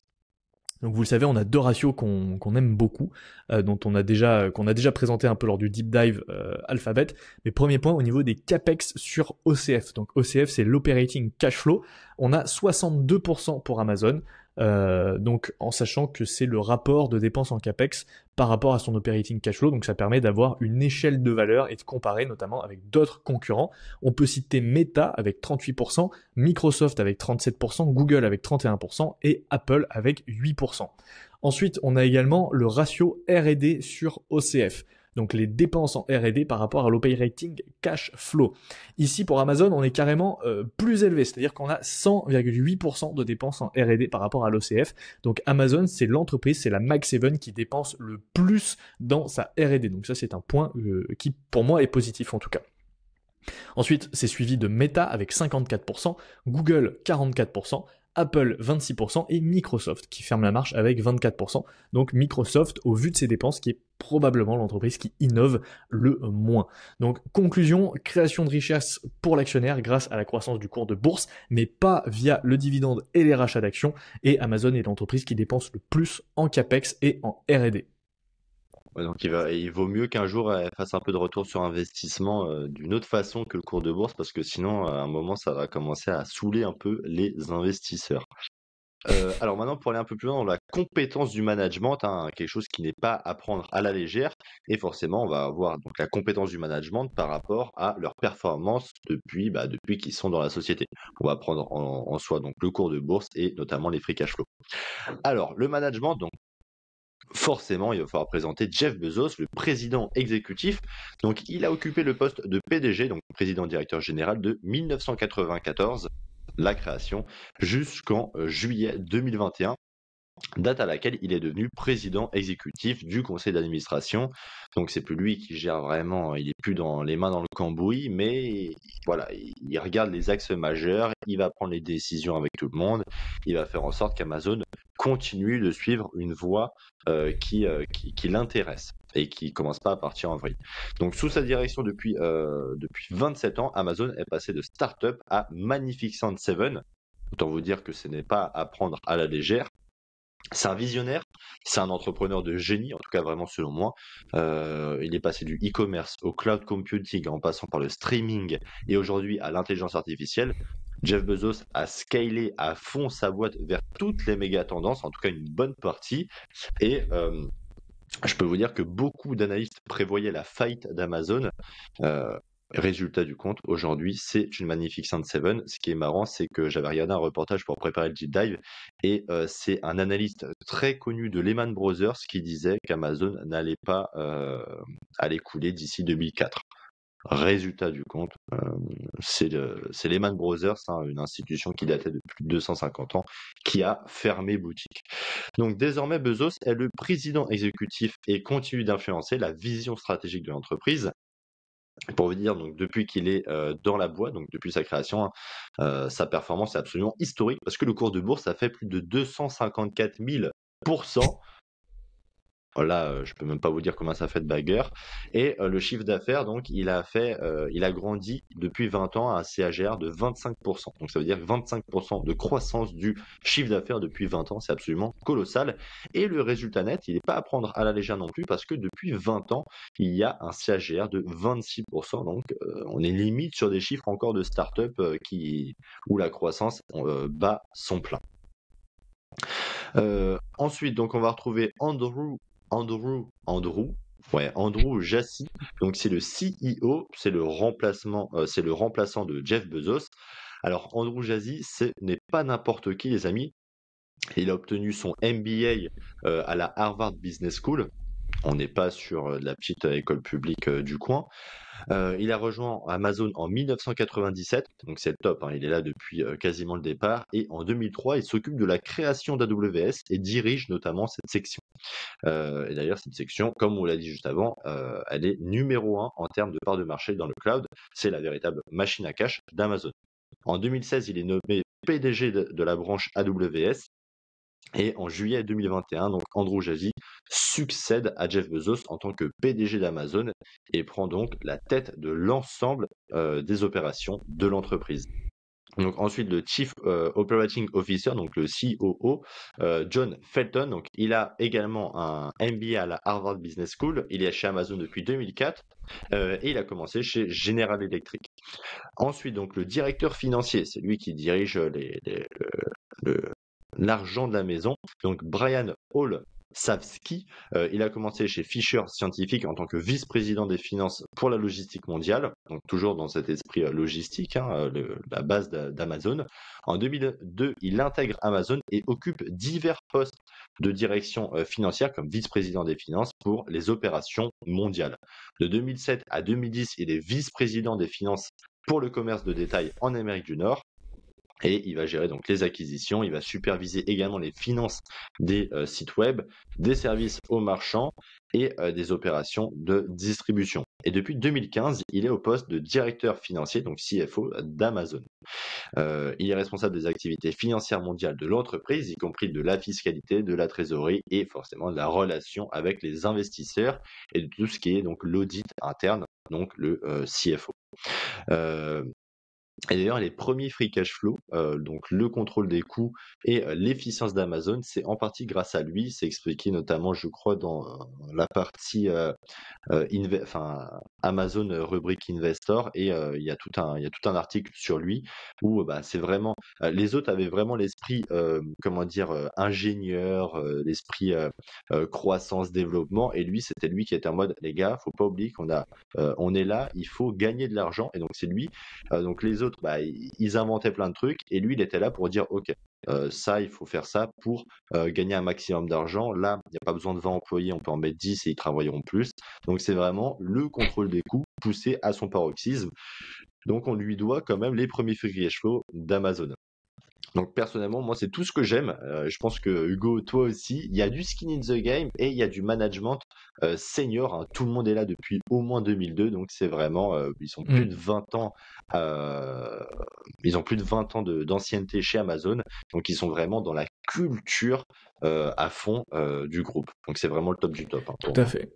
donc vous le savez, on a deux ratios qu'on aime beaucoup, dont qu'on a déjà présenté un peu lors du deep dive Alphabet. Mais premier point au niveau des capex sur OCF. Donc OCF c'est l'operating cash flow. On a 62% pour Amazon. Donc en sachant que c'est le rapport de dépenses en capex par rapport à son operating cash flow, donc ça permet d'avoir une échelle de valeur et de comparer notamment avec d'autres concurrents. On peut citer Meta avec 38%, Microsoft avec 37%, Google avec 31% et Apple avec 8%. Ensuite, on a également le ratio R&D sur OCF. Donc les dépenses en R&D par rapport à l'operating cash flow. Ici pour Amazon, on est carrément plus élevé, c'est-à-dire qu'on a 100,8% de dépenses en R&D par rapport à l'OCF. Donc Amazon, c'est l'entreprise, c'est la Mag 7 qui dépense le plus dans sa R&D. Donc ça c'est un point qui pour moi est positif en tout cas. Ensuite, c'est suivi de Meta avec 54%, Google 44%, Apple 26% et Microsoft qui ferme la marche avec 24%. Donc Microsoft, au vu de ses dépenses, qui est probablement l'entreprise qui innove le moins. Donc conclusion, création de richesse pour l'actionnaire grâce à la croissance du cours de bourse, mais pas via le dividende et les rachats d'actions. Et Amazon est l'entreprise qui dépense le plus en capex et en R&D. Ouais, donc il vaut mieux qu'un jour elle fasse un peu de retour sur investissement d'une autre façon que le cours de bourse, parce que sinon, à un moment, ça va commencer à saouler un peu les investisseurs. Alors maintenant, pour aller un peu plus loin dans la compétence du management, hein, quelque chose qui n'est pas à prendre à la légère, et forcément, on va avoir donc la compétence du management par rapport à leur performance depuis qu'ils sont dans la société. On va prendre en soi donc le cours de bourse et notamment les free cash flow. Alors, le management, donc forcément, il va falloir présenter Jeff Bezos, le président exécutif. Donc, il a occupé le poste de PDG, donc président directeur général de 1994, la création, jusqu'en juillet 2021, date à laquelle il est devenu président exécutif du conseil d'administration. Donc c'est plus lui qui gère vraiment, il est plus dans les mains dans le cambouis, mais voilà, il regarde les axes majeurs, il va prendre les décisions avec tout le monde, il va faire en sorte qu'Amazon continue de suivre une voie qui l'intéresse et qui commence pas à partir en vrille. Donc sous sa direction depuis 27 ans, Amazon est passé de start-up à Magnificent Seven. Autant vous dire que ce n'est pas à prendre à la légère. C'est un visionnaire, c'est un entrepreneur de génie, en tout cas vraiment selon moi. Il est passé du e-commerce au cloud computing en passant par le streaming et aujourd'hui à l'intelligence artificielle. Jeff Bezos a scalé à fond sa boîte vers toutes les méga tendances, en tout cas une bonne partie. Et je peux vous dire que beaucoup d'analystes prévoyaient la faillite d'Amazon. Résultat du compte, aujourd'hui, c'est une Magnificent Seven. Ce qui est marrant, c'est que j'avais regardé un reportage pour préparer le deep dive et c'est un analyste très connu de Lehman Brothers qui disait qu'Amazon n'allait pas aller couler d'ici 2004. Résultat du compte, c'est Lehman Brothers, hein, une institution qui datait de plus de 250 ans, qui a fermé boutique. Donc désormais, Bezos est le président exécutif et continue d'influencer la vision stratégique de l'entreprise. Pour vous dire, donc depuis qu'il est dans la boîte, donc depuis sa création, hein, sa performance est absolument historique parce que le cours de bourse a fait plus de 254 000%. Là, je peux même pas vous dire comment ça fait de bagarre. Et le chiffre d'affaires, donc, il a grandi depuis 20 ans à un CAGR de 25%. Donc, ça veut dire 25% de croissance du chiffre d'affaires depuis 20 ans. C'est absolument colossal. Et le résultat net, il n'est pas à prendre à la légère non plus parce que depuis 20 ans, il y a un CAGR de 26%. Donc, on est limite sur des chiffres encore de start-up où la croissance bat son plein. Ensuite, donc, on va retrouver Andrew, Ouais, Andrew Jassy, donc c'est le CEO, c'est le remplaçant de Jeff Bezos. Alors Andrew Jassy, ce n'est pas n'importe qui, les amis. Il a obtenu son MBA à la Harvard Business School. On n'est pas sur de la petite école publique du coin. Il a rejoint Amazon en 1997, donc c'est le top, hein, il est là depuis quasiment le départ. Et en 2003, il s'occupe de la création d'AWS et dirige notamment cette section. Et d'ailleurs, cette section, comme on l'a dit juste avant, elle est numéro un en termes de part de marché dans le cloud. C'est la véritable machine à cash d'Amazon. En 2016, il est nommé PDG de la branche AWS. Et en juillet 2021, donc Andrew Jassy succède à Jeff Bezos en tant que PDG d'Amazon et prend donc la tête de l'ensemble des opérations de l'entreprise. Donc ensuite le Chief Operating Officer, donc le COO, John Felton, donc il a également un MBA à la Harvard Business School, il est chez Amazon depuis 2004 et il a commencé chez General Electric. Ensuite donc le directeur financier, c'est lui qui dirige le- l'argent de la maison. Donc Brian Hall Savsky, il a commencé chez Fisher Scientific en tant que vice-président des finances pour la logistique mondiale, donc toujours dans cet esprit logistique, hein, la base d'Amazon. En 2002, il intègre Amazon et occupe divers postes de direction financière comme vice-président des finances pour les opérations mondiales. De 2007 à 2010, il est vice-président des finances pour le commerce de détail en Amérique du Nord. Et il va gérer donc les acquisitions, il va superviser également les finances des sites web, des services aux marchands et des opérations de distribution. Et depuis 2015, il est au poste de directeur financier, donc CFO d'Amazon. Il est responsable des activités financières mondiales de l'entreprise, y compris de la fiscalité, de la trésorerie et forcément de la relation avec les investisseurs et de tout ce qui est donc l'audit interne, donc le CFO. Et d'ailleurs, les premiers free cash flow, donc le contrôle des coûts et l'efficience d'Amazon, c'est en partie grâce à lui. C'est expliqué notamment, je crois, dans la partie Amazon rubrique Investor et il y a tout un article sur lui où bah, c'est vraiment les autres avaient vraiment l'esprit comment dire ingénieur, l'esprit croissance développement et lui c'était lui qui était en mode les gars, faut pas oublier on est là, il faut gagner de l'argent et donc c'est lui donc les autres bah, ils inventaient plein de trucs et lui il était là pour dire OK ça, il faut faire ça pour gagner un maximum d'argent. Là, il n'y a pas besoin de 20 employés, on peut en mettre 10 et ils travailleront plus. Donc, c'est vraiment le contrôle des coûts poussé à son paroxysme. Donc, on lui doit quand même les premiers free cash flow d'Amazon. Donc personnellement, moi c'est tout ce que j'aime. Je pense que Hugo, toi aussi, il y a du skin in the game et il y a du management senior, hein. Tout le monde est là depuis au moins 2002, donc c'est vraiment, ils ont plus de 20 ans, ils ont plus de 20 ans d'ancienneté chez Amazon, donc ils sont vraiment dans la culture à fond du groupe. Donc c'est vraiment le top du top, hein, pour Tout à moi. fait.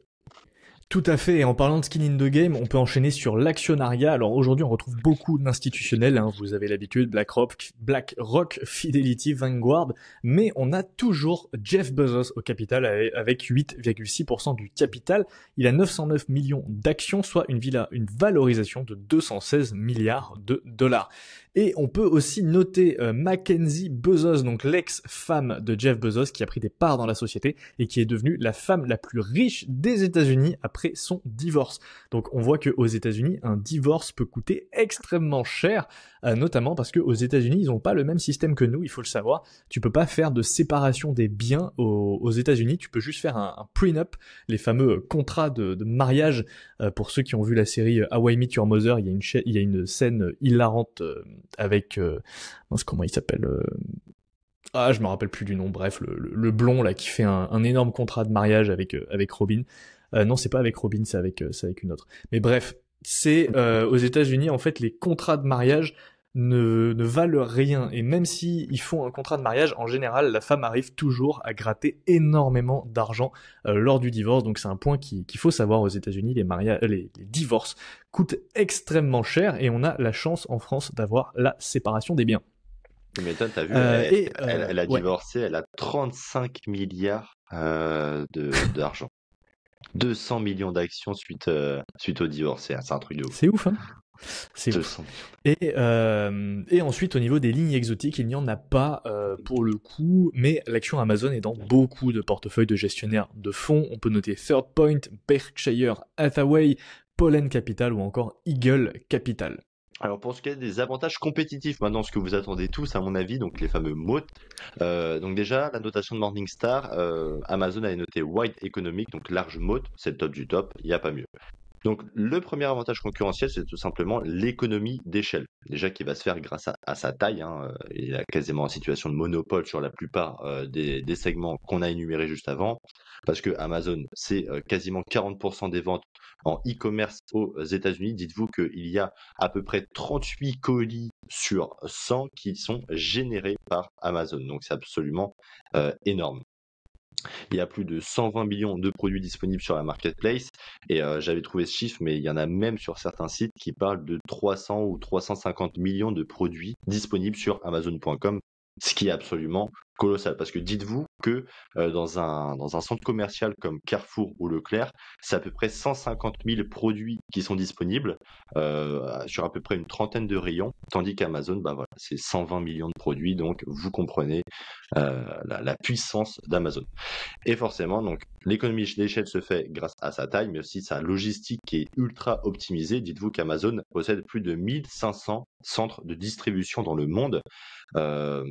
Tout à fait, et en parlant de skin in the game, on peut enchaîner sur l'actionnariat. Alors aujourd'hui, on retrouve beaucoup d'institutionnels, hein. Vous avez l'habitude, BlackRock, Fidelity, Vanguard, mais on a toujours Jeff Bezos au capital avec 8,6% du capital. Il a 909 millions d'actions, soit une valorisation de 216 milliards de dollars. Et on peut aussi noter Mackenzie Bezos, donc l'ex-femme de Jeff Bezos, qui a pris des parts dans la société et qui est devenue la femme la plus riche des États-Unis après son divorce. Donc on voit que aux États-Unis, un divorce peut coûter extrêmement cher, notamment parce que aux États-Unis, ils n'ont pas le même système que nous, il faut le savoir. Tu peux pas faire de séparation des biens aux États-Unis, tu peux juste faire un prenup, les fameux contrats de mariage. Pour ceux qui ont vu la série How I Met Your Mother, il y a une scène hilarante avec comment il s'appelle je me rappelle plus du nom. Bref, le blond là qui fait un énorme contrat de mariage avec Robin. Non, c'est pas avec Robin, c'est avec une autre. Mais bref, c'est aux États-Unis en fait les contrats de mariage ne valent rien et même si ils font un contrat de mariage, en général, la femme arrive toujours à gratter énormément d'argent lors du divorce. Donc c'est un point qu'il faut savoir aux États-Unis. Les divorces coûtent extrêmement cher et on a la chance en France d'avoir la séparation des biens. Tu m'étonnes, t'as vu, elle a Ouais. divorcé, elle a 35 milliards d'argent. 200 millions d'actions suite au divorce. C'est un truc de ouf. C'est ouf, hein. C'est ouf. 200 Et ensuite, au niveau des lignes exotiques, il n'y en a pas pour le coup, mais l'action Amazon est dans beaucoup de portefeuilles de gestionnaires de fonds. On peut noter Third Point, Berkshire Hathaway, Pollen Capital ou encore Eagle Capital. Alors pour ce qui est des avantages compétitifs, maintenant ce que vous attendez tous à mon avis, donc les fameux MOT. Donc déjà la notation de Morningstar, Amazon a noté Wide Economic, donc large MOT, c'est le top du top, il n'y a pas mieux. Donc le premier avantage concurrentiel, c'est tout simplement l'économie d'échelle. Déjà qui va se faire grâce à sa taille, hein. Il est quasiment en situation de monopole sur la plupart des segments qu'on a énumérés juste avant, parce que Amazon, c'est quasiment 40% des ventes en e-commerce aux États-Unis. Dites-vous qu'il y a à peu près 38 colis sur 100 qui sont générés par Amazon. Donc c'est absolument énorme. Il y a plus de 120 millions de produits disponibles sur la marketplace et j'avais trouvé ce chiffre, mais il y en a même sur certains sites qui parlent de 300 ou 350 millions de produits disponibles sur Amazon.com, ce qui est absolument colossal. Parce que dites-vous que dans un centre commercial comme Carrefour ou Leclerc, c'est à peu près 150 000 produits qui sont disponibles sur à peu près une trentaine de rayons, tandis qu'Amazon, bah voilà, c'est 120 millions de produits, donc vous comprenez la puissance d'Amazon. Et forcément, donc, l'économie d'échelle se fait grâce à sa taille, mais aussi sa logistique qui est ultra optimisée. Dites-vous qu'Amazon possède plus de 1500 centres de distribution dans le monde. Euh,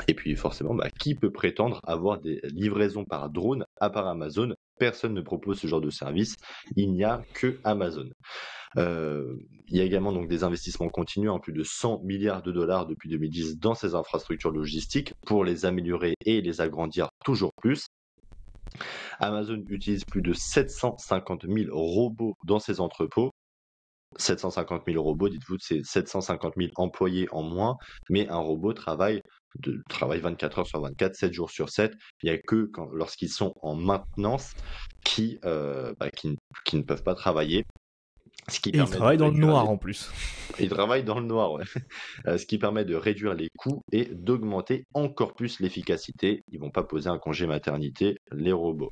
et puis forcément, bah, qui peut prétendre avoir des livraisons par drone à part Amazon? Personne ne propose ce genre de service. Il n'y a que Amazon. Il y a également donc des investissements continus en plus de 100 milliards de dollars depuis 2010 dans ces infrastructures logistiques pour les améliorer et les agrandir toujours plus. Amazon utilise plus de 750 000 robots dans ses entrepôts. 750 000 robots, dites-vous, c'est 750 000 employés en moins, mais un robot travaille 24 heures sur 24, 7 jours sur 7. Il n'y a que lorsqu'ils sont en maintenance qui ne peuvent pas travailler. Et il travaille dans le noir en plus. Il travaille dans le noir, ouais. Ce qui permet de réduire les coûts et d'augmenter encore plus l'efficacité. Ils vont pas poser un congé maternité, les robots.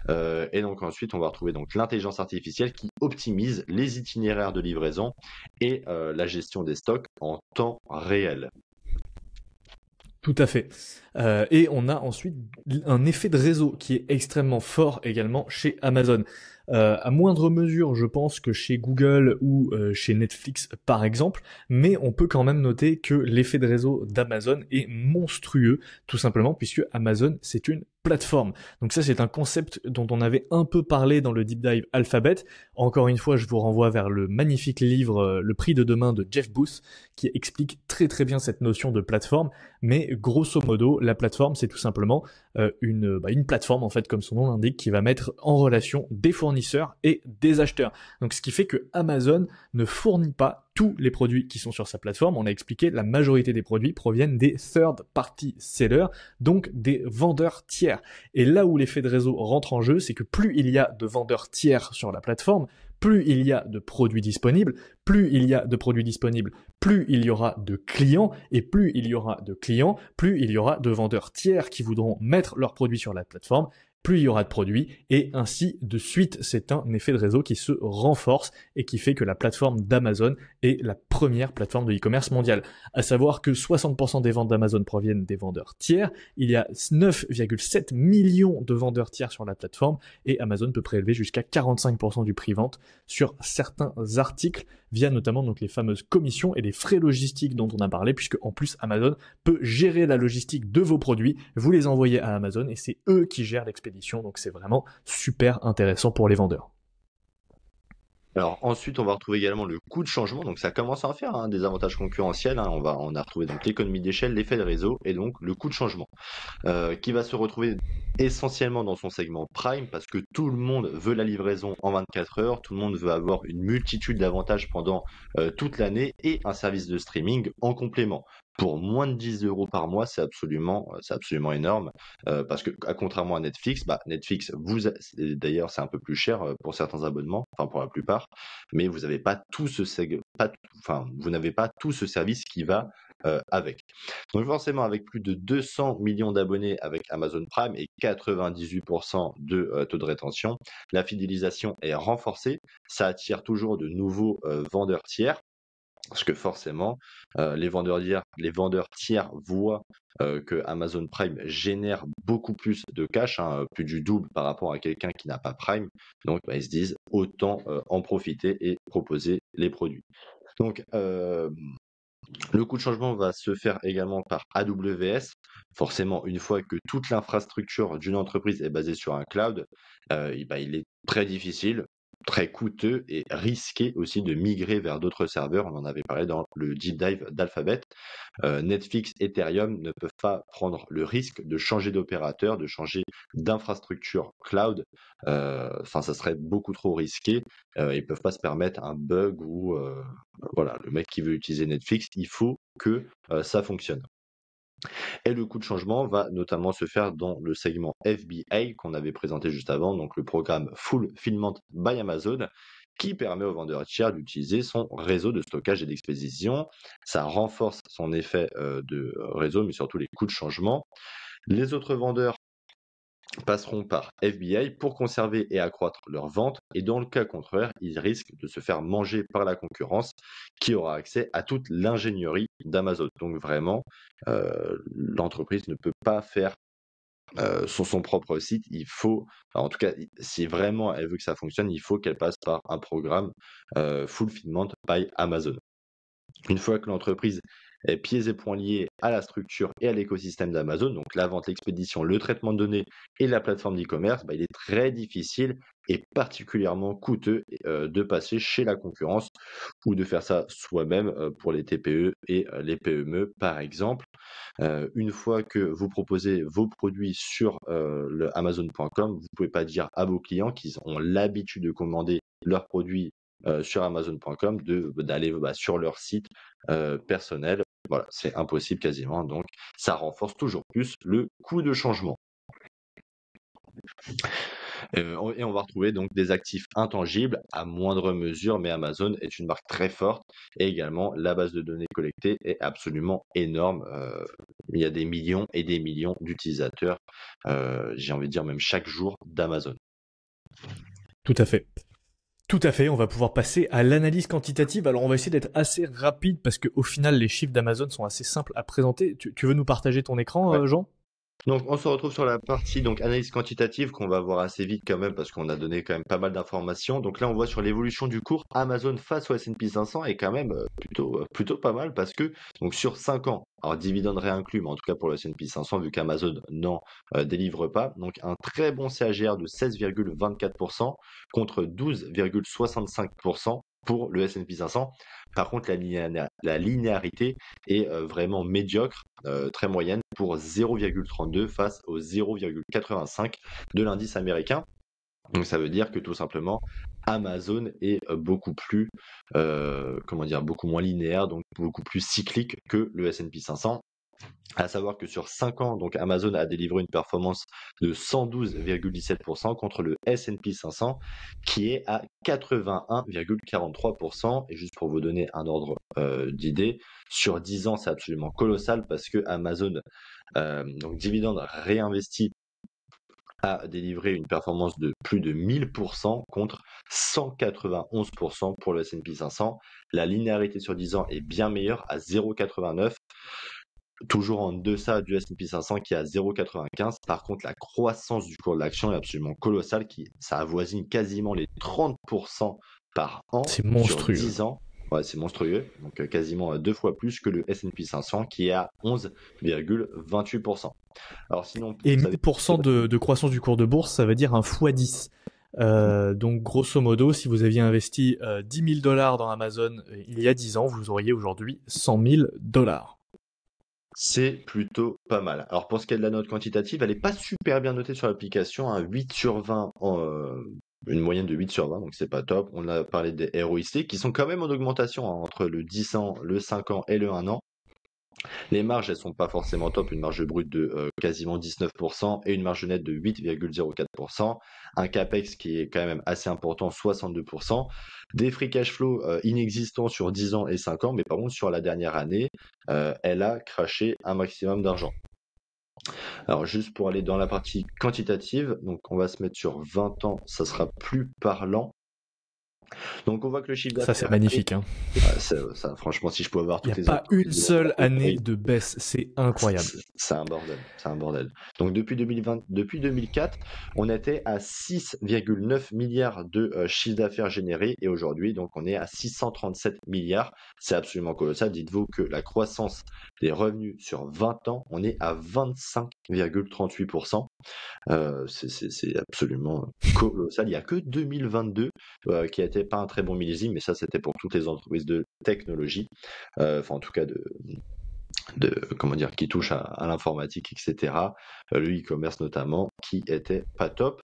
Et donc ensuite, on va retrouver donc l'intelligence artificielle qui optimise les itinéraires de livraison et la gestion des stocks en temps réel. Tout à fait. Et on a ensuite un effet de réseau qui est extrêmement fort également chez Amazon. À moindre mesure, je pense, que chez Google ou chez Netflix, par exemple, mais on peut quand même noter que l'effet de réseau d'Amazon est monstrueux, tout simplement, puisque Amazon, c'est une plateforme. Donc ça, c'est un concept dont on avait un peu parlé dans le Deep Dive Alphabet. Encore une fois, je vous renvoie vers le magnifique livre Le prix de demain de Jeff Booth, qui explique très très bien cette notion de plateforme. Mais grosso modo, la plateforme, c'est tout simplement une plateforme, en fait, comme son nom l'indique, qui va mettre en relation des fournisseurs et des acheteurs. Donc ce qui fait que Amazon ne fournit pas tous les produits qui sont sur sa plateforme. On a expliqué, la majorité des produits proviennent des third-party sellers, donc des vendeurs tiers. Et là où l'effet de réseau rentre en jeu, c'est que plus il y a de vendeurs tiers sur la plateforme, plus il y a de produits disponibles, plus il y a de produits disponibles, plus il y aura de clients, et plus il y aura de clients, plus il y aura de vendeurs tiers qui voudront mettre leurs produits sur la plateforme, plus il y aura de produits, et ainsi de suite. C'est un effet de réseau qui se renforce et qui fait que la plateforme d'Amazon est la première plateforme de e-commerce mondiale. À savoir que 60% des ventes d'Amazon proviennent des vendeurs tiers, il y a 9,7 millions de vendeurs tiers sur la plateforme, et Amazon peut prélever jusqu'à 45% du prix vente sur certains articles, via notamment donc les fameuses commissions et les frais logistiques dont on a parlé, puisque en plus Amazon peut gérer la logistique de vos produits, vous les envoyez à Amazon et c'est eux qui gèrent l'expédition, donc c'est vraiment super intéressant pour les vendeurs. Alors ensuite, on va retrouver également le coût de changement. Donc ça commence à en faire des avantages concurrentiels, hein. On a retrouvé donc l'économie d'échelle, l'effet de réseau et donc le coût de changement, qui va se retrouver essentiellement dans son segment Prime parce que tout le monde veut la livraison en 24 heures, tout le monde veut avoir une multitude d'avantages pendant toute l'année et un service de streaming en complément. Pour moins de 10 euros par mois, c'est absolument énorme. Parce que, contrairement à Netflix, Netflix, d'ailleurs, c'est un peu plus cher pour certains abonnements, enfin pour la plupart, mais vous n'avez pas tout ce service qui va avec. Donc forcément, avec plus de 200 millions d'abonnés avec Amazon Prime et 98% de taux de rétention, la fidélisation est renforcée. Ça attire toujours de nouveaux vendeurs tiers. Parce que forcément, les vendeurs tiers voient que Amazon Prime génère beaucoup plus de cash, hein, plus du double par rapport à quelqu'un qui n'a pas Prime. Donc, ils se disent autant en profiter et proposer les produits. Donc, le coût de changement va se faire également par AWS. Forcément, une fois que toute l'infrastructure d'une entreprise est basée sur un cloud, il est très difficile, très coûteux et risqué aussi de migrer vers d'autres serveurs. On en avait parlé dans le deep dive d'Alphabet. Netflix, Ethereum ne peuvent pas prendre le risque de changer d'opérateur, de changer d'infrastructure cloud. Ça serait beaucoup trop risqué. Ils peuvent pas se permettre un bug ou voilà, le mec qui veut utiliser Netflix, il faut que ça fonctionne. Et le coût de changement va notamment se faire dans le segment FBA qu'on avait présenté juste avant, donc le programme Fulfillment by Amazon, qui permet au vendeur tiers d'utiliser son réseau de stockage et d'expédition. Ça renforce son effet de réseau, mais surtout les coûts de changement. Les autres vendeurs passeront par FBA pour conserver et accroître leurs ventes, et dans le cas contraire, ils risquent de se faire manger par la concurrence qui aura accès à toute l'ingénierie d'Amazon. Donc vraiment, l'entreprise ne peut pas faire sur son propre site. Il faut, en tout cas, si vraiment elle veut que ça fonctionne, il faut qu'elle passe par un programme Fulfillment by Amazon. Une fois que l'entreprise est pieds et poings liés à la structure et à l'écosystème d'Amazon, donc la vente, l'expédition, le traitement de données et la plateforme d'e-commerce, il est très difficile et particulièrement coûteux de passer chez la concurrence ou de faire ça soi-même pour les TPE et les PME par exemple. Une fois que vous proposez vos produits sur le Amazon.com, vous ne pouvez pas dire à vos clients qu'ils ont l'habitude de commander leurs produits sur Amazon.com d'aller sur leur site personnel. Voilà, c'est impossible quasiment. Donc, ça renforce toujours plus le coût de changement. Et on va retrouver donc des actifs intangibles à moindre mesure, mais Amazon est une marque très forte. Et également, la base de données collectée est absolument énorme. Il y a des millions et des millions d'utilisateurs, j'ai envie de dire même chaque jour, d'Amazon. Tout à fait. Tout à fait, on va pouvoir passer à l'analyse quantitative. Alors on va essayer d'être assez rapide parce qu'au final les chiffres d'Amazon sont assez simples à présenter. Tu veux nous partager ton écran, Ouais. Jean? Donc, on se retrouve sur la partie donc analyse quantitative qu'on va voir assez vite quand même parce qu'on a donné quand même pas mal d'informations. Donc là, on voit sur l'évolution du cours Amazon face au S&P 500 est quand même plutôt pas mal parce que donc sur 5 ans, alors dividende réinclus, mais en tout cas pour le S&P 500 vu qu'Amazon n'en délivre pas, donc un très bon CAGR de 16,24% contre 12,65% pour le S&P 500. Par contre, la linéarité est vraiment médiocre, très moyenne, pour 0,32 face au 0,85 de l'indice américain. Donc ça veut dire que tout simplement, Amazon est beaucoup plus, beaucoup moins linéaire, donc beaucoup plus cyclique que le S&P 500. À savoir que sur 5 ans, donc Amazon a délivré une performance de 112,17% contre le S&P 500 qui est à 81,43%. Et juste pour vous donner un ordre d'idée, sur 10 ans, c'est absolument colossal parce que Amazon, donc dividende réinvesti, a délivré une performance de plus de 1000% contre 191% pour le S&P 500. La linéarité sur 10 ans est bien meilleure à 0,89. Toujours en deçà du S&P 500 qui est à 0,95. Par contre, la croissance du cours de l'action est absolument colossale, ça avoisine quasiment les 30% par an C'est sur monstrueux. 10 ans. Ouais, c'est monstrueux. Donc quasiment 2 fois plus que le S&P 500 qui est à 11,28%. Alors sinon, Et vous savez, 1000% de croissance du cours de bourse, ça veut dire un x10. Donc grosso modo, si vous aviez investi 10 000 dollars dans Amazon il y a 10 ans, vous auriez aujourd'hui 100 000 dollars. c'est plutôt pas mal. Alors pour ce qui est de la note quantitative, elle n'est pas super bien notée sur l'application, un 8 sur 20, une moyenne de 8 sur 20, donc c'est pas top. On a parlé des ROIC qui sont quand même en augmentation, hein, entre le 10 ans, le 5 ans et le 1 an. Les marges, elles sont pas forcément top, une marge brute de quasiment 19% et une marge nette de 8,04%, un capex qui est quand même assez important, 62%, des free cash flow inexistants sur 10 ans et 5 ans, mais par contre sur la dernière année, elle a craché un maximum d'argent. Alors juste pour aller dans la partie quantitative, donc on va se mettre sur 20 ans, ça sera plus parlant. Donc on voit que le chiffre Ça, c'est d'affaires est... magnifique, hein. ça, franchement, si je pouvais avoir Il n'y a toutes les pas une entreprises de seule année l'entreprise, de baisse. C'est incroyable. c'est un bordel, c'est un bordel. Donc depuis 2004, on était à 6,9 milliards de chiffre d'affaires généré et aujourd'hui, donc on est à 637 milliards. C'est absolument colossal. Dites-vous que la croissance des revenus sur 20 ans, on est à 25,38%. C'est absolument colossal. Il n'y a que 2022 qui n'était pas un très bon millésime, mais ça c'était pour toutes les entreprises de technologie, enfin en tout cas comment dire, qui touchent à l'informatique, etc. Le e-commerce notamment, qui était pas top.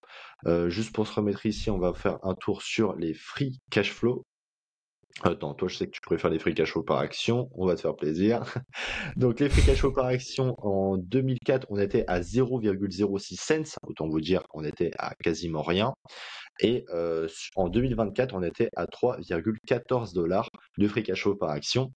Juste pour se remettre ici, on va faire un tour sur les free cash flow. Attends, toi je sais que tu préfères les free cash flow par action, on va te faire plaisir. Donc les free cash flow par action en 2004, on était à 0,06 cents, autant vous dire on était à quasiment rien. Et en 2024, on était à 3,14 dollars de free cash flow par action.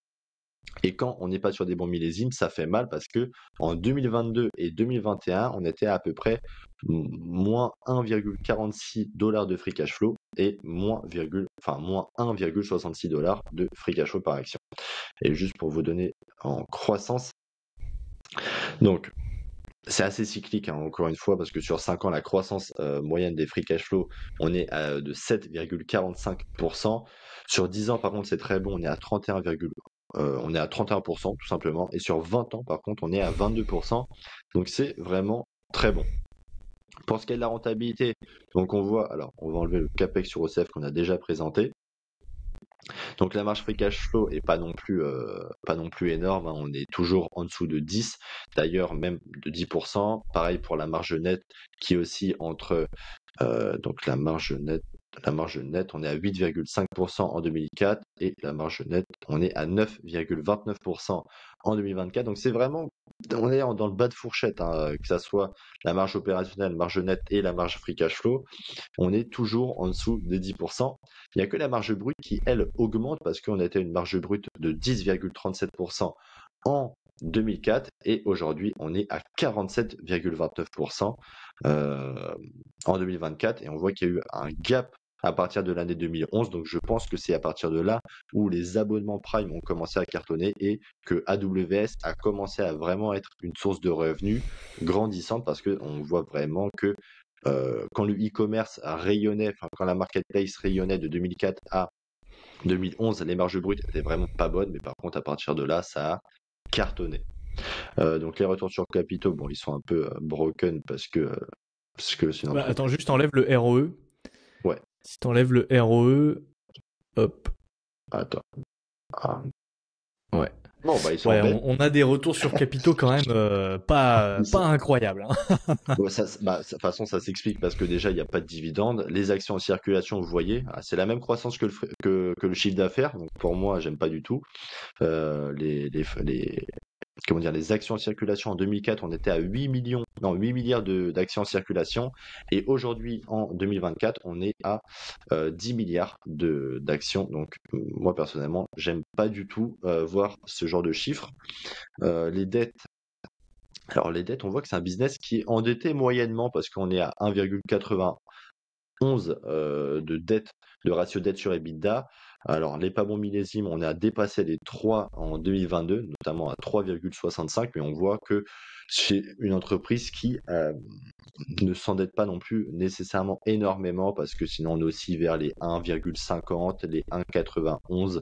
Et quand on n'est pas sur des bons millésimes, ça fait mal parce que en 2022 et 2021, on était à peu près moins 1,46 dollars de free cash flow et moins 1,66 dollars de free cash flow par action. Et juste pour vous donner en croissance, donc c'est assez cyclique, hein, encore une fois, parce que sur 5 ans, la croissance moyenne des free cash flow, on est de 7,45%. Sur 10 ans, par contre, c'est très bon, on est à 31%, tout simplement. Et sur 20 ans, par contre, on est à 22%. Donc c'est vraiment très bon. Pour ce qui est de la rentabilité, donc on voit, alors on va enlever le CAPEX sur OCF qu'on a déjà présenté. Donc la marge free cash flow est pas non plus énorme, hein. On est toujours en dessous de 10, d'ailleurs même de 10%. Pareil pour la marge nette qui est aussi entre donc la marge nette, on est à 8,5% en 2004 et la marge nette, on est à 9,29% en 2024. Donc c'est vraiment, on est dans le bas de fourchette, hein, que ça soit la marge opérationnelle, marge nette et la marge free cash flow, on est toujours en dessous de 10%. Il n'y a que la marge brute qui, elle, augmente parce qu'on était à une marge brute de 10,37% en 2004 et aujourd'hui on est à 47,29% en 2024 et on voit qu'il y a eu un gap à partir de l'année 2011, donc je pense que c'est à partir de là où les abonnements Prime ont commencé à cartonner et que AWS a commencé à vraiment être une source de revenus grandissante parce qu'on voit vraiment que quand le e-commerce rayonnait, enfin quand la marketplace rayonnait de 2004 à 2011, les marges brutes étaient vraiment pas bonnes, mais par contre à partir de là, ça a cartonné. Donc les retours sur capitaux, bon, ils sont un peu broken parce que c'est une Bah, attends, entreprise. juste enlève le ROE. Ouais, Si t'enlèves le ROE, hop. attends. Ah. Ouais. Bon, bah ils sont en Ouais, baisse. on a des retours sur capitaux quand même pas incroyables, hein. Ouais, de toute façon, ça s'explique parce que déjà, il n'y a pas de dividendes. Les actions en circulation, vous voyez, c'est la même croissance que le chiffre d'affaires. Donc pour moi, j'aime pas du tout. Comment dire, les actions en circulation en 2004, on était à 8 millions, non, 8 milliards d'actions en circulation. Et aujourd'hui, en 2024, on est à 10 milliards d'actions. Donc, moi, personnellement, j'aime pas du tout voir ce genre de chiffres. Les dettes, alors les dettes, on voit que c'est un business qui est endetté moyennement parce qu'on est à 1,91 de ratio dette sur EBITDA. Alors, les pas bons millésimes, on a dépassé les 3 en 2022, notamment à 3,65, mais on voit que c'est une entreprise qui ne s'endette pas non plus nécessairement énormément parce que sinon on est aussi vers les 1,50, les 1,91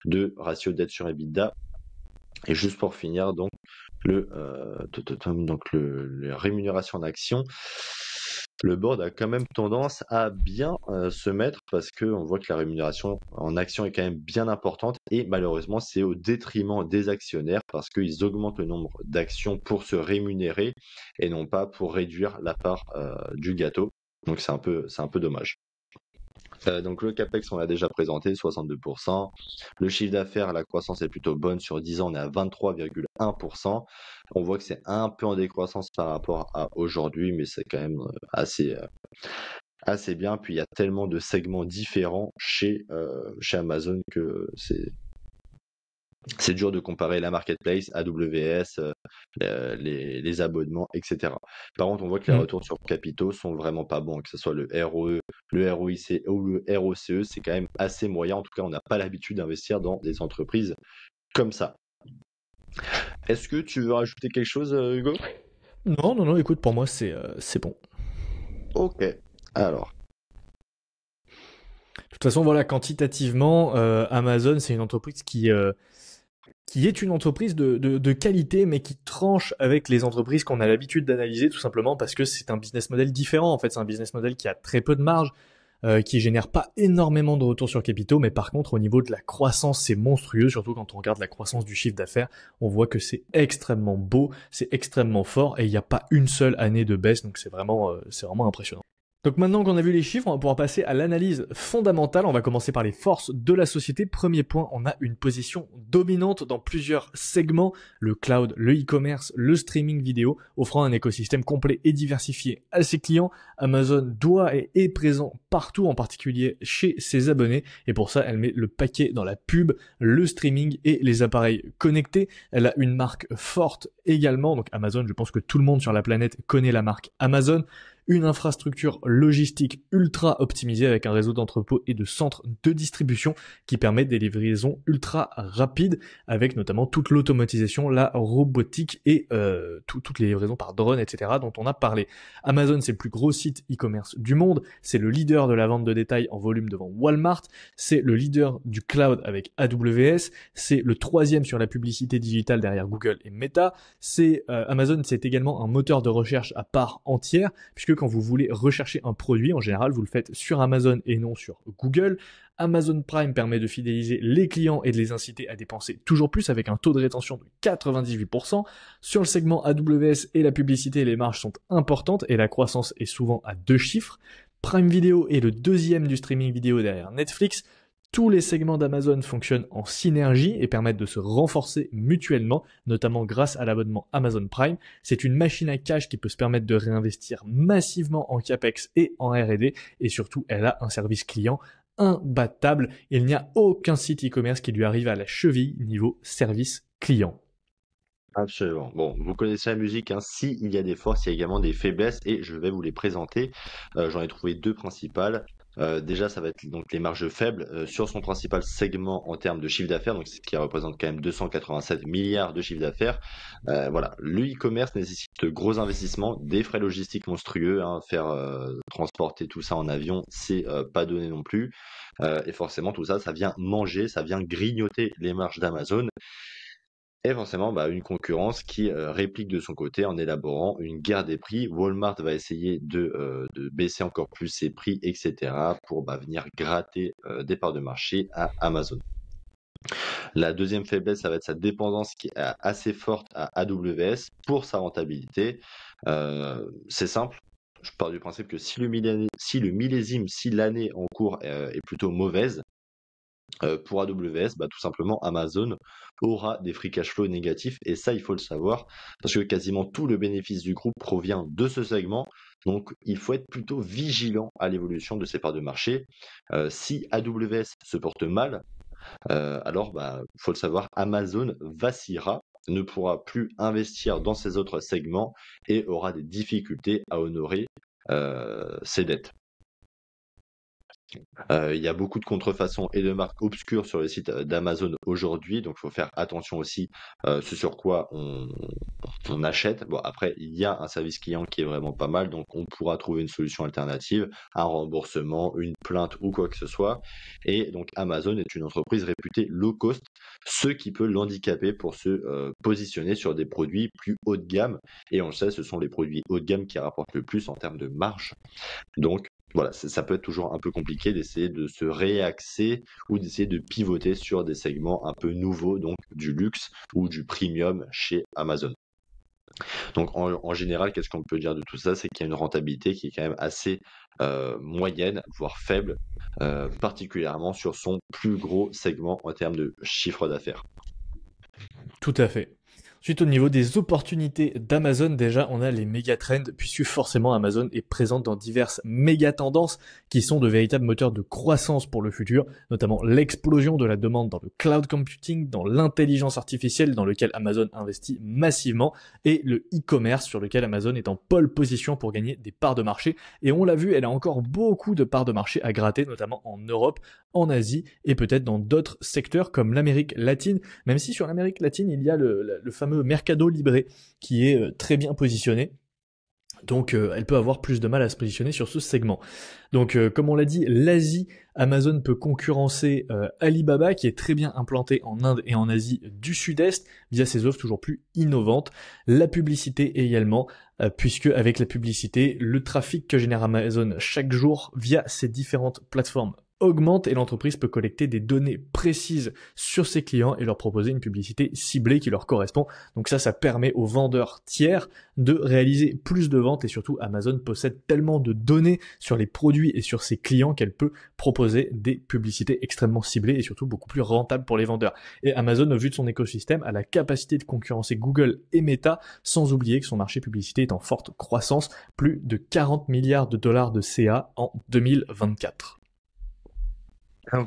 de ratio dette sur EBITDA. Et juste pour finir, donc, les rémunérations en actions, le board a quand même tendance à bien se mettre parce qu'on voit que la rémunération en actions est quand même bien importante et malheureusement c'est au détriment des actionnaires parce qu'ils augmentent le nombre d'actions pour se rémunérer et non pas pour réduire la part du gâteau. Donc c'est un peu dommage. Donc le CAPEX, on l'a déjà présenté, 62%. Le chiffre d'affaires, la croissance est plutôt bonne. Sur 10 ans, on est à 23,1%. On voit que c'est un peu en décroissance par rapport à aujourd'hui, mais c'est quand même assez bien. Puis il y a tellement de segments différents chez Amazon que c'est dur de comparer la marketplace, AWS, les abonnements, etc. Par contre, on voit que les Mm. retours sur capitaux sont vraiment pas bons, que ce soit le ROE, le ROIC ou le ROCE, c'est quand même assez moyen. En tout cas, on n'a pas l'habitude d'investir dans des entreprises comme ça. Est-ce que tu veux rajouter quelque chose, Hugo? Non, non, non, écoute, pour moi, c'est bon. Ok. Alors, De toute façon, voilà, quantitativement, Amazon, c'est une entreprise qui est une entreprise de qualité, mais qui tranche avec les entreprises qu'on a l'habitude d'analyser, tout simplement parce que c'est un business model différent. En fait, c'est un business model qui a très peu de marge, qui génère pas énormément de retours sur capitaux, mais par contre, au niveau de la croissance, c'est monstrueux, surtout quand on regarde la croissance du chiffre d'affaires, on voit que c'est extrêmement beau, c'est extrêmement fort, et il n'y a pas une seule année de baisse, donc c'est vraiment impressionnant. Donc maintenant qu'on a vu les chiffres, on va pouvoir passer à l'analyse fondamentale. On va commencer par les forces de la société. Premier point, on a une position dominante dans plusieurs segments, le cloud, le e-commerce, le streaming vidéo, offrant un écosystème complet et diversifié à ses clients. Amazon doit et est présent partout, en particulier chez ses abonnés, et pour ça, elle met le paquet dans la pub, le streaming et les appareils connectés. Elle a une marque forte également, donc Amazon, je pense que tout le monde sur la planète connaît la marque Amazon. Une infrastructure logistique ultra optimisée avec un réseau d'entrepôts et de centres de distribution qui permet des livraisons ultra rapides avec notamment toute l'automatisation, la robotique et toutes les livraisons par drone, etc. dont on a parlé. Amazon, c'est le plus gros site e-commerce du monde, c'est le leader de la vente de détail en volume devant Walmart, c'est le leader du cloud avec AWS, c'est le troisième sur la publicité digitale derrière Google et Meta, Amazon, c'est également un moteur de recherche à part entière, puisque quand vous voulez rechercher un produit, en général, vous le faites sur Amazon et non sur Google. Amazon Prime permet de fidéliser les clients et de les inciter à dépenser toujours plus avec un taux de rétention de 98%. Sur le segment AWS et la publicité, les marges sont importantes et la croissance est souvent à 2 chiffres. Prime Video est le deuxième du streaming vidéo derrière Netflix. Tous les segments d'Amazon fonctionnent en synergie et permettent de se renforcer mutuellement, notamment grâce à l'abonnement Amazon Prime. C'est une machine à cash qui peut se permettre de réinvestir massivement en CAPEX et en R&D, et surtout, elle a un service client imbattable. Il n'y a aucun site e-commerce qui lui arrive à la cheville niveau service client. absolument. Bon, vous connaissez la musique, hein. S'il y a des forces, il y a également des faiblesses et je vais vous les présenter. J'en ai trouvé deux principales. Déjà, ça va être donc les marges faibles sur son principal segment en termes de chiffre d'affaires, donc ce qui représente quand même 287 milliards de chiffre d'affaires. Voilà, le e-commerce nécessite de gros investissements, des frais logistiques monstrueux, hein, faire transporter tout ça en avion, c'est pas donné non plus. Et forcément, tout ça, ça vient manger, ça vient grignoter les marges d'Amazon. Et forcément, bah, une concurrence qui réplique de son côté en élaborant une guerre des prix. Walmart va essayer de baisser encore plus ses prix, etc., pour bah, venir gratter des parts de marché à Amazon. La deuxième faiblesse, ça va être sa dépendance qui est assez forte à AWS pour sa rentabilité. C'est simple. Je pars du principe que si l'année en cours est plutôt mauvaise, pour AWS, bah, tout simplement, Amazon aura des free cash flow négatifs et ça, il faut le savoir parce que quasiment tout le bénéfice du groupe provient de ce segment. Donc, il faut être plutôt vigilant à l'évolution de ces parts de marché. Si AWS se porte mal, alors, bah, faut le savoir, Amazon vacillera, ne pourra plus investir dans ces autres segments et aura des difficultés à honorer ses dettes. Il y a beaucoup de contrefaçons et de marques obscures sur le site d'Amazon aujourd'hui, donc il faut faire attention aussi ce sur quoi on achète. Bon, après, il y a un service client qui est vraiment pas mal, donc on pourra trouver une solution alternative, un remboursement, une plainte ou quoi que ce soit. Et donc Amazon est une entreprise réputée low cost, ce qui peut l'handicaper pour se positionner sur des produits plus haut de gamme. Et on le sait, ce sont les produits haut de gamme qui rapportent le plus en termes de marge. Donc, voilà, ça peut être toujours un peu compliqué d'essayer de se réaxer ou d'essayer de pivoter sur des segments un peu nouveaux, donc du luxe ou du premium chez Amazon. Donc en général, qu'est-ce qu'on peut dire de tout ça? C'est qu'il y a une rentabilité qui est quand même assez moyenne, voire faible, particulièrement sur son plus gros segment en termes de chiffre d'affaires. Tout à fait. Ensuite, au niveau des opportunités d'Amazon, déjà, on a les méga trends, puisque forcément Amazon est présente dans diverses méga tendances qui sont de véritables moteurs de croissance pour le futur, notamment l'explosion de la demande dans le cloud computing, dans l'intelligence artificielle dans lequel Amazon investit massivement, et le e-commerce sur lequel Amazon est en pole position pour gagner des parts de marché. Et on l'a vu, elle a encore beaucoup de parts de marché à gratter, notamment en Europe, en Asie et peut-être dans d'autres secteurs comme l'Amérique latine, même si sur l'Amérique latine, il y a le fameux Mercado Libre qui est très bien positionné. Donc elle peut avoir plus de mal à se positionner sur ce segment. Donc comme on l'a dit, l'Asie, Amazon peut concurrencer Alibaba qui est très bien implanté en Inde et en Asie du Sud-Est via ses offres toujours plus innovantes. La publicité également, puisque avec la publicité, le trafic que génère Amazon chaque jour via ses différentes plateformes augmente et l'entreprise peut collecter des données précises sur ses clients et leur proposer une publicité ciblée qui leur correspond. Donc ça permet aux vendeurs tiers de réaliser plus de ventes et surtout Amazon possède tellement de données sur les produits et sur ses clients qu'elle peut proposer des publicités extrêmement ciblées et surtout beaucoup plus rentables pour les vendeurs. Et Amazon, au vu de son écosystème, a la capacité de concurrencer Google et Meta sans oublier que son marché publicité est en forte croissance, plus de 40 milliards de dollars de CA en 2024.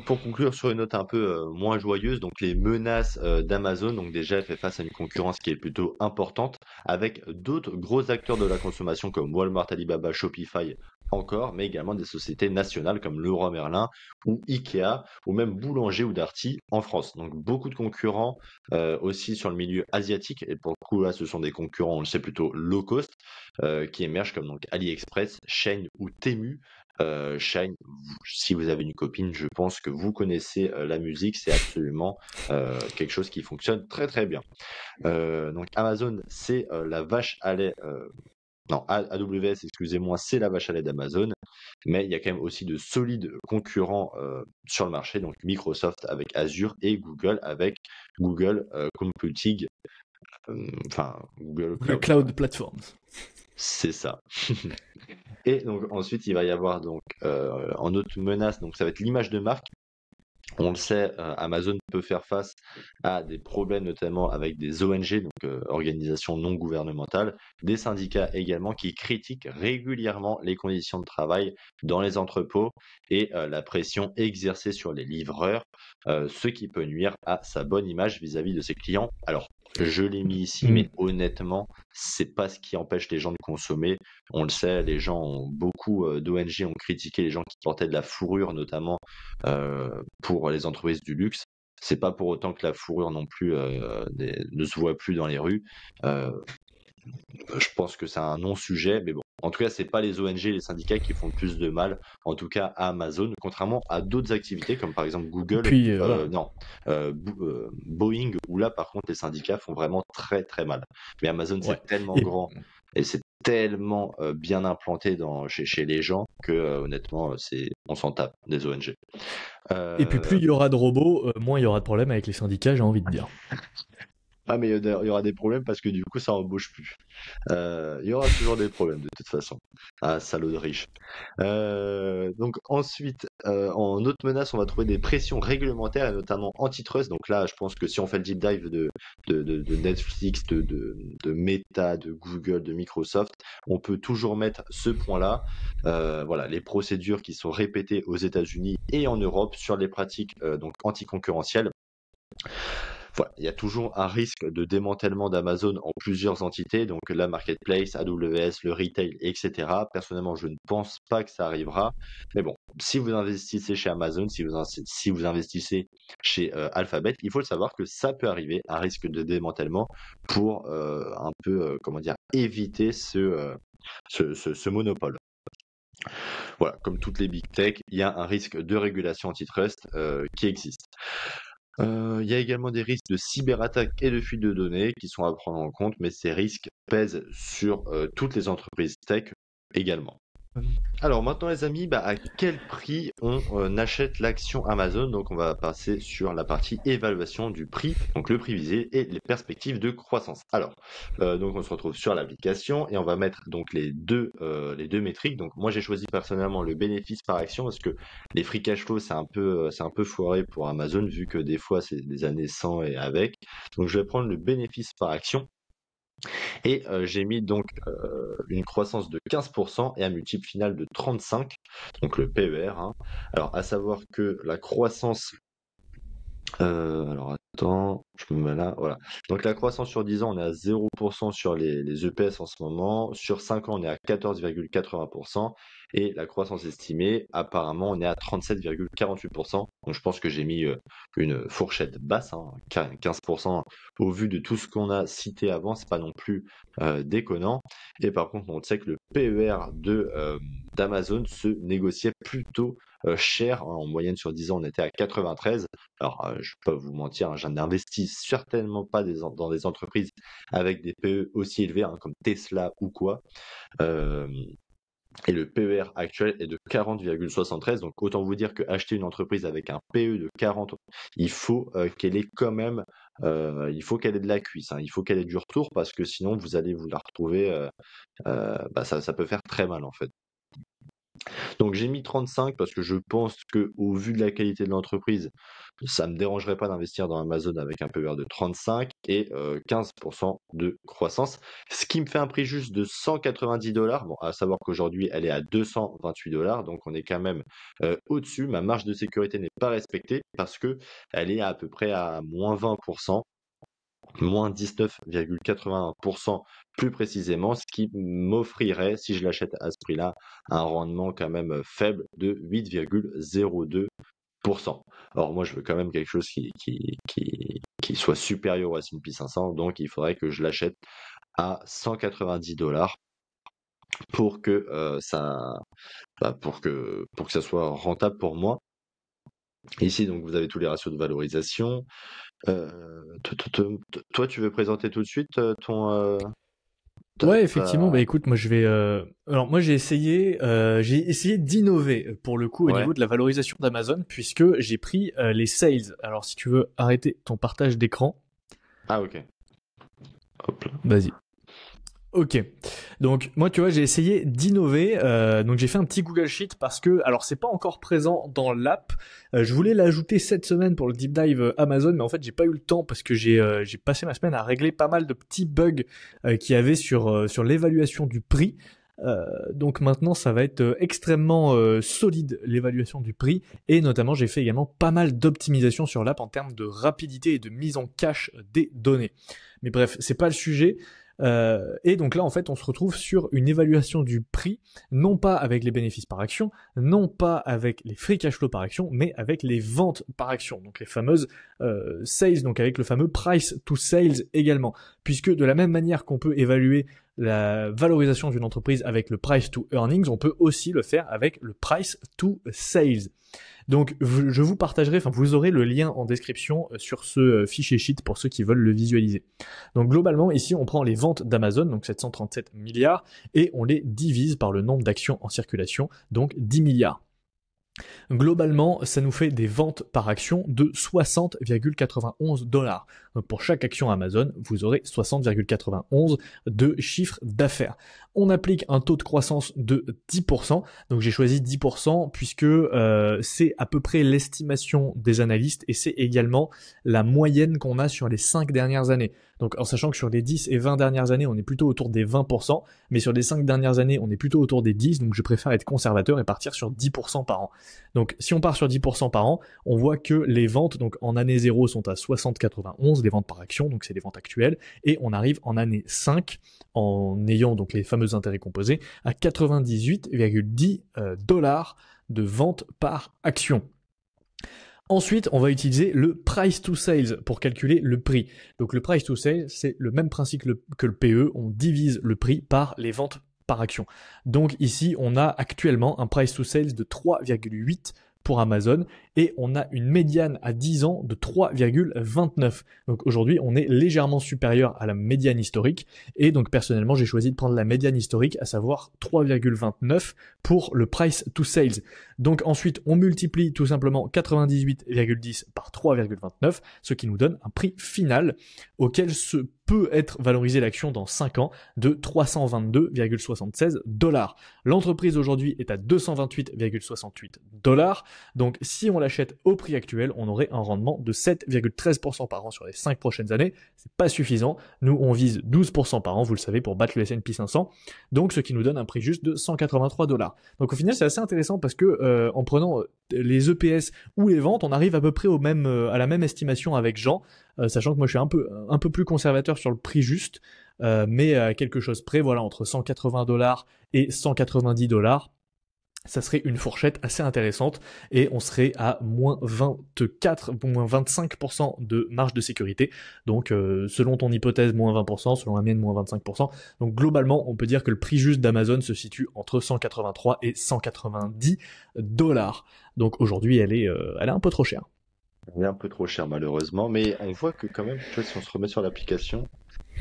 Pour conclure sur une note un peu moins joyeuse, donc les menaces d'Amazon, donc déjà elle fait face à une concurrence qui est plutôt importante, avec d'autres gros acteurs de la consommation comme Walmart, Alibaba, Shopify encore, mais également des sociétés nationales comme Leroy Merlin ou Ikea, ou même Boulanger ou Darty en France. Donc beaucoup de concurrents aussi sur le milieu asiatique, et pour le coup là ce sont des concurrents, on le sait plutôt low cost, qui émergent comme donc AliExpress, Shein ou Temu. Shine, si vous avez une copine, je pense que vous connaissez la musique, c'est absolument quelque chose qui fonctionne très très bien. Donc Amazon, c'est la vache à lait. Non, AWS, excusez-moi, c'est la vache à lait d'Amazon, mais il y a quand même aussi de solides concurrents sur le marché, donc Microsoft avec Azure et Google avec Google Computing, enfin Google Le Cloud. cloud platforms. C'est ça. Et donc ensuite, il va y avoir donc en autre menace, donc ça va être l'image de marque. On le sait, Amazon peut faire face à des problèmes notamment avec des ONG, donc organisations non gouvernementales, des syndicats également qui critiquent régulièrement les conditions de travail dans les entrepôts et la pression exercée sur les livreurs, ce qui peut nuire à sa bonne image vis-à-vis de ses clients. Alors, je l'ai mis ici, mais honnêtement, c'est pas ce qui empêche les gens de consommer. On le sait, les gens ont beaucoup d'ONG ont critiqué les gens qui portaient de la fourrure, notamment pour les entreprises du luxe. C'est pas pour autant que la fourrure non plus ne se voit plus dans les rues. Euh, je pense que c'est un non-sujet, mais bon. En tout cas, c'est pas les ONG, les syndicats qui font le plus de mal, en tout cas à Amazon, contrairement à d'autres activités comme par exemple Google, Puis voilà. non, Boeing, où là par contre les syndicats font vraiment très très mal. Mais Amazon Ouais. c'est tellement Et, grand et c'est tellement bien implanté chez les gens que honnêtement on s'en tape des ONG. et puis plus il y aura de robots, moins il y aura de problèmes avec les syndicats, j'ai envie de dire. Ah mais il y aura des problèmes parce que du coup ça embauche plus. Il y aura toujours des problèmes de toute façon. Ah, salaud de riche. Donc ensuite, en autre menace, on va trouver des pressions réglementaires et notamment antitrust. Donc là, je pense que si on fait le deep dive de Netflix, de Meta, de Google, de Microsoft, on peut toujours mettre ce point-là. Voilà, les procédures qui sont répétées aux États-Unis et en Europe sur les pratiques donc anticoncurrentielles. Voilà, il y a toujours un risque de démantèlement d'Amazon en plusieurs entités, donc la marketplace, AWS, le retail, etc. Personnellement, je ne pense pas que ça arrivera. Mais bon, si vous investissez chez Amazon, si vous investissez chez Alphabet, il faut le savoir que ça peut arriver, un risque de démantèlement pour un peu, comment dire, éviter ce monopole. Voilà, comme toutes les big tech, il y a un risque de régulation antitrust qui existe. Il y a également des risques de cyberattaque et de fuite de données qui sont à prendre en compte, mais ces risques pèsent sur toutes les entreprises tech également. Alors maintenant les amis, à quel prix on achète l'action Amazon? Donc on va passer sur la partie évaluation du prix, donc le prix visé et les perspectives de croissance. Alors, donc on se retrouve sur l'application et on va mettre donc les deux métriques. Donc moi j'ai choisi personnellement le bénéfice par action parce que les free cash flow c'est un peu foiré pour Amazon vu que des fois c'est des années sans et avec. Donc je vais prendre le bénéfice par action. Et j'ai mis donc une croissance de 15% et un multiple final de 35, donc le PER, hein. Alors, à savoir que la croissance, alors attends, je me mets là, voilà. Donc la croissance sur 10 ans, on est à 0% sur les EPS en ce moment. Sur 5 ans, on est à 14,80%. Et la croissance estimée, apparemment, on est à 37,48%. Donc je pense que j'ai mis une fourchette basse, hein, 15%. Au vu de tout ce qu'on a cité avant, c'est pas non plus déconnant. Et par contre, on sait que le PER d'Amazon se négociait plutôt cher, hein. En moyenne sur 10 ans, on était à 93. Alors, je peux pas vous mentir, hein, je n'investis certainement pas dans des entreprises avec des PE aussi élevés, hein, comme Tesla ou quoi. Euh, et le PER actuel est de 40,73. Donc, autant vous dire que acheter une entreprise avec un PE de 40, il faut qu'elle ait quand même, il faut qu'elle ait de la cuisse, hein, il faut qu'elle ait du retour parce que sinon vous allez vous la retrouver, ça peut faire très mal en fait. Donc j'ai mis 35 parce que je pense que au vu de la qualité de l'entreprise, ça me dérangerait pas d'investir dans Amazon avec un PER de 35 et 15% de croissance, ce qui me fait un prix juste de 190 dollars. Bon, à savoir qu'aujourd'hui elle est à 228 dollars, donc on est quand même au-dessus. Ma marge de sécurité n'est pas respectée parce que elle est à peu près à moins 20%, moins 19,81% plus précisément, ce qui m'offrirait, si je l'achète à ce prix-là, un rendement quand même faible de 8,02%. Or, moi, je veux quand même quelque chose qui soit supérieur au S&P 500, donc il faudrait que je l'achète à 190 dollars pour que pour que ça soit rentable pour moi. Ici, donc, vous avez tous les ratios de valorisation. Toi, tu veux présenter tout de suite Ouais, effectivement. Bah ta... écoute, moi je vais. Alors moi j'ai essayé d'innover pour le coup au Ouais. niveau de la valorisation d'Amazon puisque j'ai pris les sales. Alors si tu veux arrêter ton partage d'écran, Ah, ok. Hop là. vas-y. Ok. Donc moi tu vois j'ai essayé d'innover. Donc j'ai fait un petit Google Sheet parce que alors c'est pas encore présent dans l'app. Je voulais l'ajouter cette semaine pour le deep dive Amazon, mais en fait j'ai pas eu le temps parce que j'ai passé ma semaine à régler pas mal de petits bugs qu'il y avait sur l'évaluation du prix. Donc maintenant ça va être extrêmement solide l'évaluation du prix et notamment j'ai fait également pas mal d'optimisation sur l'app en termes de rapidité et de mise en cache des données. Mais bref, c'est pas le sujet. Et donc là, en fait, on se retrouve sur une évaluation du prix, non pas avec les bénéfices par action, non pas avec les free cash flow par action, mais avec les ventes par action, donc les fameuses sales, donc avec le fameux price to sales également. Puisque de la même manière qu'on peut évaluer la valorisation d'une entreprise avec le price to earnings, on peut aussi le faire avec le price to sales. Donc je vous partagerai, enfin vous aurez le lien en description sur ce fichier sheet pour ceux qui veulent le visualiser. Donc globalement ici on prend les ventes d'Amazon, donc 737 milliards, et on les divise par le nombre d'actions en circulation, donc 10 milliards. Globalement, ça nous fait des ventes par action de 60,91 dollars. Pour chaque action Amazon, vous aurez 60,91 de chiffre d'affaires. On applique un taux de croissance de 10%. Donc j'ai choisi 10% puisque c'est à peu près l'estimation des analystes et c'est également la moyenne qu'on a sur les 5 dernières années. Donc en sachant que sur les 10 et 20 dernières années, on est plutôt autour des 20%, mais sur les 5 dernières années, on est plutôt autour des 10, donc je préfère être conservateur et partir sur 10% par an. Donc si on part sur 10% par an, on voit que les ventes donc en année 0 sont à 60,91, les ventes par action, donc c'est les ventes actuelles, et on arrive en année 5, en ayant donc les fameux intérêts composés, à 98,10 dollars de ventes par action. Ensuite, on va utiliser le price to sales pour calculer le prix. Donc le price to sales, c'est le même principe que le PE, on divise le prix par les ventes par action. Donc ici, on a actuellement un price to sales de 3,8 pour Amazon et on a une médiane à 10 ans de 3,29. Donc aujourd'hui, on est légèrement supérieur à la médiane historique, et donc personnellement, j'ai choisi de prendre la médiane historique, à savoir 3,29 pour le price to sales. Donc ensuite, on multiplie tout simplement 98,10 par 3,29, ce qui nous donne un prix final auquel se peut être valorisé l'action dans 5 ans de 322,76 $. L'entreprise aujourd'hui est à 228,68 $. Donc si on l'achète au prix actuel, on aurait un rendement de 7,13% par an sur les 5 prochaines années. C'est pas suffisant. Nous, on vise 12% par an, vous le savez, pour battre le S&P 500. Donc ce qui nous donne un prix juste de 183 $. Donc au final, c'est assez intéressant parce que en prenant les EPS ou les ventes, on arrive à peu près à la même estimation avec Jean, sachant que moi je suis un peu plus conservateur sur le prix juste, mais à quelque chose près, voilà, entre 180 $ et 190 $. Ça serait une fourchette assez intéressante et on serait à moins 24, moins 25% de marge de sécurité. Donc selon ton hypothèse, moins 20%, selon la mienne, moins 25%. Donc globalement, on peut dire que le prix juste d'Amazon se situe entre 183 et 190 $. Donc aujourd'hui, elle est un peu trop chère. Elle est un peu trop cher malheureusement, mais on voit que quand même, tu vois, si on se remet sur l'application,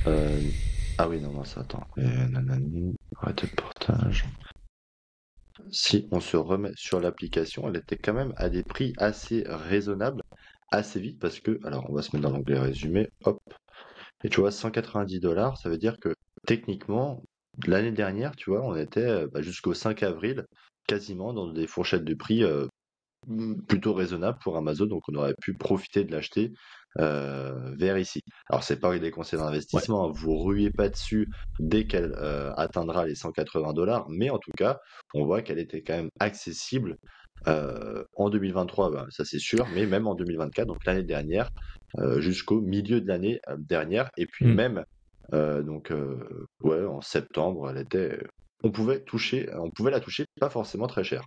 euh, ah oui, non, non, ça attends. Nanani, arrêtez le portage. Si on se remet sur l'application, elle était quand même à des prix assez raisonnables, assez vite, parce que, alors on va se mettre dans l'onglet résumé, hop, et tu vois, 190 $, ça veut dire que techniquement, l'année dernière, tu vois, on était jusqu'au 5 avril, quasiment dans des fourchettes de prix plutôt raisonnable pour Amazon, donc on aurait pu profiter de l'acheter vers ici. Alors c'est pas des conseils Ouais. d'investissement, hein, vous ruez pas dessus dès qu'elle atteindra les 180 $, mais en tout cas, on voit qu'elle était quand même accessible en 2023, ça c'est sûr, mais même en 2024, donc l'année dernière, jusqu'au milieu de l'année dernière, et puis Mm. même ouais, en septembre, elle était, on pouvait la toucher pas forcément très cher.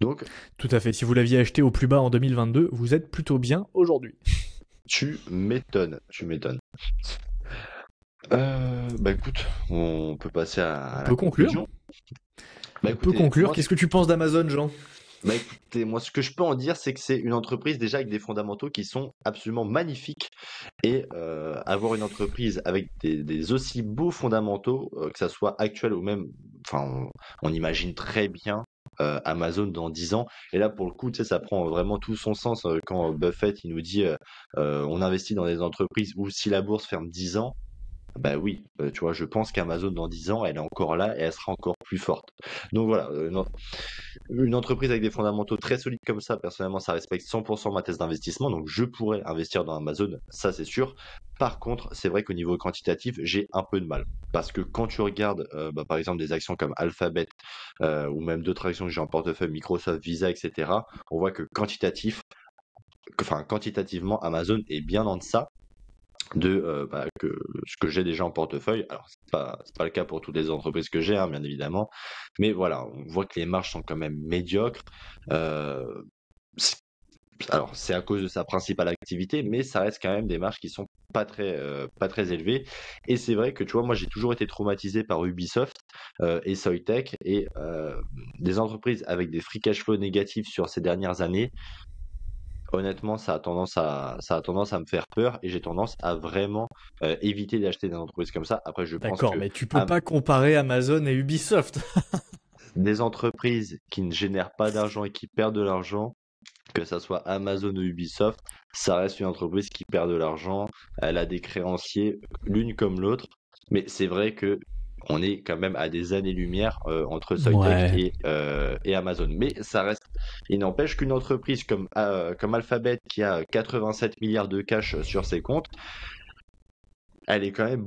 Donc Tout à fait. Si vous l'aviez acheté au plus bas en 2022, vous êtes plutôt bien aujourd'hui. tu m'étonnes, tu m'étonnes. Écoute, on peut passer On à la peut conclure. conclusion. Bah On peut écoutez, conclure. Qu'est-ce que tu penses d'Amazon, Jean? moi ce que je peux en dire, c'est que c'est une entreprise déjà avec des fondamentaux qui sont absolument magnifiques. Et avoir une entreprise avec des aussi beaux fondamentaux, que ça soit actuel ou même, enfin, on imagine très bien Amazon dans 10 ans. Et là, pour le coup, tu sais, ça prend vraiment tout son sens quand Buffett il nous dit on investit dans des entreprises où si la bourse ferme 10 ans, bah oui, tu vois, je pense qu'Amazon dans 10 ans, elle est encore là et elle sera encore plus forte. Donc voilà, une entreprise avec des fondamentaux très solides comme ça, personnellement, ça respecte 100% ma thèse d'investissement, donc je pourrais investir dans Amazon, ça c'est sûr. Par contre, c'est vrai qu'au niveau quantitatif, j'ai un peu de mal. Parce que quand tu regardes, par exemple, des actions comme Alphabet, ou même d'autres actions que j'ai en portefeuille, Microsoft, Visa, etc., on voit que quantitativement, Amazon est bien en deçà de que ce que j'ai déjà en portefeuille. Alors, c'est pas le cas pour toutes les entreprises que j'ai, hein, bien évidemment. Mais voilà, on voit que les marges sont quand même médiocres. Euh, c'est- alors, c'est à cause de sa principale activité, mais ça reste quand même des marges qui sont pas très élevées. Et c'est vrai que, tu vois, moi, j'ai toujours été traumatisé par Ubisoft et Soitec et des entreprises avec des free cash flow négatifs sur ces dernières années. Honnêtement, ça a tendance à me faire peur et j'ai tendance à vraiment éviter d'acheter des entreprises comme ça. Après, je pense D'accord, que mais tu peux à- pas comparer Amazon et Ubisoft. des entreprises qui ne génèrent pas d'argent et qui perdent de l'argent, que ça soit Amazon ou Ubisoft, ça reste une entreprise qui perd de l'argent. Elle a des créanciers, l'une comme l'autre. Mais c'est vrai que on est quand même à des années-lumière entre Soitec Ouais. et Amazon. Mais ça reste. Il n'empêche qu'une entreprise comme Alphabet, qui a 87 milliards de cash sur ses comptes, elle est quand même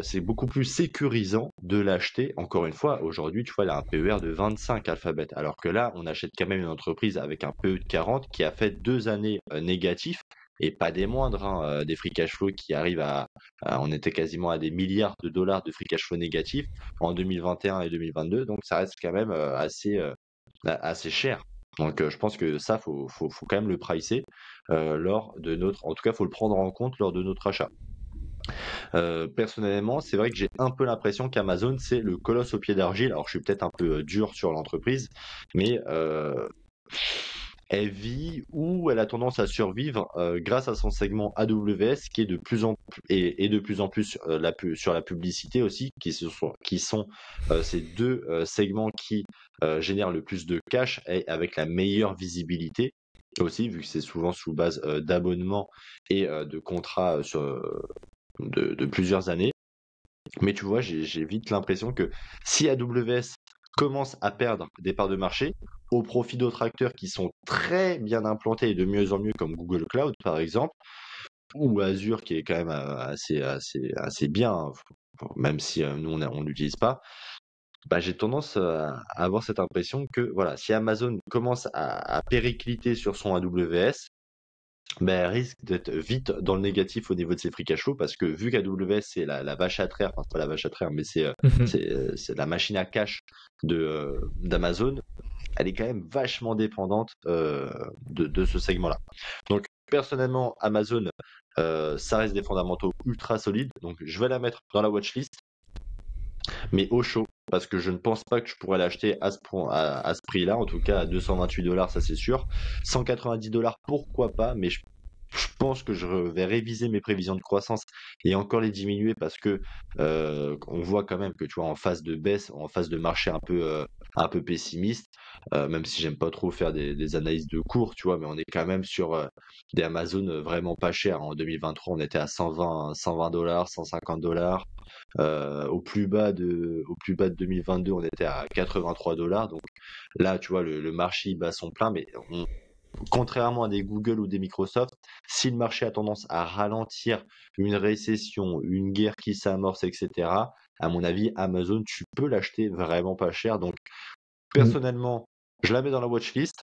c'est beaucoup plus sécurisant de l'acheter. Encore une fois, aujourd'hui, tu vois, elle a un PER de 25 Alphabet, alors que là, on achète quand même une entreprise avec un PE de 40 qui a fait 2 années négatifs et pas des moindres, hein, des free cash flow qui arrivent on était quasiment à des milliards de dollars de free cash flow négatifs en 2021 et 2022, donc ça reste quand même assez cher. Donc je pense que ça, faut quand même le pricer en tout cas, faut le prendre en compte lors de notre achat. Personnellement, c'est vrai que j'ai un peu l'impression qu'Amazon, c'est le colosse au pied d'argile. Alors, je suis peut-être un peu dur sur l'entreprise, mais elle vit ou elle a tendance à survivre grâce à son segment AWS qui est de plus en plus et de plus en plus sur la publicité aussi, qui sont ces deux segments qui génèrent le plus de cash et avec la meilleure visibilité aussi, vu que c'est souvent sous base d'abonnements et de contrats de plusieurs années. Mais tu vois, j'ai vite l'impression que si AWS commence à perdre des parts de marché au profit d'autres acteurs qui sont très bien implantés et de mieux en mieux, comme Google Cloud par exemple, ou Azure qui est quand même assez bien, hein, même si nous on l'utilise pas, bah, j'ai tendance à avoir cette impression que voilà, si Amazon commence à péricliter sur son AWS, ben, elle risque d'être vite dans le négatif au niveau de ses free cash flow parce que vu qu'AWS c'est la vache à traire, enfin c'est pas la vache à traire, mais c'est la machine à cash d'Amazon, elle est quand même vachement dépendante de ce segment-là. Donc personnellement, Amazon, ça reste des fondamentaux ultra solides, donc je vais la mettre dans la watchlist, mais au chaud. Parce que je ne pense pas que je pourrais l'acheter à ce prix-là, en tout cas à $228, ça c'est sûr. $190, pourquoi pas, mais je pense que je vais réviser mes prévisions de croissance et encore les diminuer parce que on voit quand même que tu vois en phase de baisse, en phase de marché un peu pessimiste, même si j'aime pas trop faire des analyses de cours, tu vois, mais on est quand même sur des Amazon vraiment pas chers. En 2023, on était à 120 dollars, $150. Au plus bas de 2022, on était à 83 dollars. Donc là, tu vois, le marché il bat son plein, mais contrairement à des Google ou des Microsoft, si le marché a tendance à ralentir, une récession, une guerre qui s'amorce, etc., à mon avis, Amazon, tu peux l'acheter vraiment pas cher. Donc, Mm. personnellement, je la mets dans la watchlist.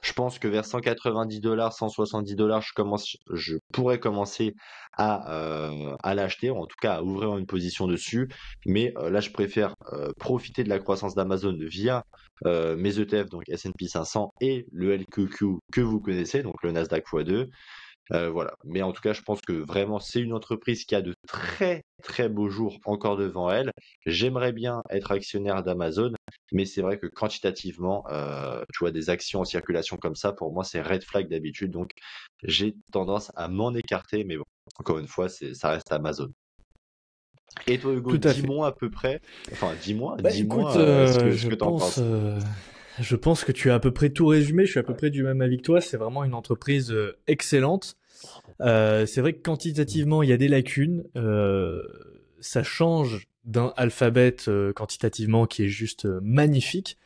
Je pense que vers 190 dollars, 170 dollars, je pourrais commencer à l'acheter, ou en tout cas à ouvrir une position dessus. Mais là, je préfère profiter de la croissance d'Amazon via mes ETF, donc S&P 500 et le LQQ que vous connaissez, donc le Nasdaq x2. Voilà. Mais en tout cas, je pense que vraiment, c'est une entreprise qui a de très, très beaux jours encore devant elle. J'aimerais bien être actionnaire d'Amazon, mais c'est vrai que quantitativement, tu vois, des actions en circulation comme ça, pour moi, c'est red flag d'habitude. Donc, j'ai tendance à m'en écarter. Mais bon, encore une fois, ça reste Amazon. Et toi, Hugo, Tout à fait. dis-moi à peu près, enfin, Bah écoute, ce que t'en penses. je pense que tu as à peu près tout résumé. Je suis à peu près du même avis que toi. C'est vraiment une entreprise excellente. C'est vrai que quantitativement, il y a des lacunes. Ça change d'un Alphabet quantitativement qui est juste magnifique.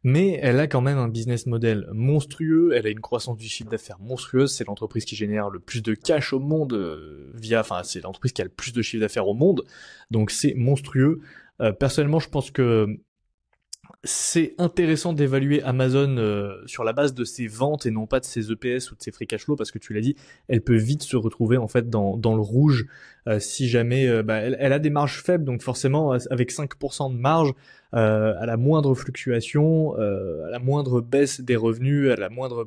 Mais elle a quand même un business model monstrueux, elle a une croissance du chiffre d'affaires monstrueuse, c'est l'entreprise qui génère le plus de cash au monde enfin c'est l'entreprise qui a le plus de chiffre d'affaires au monde, donc c'est monstrueux. Personnellement, je pense que c'est intéressant d'évaluer Amazon sur la base de ses ventes et non pas de ses EPS ou de ses free cash flow parce que tu l'as dit, elle peut vite se retrouver en fait dans le rouge si jamais elle a des marges faibles donc forcément avec 5% de marge à la moindre fluctuation, à la moindre baisse des revenus, à la moindre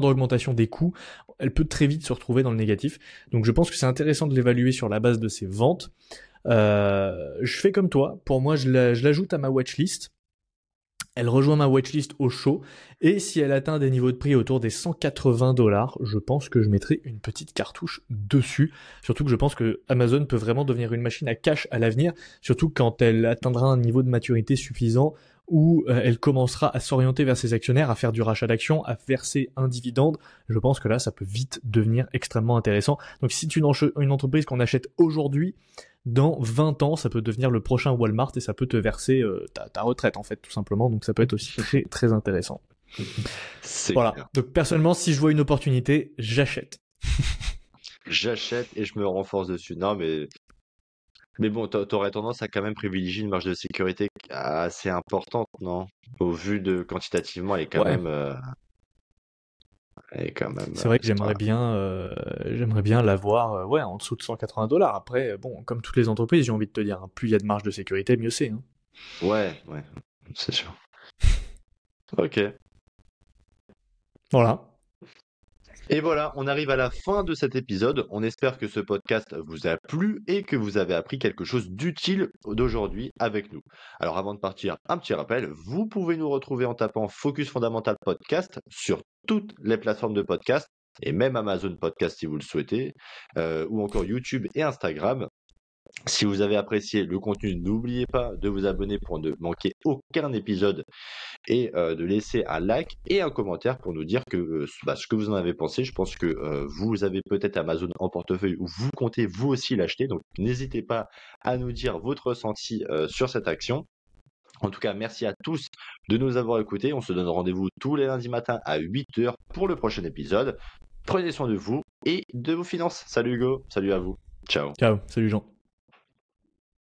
augmentation des coûts, elle peut très vite se retrouver dans le négatif. Donc je pense que c'est intéressant de l'évaluer sur la base de ses ventes. Je fais comme toi, pour moi je l'ajoute à ma watchlist. Elle rejoint ma watchlist au chaud, et si elle atteint des niveaux de prix autour des 180 dollars, je pense que je mettrai une petite cartouche dessus. Surtout que je pense que Amazon peut vraiment devenir une machine à cash à l'avenir, surtout quand elle atteindra un niveau de maturité suffisant où elle commencera à s'orienter vers ses actionnaires, à faire du rachat d'actions, à verser un dividende. Je pense que là, ça peut vite devenir extrêmement intéressant. Donc si c'est une entreprise qu'on achète aujourd'hui, dans 20 ans, ça peut devenir le prochain Walmart et ça peut te verser ta retraite en fait, tout simplement. Donc ça peut être aussi très très intéressant. C'est Voilà. clair. Donc personnellement, si je vois une opportunité, j'achète. J'achète et je me renforce dessus. Non, mais bon, t'aurais tendance à quand même privilégier une marge de sécurité assez importante, non? Au vu de quantitativement, Ouais. elle est quand même, C'est vrai que voilà. j'aimerais bien l'avoir, ouais, en dessous de 180 dollars. Après, bon, comme toutes les entreprises, j'ai envie de te dire, hein, plus il y a de marge de sécurité, mieux c'est. Hein. Ouais, ouais, c'est sûr. Ok. Voilà. Et voilà, on arrive à la fin de cet épisode. On espère que ce podcast vous a plu et que vous avez appris quelque chose d'utile d'aujourd'hui avec nous. Alors avant de partir, un petit rappel, vous pouvez nous retrouver en tapant Focus Fondamental Podcast sur toutes les plateformes de podcast et même Amazon Podcast si vous le souhaitez, ou encore YouTube et Instagram. Si vous avez apprécié le contenu, n'oubliez pas de vous abonner pour ne manquer aucun épisode et de laisser un like et un commentaire pour nous dire ce que vous en avez pensé. Je pense que vous avez peut-être Amazon en portefeuille ou vous comptez vous aussi l'acheter. Donc n'hésitez pas à nous dire votre ressenti sur cette action. En tout cas, merci à tous de nous avoir écoutés. On se donne rendez-vous tous les lundis matins à 8h pour le prochain épisode. Prenez soin de vous et de vos finances. Salut Hugo, salut à vous. Ciao. Ciao, salut Jean.